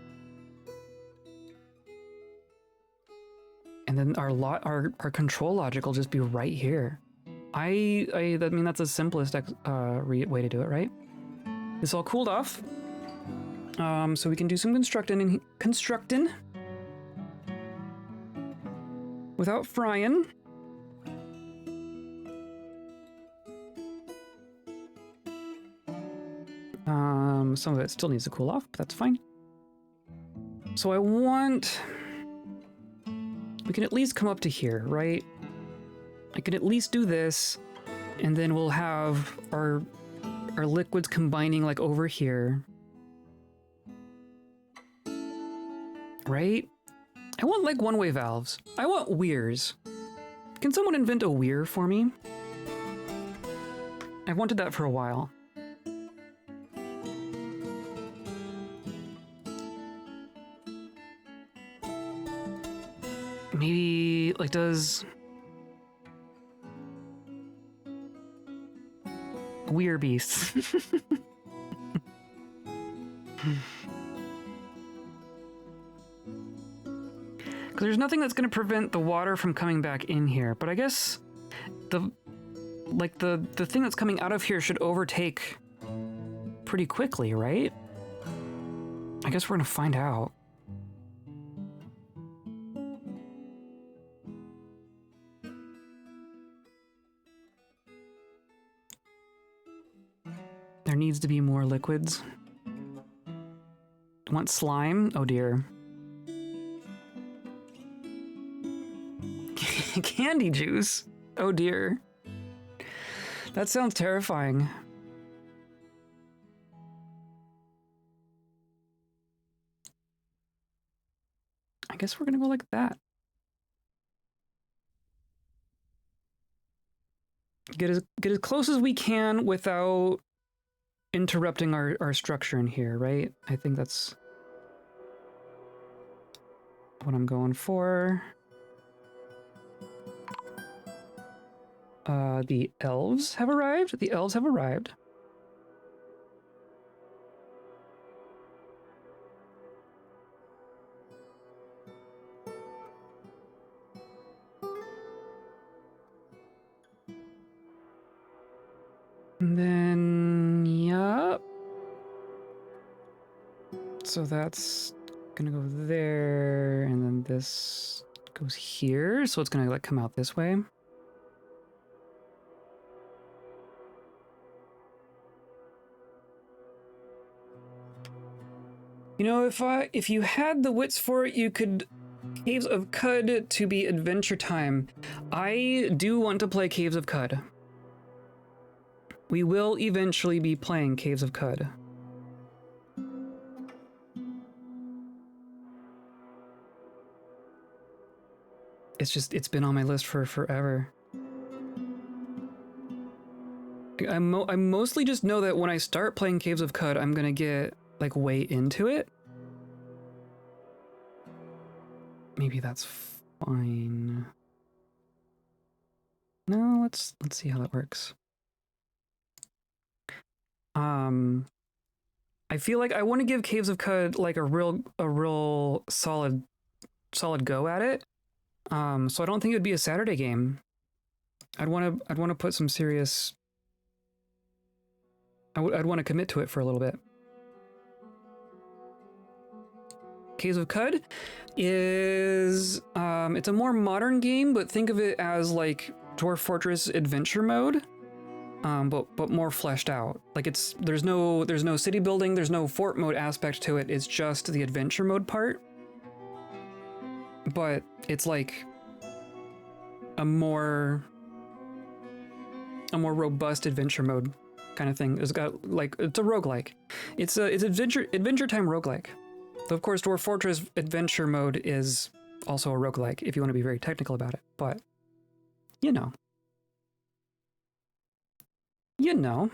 And then our control logic will just be right here. I mean, that's the simplest way to do it, right? This all cooled off. So we can do some constructing without frying. Some of it still needs to cool off, but that's fine. So we can at least come up to here, right? I can at least do this, and then we'll have our liquids combining like over here. Right? I want like one-way valves. I want weirs. Can someone invent a weir for me? I've wanted that for a while. Maybe, like, does... Weir beasts. Because there's nothing that's going to prevent the water from coming back in here. But I guess the thing that's coming out of here should overtake pretty quickly, right? I guess we're going to find out. There needs to be more liquids. Want slime? Oh dear. Candy juice? Oh dear. That sounds terrifying. I guess we're gonna go like that. Get as close as we can without interrupting our structure in here, right? I think that's what I'm going for. The elves have arrived. The elves have arrived. And then, yup. So that's gonna go there, and then this goes here. So it's gonna like come out this way. You know, if you had the wits for it, you could Caves of Cud to be Adventure Time. I do want to play Caves of Cud. We will eventually be playing Caves of Cud. It's been on my list for forever. I mostly just know that when I start playing Caves of Cud, I'm gonna get like way into it. Maybe that's fine. No, let's see how that works. I feel like I want to give Caves of Cud like a real solid go at it. So I don't think it would be a Saturday game. I'd want to put some serious. I'd want to commit to it for a little bit. Caves of Cud is it's a more modern game, but think of it as like Dwarf Fortress adventure mode, but more fleshed out. Like there's no city building, there's no fort mode aspect to it. It's just the adventure mode part. But it's like a more robust adventure mode kind of thing. It's got like, it's a roguelike. It's adventure time roguelike. Though of course Dwarf Fortress adventure mode is also a roguelike if you want to be very technical about it, but you know. You know.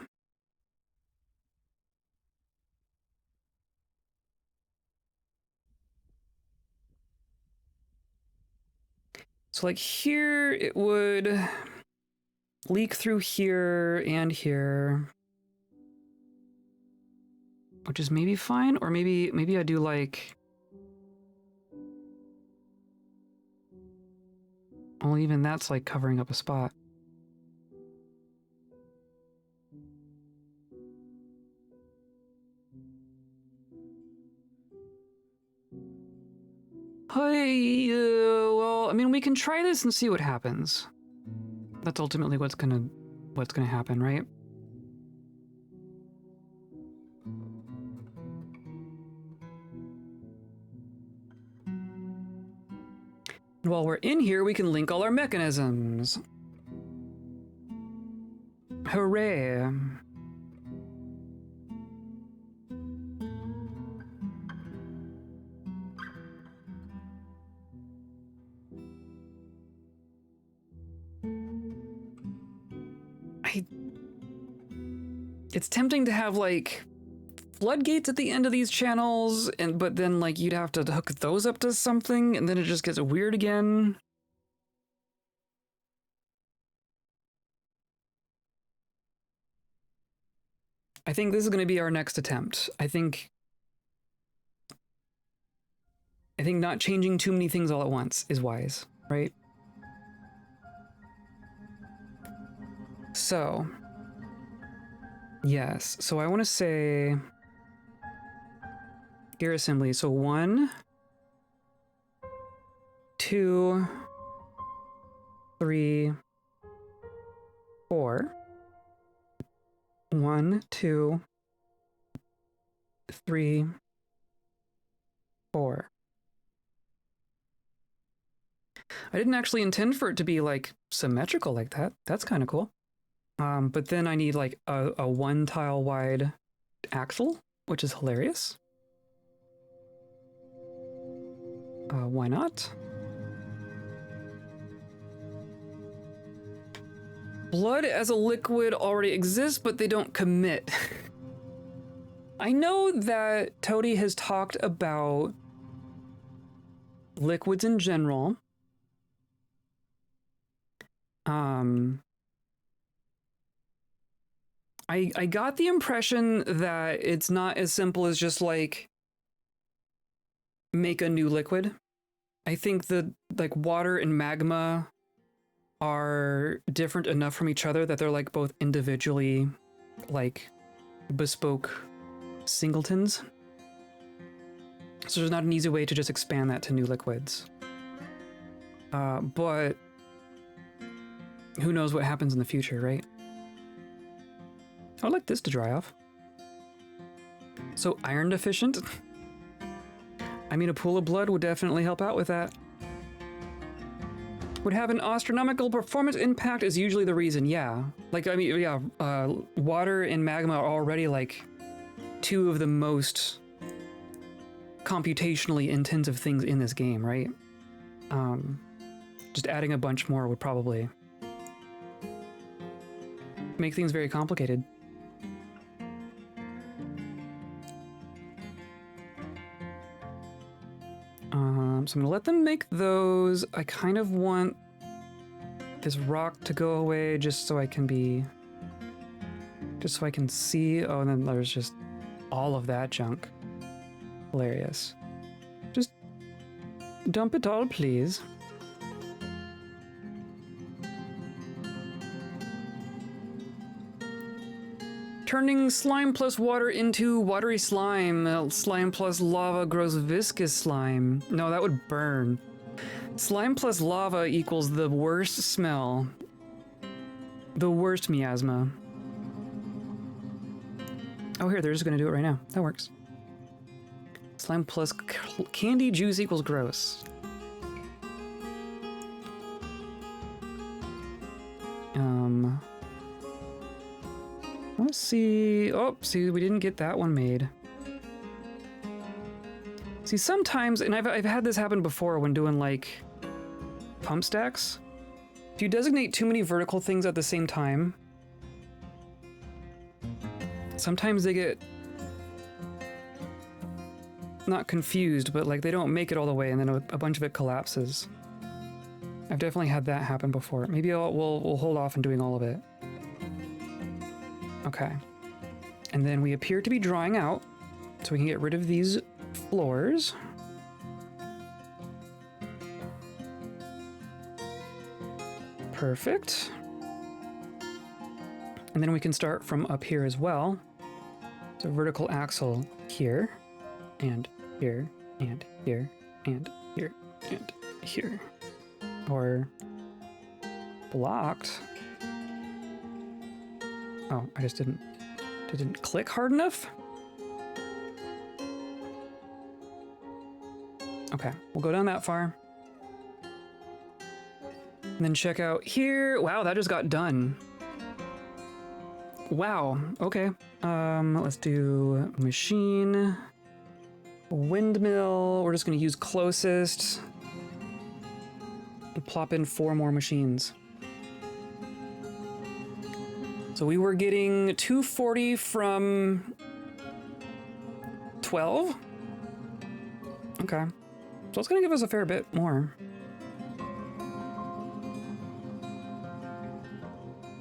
So like here it would leak through here and here, which is maybe fine, or maybe I do like, well, even that's like covering up a spot. Hey, well, I mean, we can try this and see what happens. That's ultimately what's gonna happen, right? While we're in here, we can link all our mechanisms. Hooray. It's tempting to have like floodgates at the end of these channels, but then like you'd have to hook those up to something, and then it just gets weird again. I think this is going to be our next attempt. I think not changing too many things all at once is wise, right? So, yes. So I want to say gear assembly. So 1, 2, 3, 4. 1, 2, 3, 4. I didn't actually intend for it to be like symmetrical like that. That's kind of cool. But then I need like a 1 tile wide axle, which is hilarious. Why not? Blood as a liquid already exists, but they don't commit. I know that Toady has talked about liquids in general. I got the impression that it's not as simple as just like make a new liquid. I think that like water and magma are different enough from each other that they're like both individually like bespoke singletons. So there's not an easy way to just expand that to new liquids. But who knows what happens in the future, right? I'd like this to dry off. So iron deficient? I mean, a pool of blood would definitely help out with that. Would have an astronomical performance impact is usually the reason, yeah. Like, I mean, yeah, water and magma are already like 2 of the most computationally intensive things in this game, right? Just adding a bunch more would probably make things very complicated. So I'm gonna let them make those. I kind of want this rock to go away just so I can see. Oh, and then there's just all of that junk. Hilarious. Just dump it all, please. Turning slime plus water into watery slime. Slime plus lava grows viscous slime. No, that would burn. Slime plus lava equals the worst smell. The worst miasma. Oh, here, they're just gonna do it right now. That works. Slime plus candy juice equals gross. Let's see. Oh, see, we didn't get that one made. See, sometimes, and I've had this happen before when doing like pump stacks. If you designate too many vertical things at the same time, sometimes they get not confused, but like they don't make it all the way, and then a bunch of it collapses. I've definitely had that happen before. Maybe we'll hold off on doing all of it. Okay. And then we appear to be drying out, so we can get rid of these floors. Perfect. And then we can start from up here as well. So vertical axle here, and here, and here, and here, and here. Or blocked. Oh, I just didn't click hard enough? Okay, we'll go down that far. And then check out here. Wow, that just got done. Wow, okay. Let's do machine, windmill. We're just gonna use closest. And plop in 4 more machines. So we were getting 240 from 12. Okay. So it's gonna give us a fair bit more.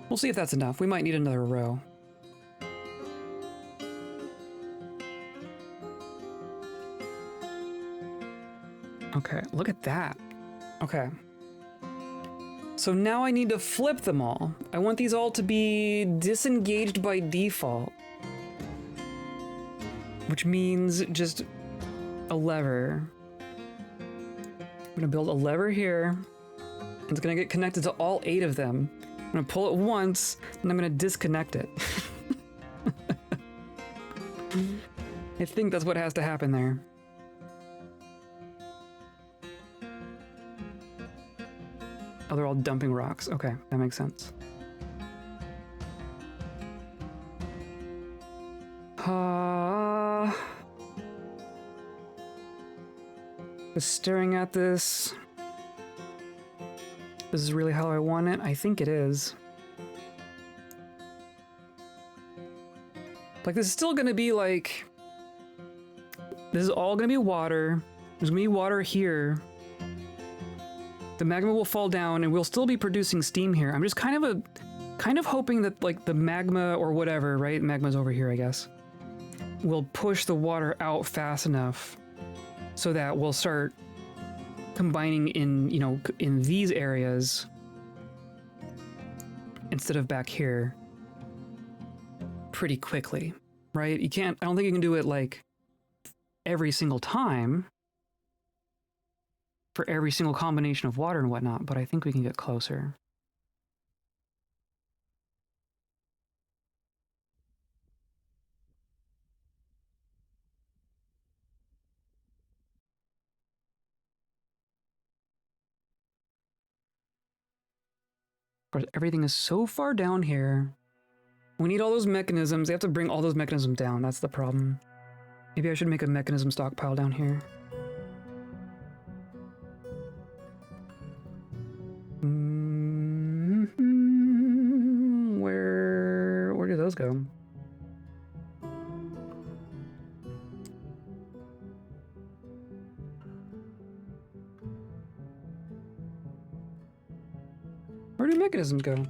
We'll see if that's enough. We might need another row. Okay, look at that. Okay. So now I need to flip them all. I want these all to be disengaged by default. Which means just a lever. I'm gonna build a lever here. It's gonna get connected to all 8 of them. I'm gonna pull it once, and I'm gonna disconnect it. I think that's what has to happen there. Oh, they're all dumping rocks. Okay, that makes sense. Just staring at this. This is really how I want it. I think it is. Like, this is still gonna be like... This is all gonna be water. There's gonna be water here. The magma will fall down and we'll still be producing steam here. I'm just kind of hoping that like the magma or whatever, right? Magma's over here, I guess. Will push the water out fast enough so that we'll start combining in, you know, in these areas instead of back here pretty quickly, right? You can't, I don't think you can do it like every single time for every single combination of water and whatnot, but I think we can get closer. Of course, everything is so far down here. We need all those mechanisms. They have to bring all those mechanisms down. That's the problem. Maybe I should make a mechanism stockpile down here. Where do those go? Where do mechanisms go?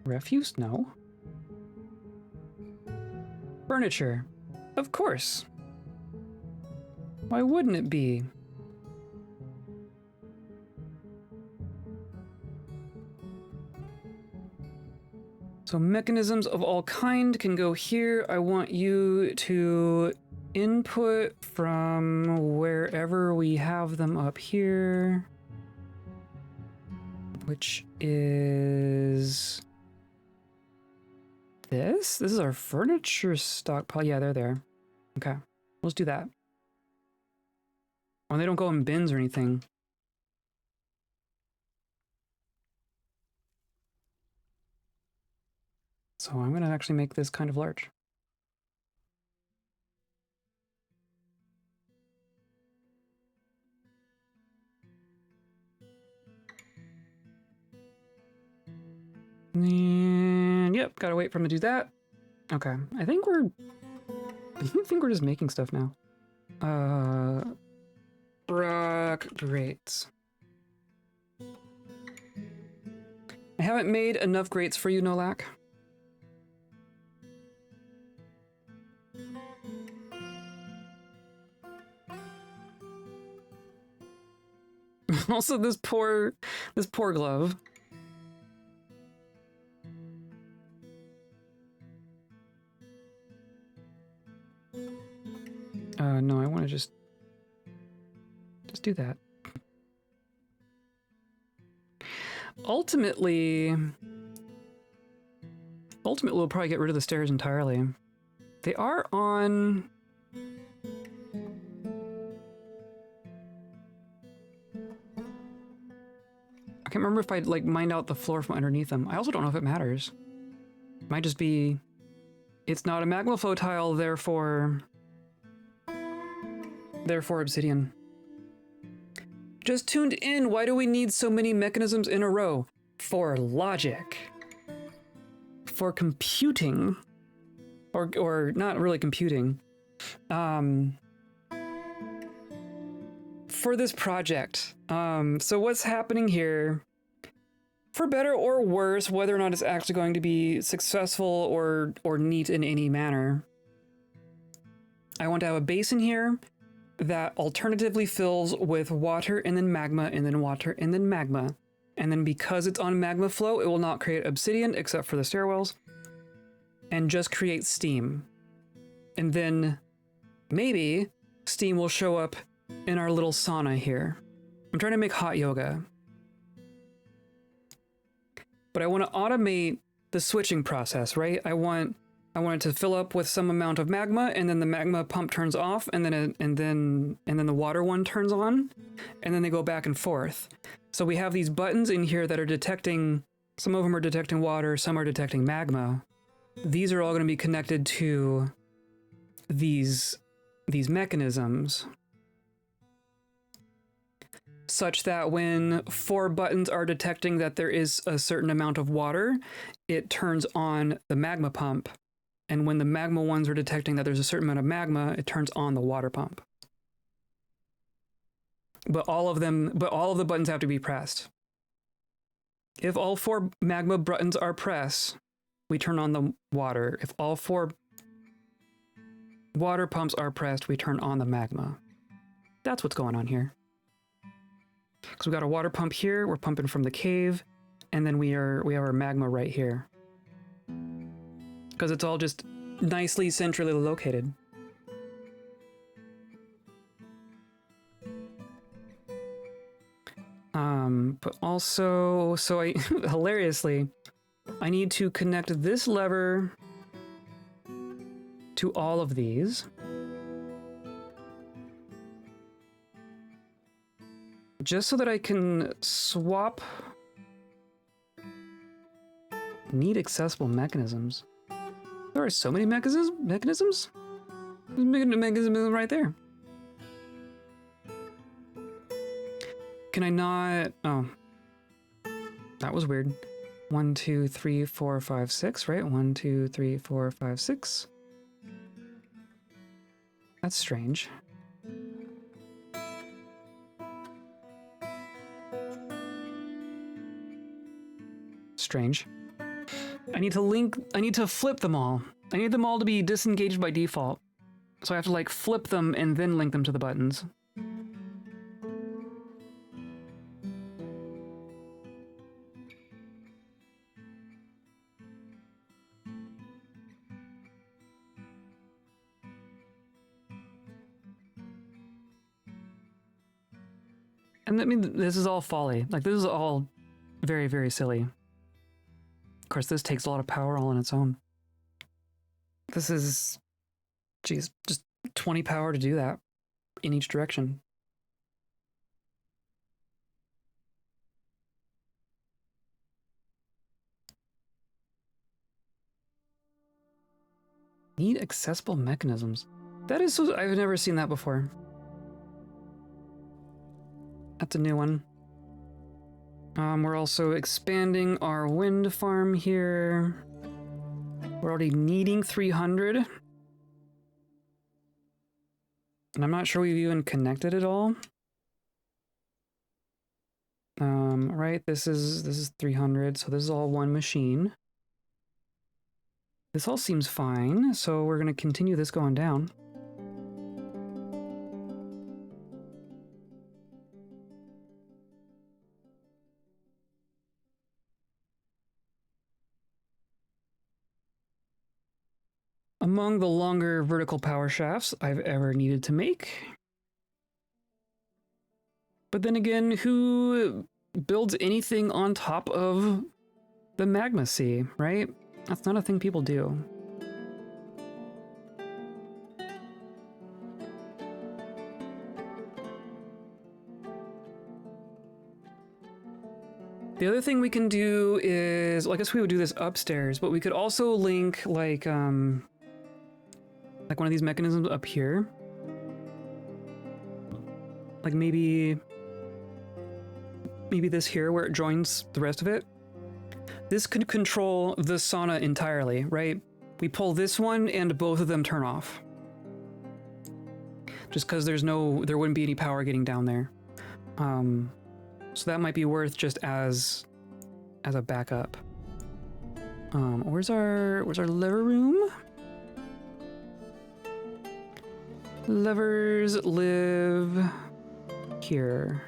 Refuse? No. Furniture. Of course. Why wouldn't it be? So mechanisms of all kind can go here. I want you to input from wherever we have them up here, which is this. This is our furniture stockpile. Yeah, they're there. Okay, let's do that. Oh, they don't go in bins or anything. So I'm gonna actually make this kind of large. And yep, gotta wait for him to do that. Okay, I think we're just making stuff now. Rock grates. I haven't made enough grates for you, Nolak. Also, this poor glove. No, I want to just do that. Ultimately, we'll probably get rid of the stairs entirely. They are on... I can't remember if I like mined out the floor from underneath them. I also don't know if it matters. It might just be... It's not a magma flow tile, therefore obsidian. Just tuned in. Why do we need so many mechanisms in a row? For logic. For computing. Or not really computing. For this project. So what's happening here, for better or worse, whether or not it's actually going to be successful or neat in any manner, I want to have a basin here that alternatively fills with water and then magma and then water and then magma. And then because it's on magma flow, it will not create obsidian except for the stairwells and just create steam. And then maybe steam will show up in our little sauna here. I'm trying to make hot yoga. But I want to automate the switching process, right? I want it to fill up with some amount of magma, and then the magma pump turns off, and then the water one turns on, and then they go back and forth. So we have these buttons in here that are detecting, some of them are detecting water, some are detecting magma. These are all going to be connected to these mechanisms, such that when 4 buttons are detecting that there is a certain amount of water, it turns on the magma pump. And when the magma ones are detecting that there's a certain amount of magma, it turns on the water pump. But all of the buttons have to be pressed. If all 4 magma buttons are pressed, we turn on the water. If all 4 water pumps are pressed, we turn on the magma. That's what's going on here. Because we got a water pump here, we're pumping from the cave, and then we have our magma right here. Because it's all just nicely centrally located. But also, so I, hilariously, I need to connect this lever to all of these. Just so that I can swap need accessible mechanisms. There are so many mechanisms? There's a mechanism right there. Can I not? Oh. That was weird. 1, 2, 3, 4, 5, 6, right? 1, 2, 3, 4, 5, 6. That's strange. Strange. I need to flip them all. I need them all to be disengaged by default. So I have to like flip them and then link them to the buttons. And I mean, this is all folly. Like, this is all very, very silly. Of course, this takes a lot of power all on its own. This is, geez, just 20 power to do that in each direction. Need accessible mechanisms. That is so, I've never seen that before. That's a new one. We're also expanding our wind farm here. We're already needing 300. And I'm not sure we've even connected it all. Right, this is 300, so this is all one machine. This all seems fine, so we're gonna continue this going down. Among the longer vertical power shafts I've ever needed to make. But then again, who builds anything on top of the magma sea, right? That's not a thing people do. The other thing we can do is, well, I guess we would do this upstairs, but we could also link like one of these mechanisms up here. Like maybe this here where it joins the rest of it. This could control the sauna entirely, right? We pull this one and both of them turn off. Just because there wouldn't be any power getting down there. So that might be worth just as a backup. Where's our lever room? Levers live here.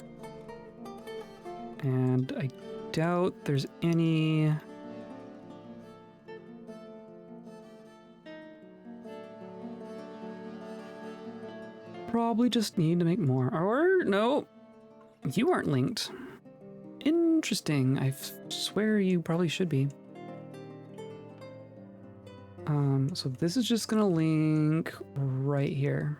And I doubt there's any... Probably just need to make more. Or, no, you aren't linked. Interesting. I swear you probably should be. So this is just gonna link right here.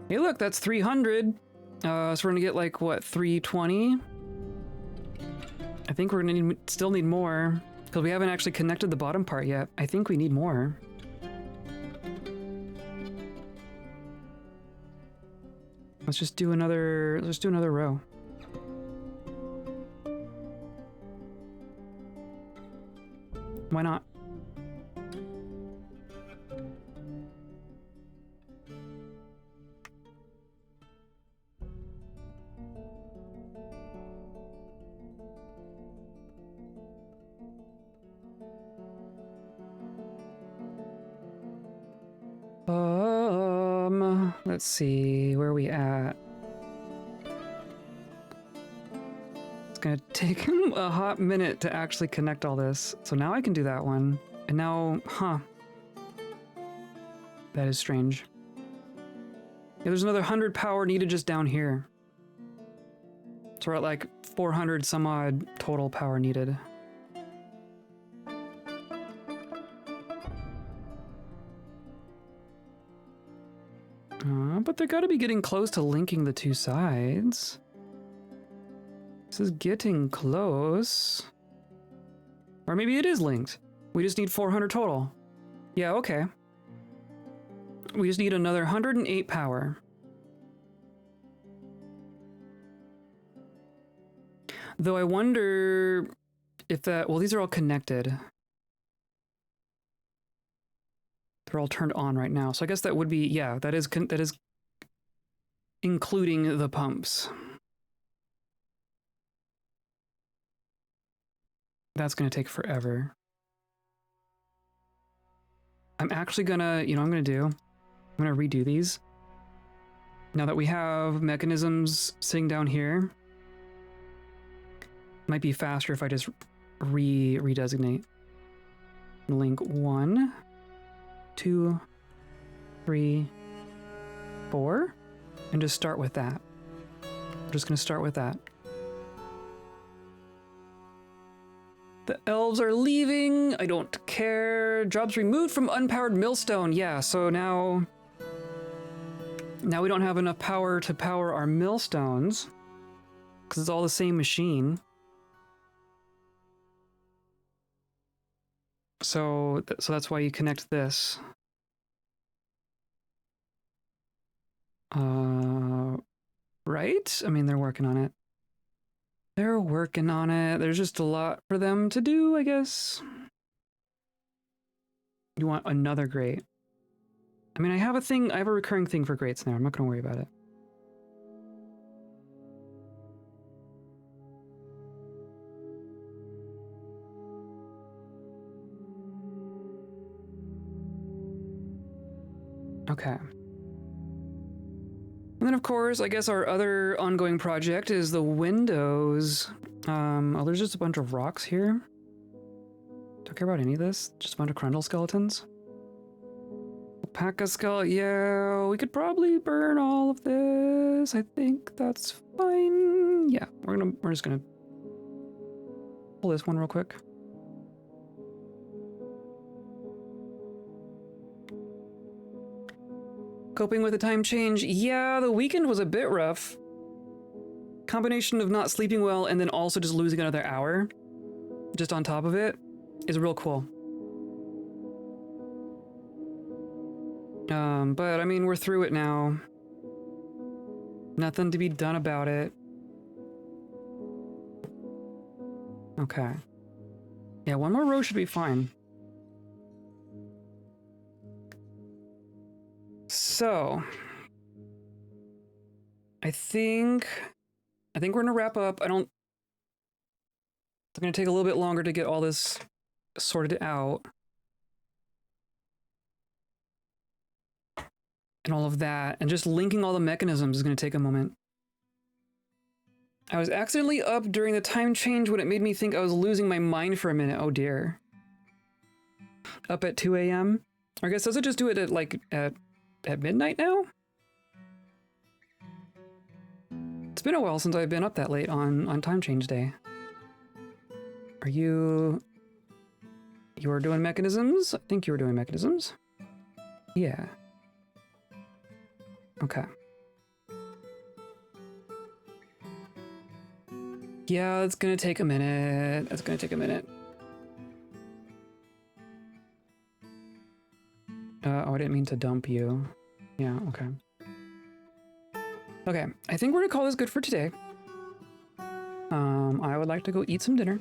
Hey, look, that's 300. So we're gonna get like, what, 320? I think we're gonna still need more, because we haven't actually connected the bottom part yet. I think we need more. Let's just do another row. Why not? Let's see, where are we at? It's gonna take a hot minute to actually connect all this. So now I can do that one. And now, that is strange. Yeah, there's another 100 power needed just down here. So we're at like 400 some odd total power needed. But they're gotta be getting close to linking the two sides. This is getting close. Or maybe it is linked. We just need 400 total. Yeah, okay. We just need another 108 power. Though I wonder if that... Well, these are all connected. They're all turned on right now. So I guess that would be... Yeah, that is including the pumps. That's going to take forever. I'm actually gonna... You know what I'm going to do? I'm going to redo these. Now that we have mechanisms sitting down here, might be faster if I just redesignate. Link 1, 2, 3, 4, and just start with that. I'm just gonna start with that. The elves are leaving. I don't care. Jobs removed from unpowered millstone. Yeah, so now we don't have enough power to power our millstones because it's all the same machine. So that's why you connect this. Right? I mean, they're working on it. They're working on it. There's just a lot for them to do, I guess. You want another grate. I mean, I have a recurring thing for grates now. I'm not gonna worry about it. Okay. And then, of course, I guess our other ongoing project is the windows. Oh, there's just a bunch of rocks here. Don't care about any of this. Just a bunch of Crundle skeletons. Alpaca skeleton. Yeah, we could probably burn all of this. I think that's fine. Yeah, we're just gonna pull this one real quick. Coping with the time change. Yeah, the weekend was a bit rough. Combination of not sleeping well and then also just losing another hour just on top of it is real cool. But I mean, we're through it now. Nothing to be done about it. Okay. Yeah, one more row should be fine. So, I think we're gonna wrap up. It's gonna take a little bit longer to get all this sorted out. And all of that, and just linking all the mechanisms is gonna take a moment. I was accidentally up during the time change when it made me think I was losing my mind for a minute. Oh dear. Up at 2 a.m. I guess does it just do it at midnight now? It's been a while since I've been up that late on time change day. Are you are doing mechanisms? I think you were doing mechanisms. Yeah. Okay. Yeah, it's gonna take a minute. It's gonna take a minute. Oh, I didn't mean to dump you. Yeah, okay. Okay, I think we're gonna call this good for today. I would like to go eat some dinner.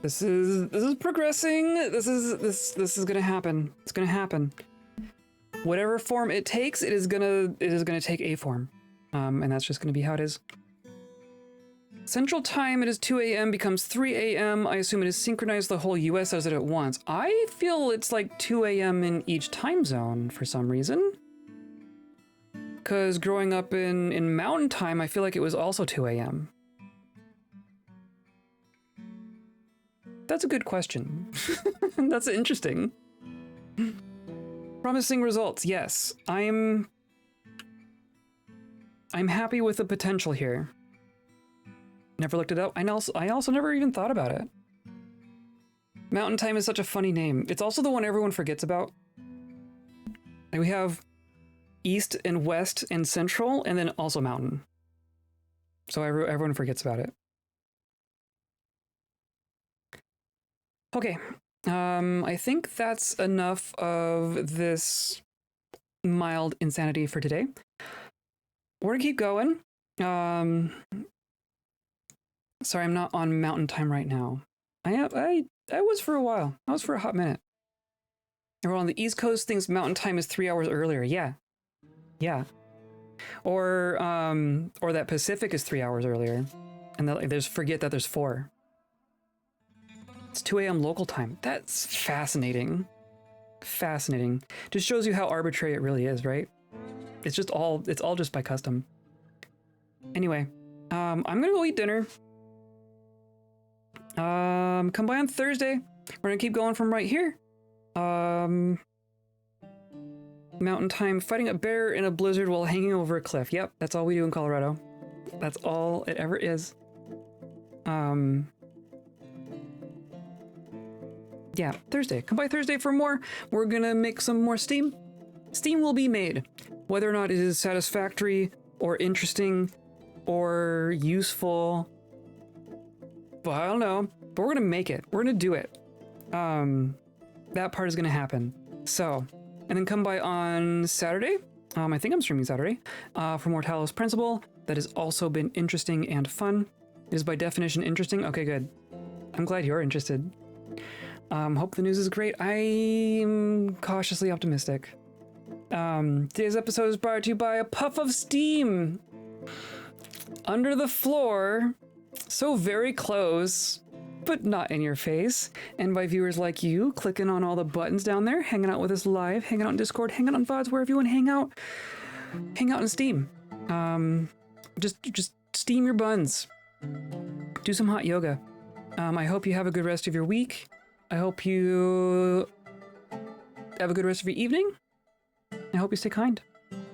This is progressing. This is gonna happen. It's gonna happen. Whatever form it takes, it is gonna take a form. And that's just gonna be how it is. Central time, it is 2 a.m. becomes 3 a.m. I assume it is synchronized. The whole US does it at once. I feel it's like 2 a.m. in each time zone for some reason. Because growing up in mountain time, I feel like it was also 2 a.m. That's a good question. That's interesting. Promising results, yes. I'm happy with the potential here. Never looked it up. I also never even thought about it. Mountain time is such a funny name. It's also the one everyone forgets about. Like we have East and West and Central, and then also Mountain. So everyone forgets about it. Okay. I think that's enough of this mild insanity for today. We're gonna keep going. Sorry, I'm not on mountain time right now. I was for a while. I was for a hot minute. Everyone on the East Coast thinks mountain time is 3 hours earlier. Yeah. Yeah. Or that Pacific is 3 hours earlier. And there's forget that there's 4. It's 2 a.m. local time. That's fascinating. Fascinating. Just shows you how arbitrary it really is, right? It's all just by custom. Anyway, I'm gonna go eat dinner. Come by on Thursday. We're gonna keep going from right here. Mountain time, fighting a bear in a blizzard while hanging over a cliff. Yep, that's all we do in Colorado. That's all it ever is. Yeah, Thursday. Come by Thursday for more. We're gonna make some more steam. Steam will be made. Whether or not it is satisfactory or interesting or useful, but I don't know. But we're gonna make it. We're gonna do it. That part is gonna happen. So, and then come by on Saturday. I think I'm streaming Saturday for more Talos Principle. That has also been interesting and fun. It is by definition interesting. Okay, good. I'm glad you're interested. Hope the news is great. I'm cautiously optimistic. Today's episode is brought to you by a puff of steam under the floor, so very close, but not in your face, and by viewers like you clicking on all the buttons down there, hanging out with us live, hanging out in Discord, hanging out on VODs, wherever you want to hang out in Steam. Just steam your buns, do some hot yoga. I hope you have a good rest of your week. I hope you have a good rest of your evening. I hope you stay kind.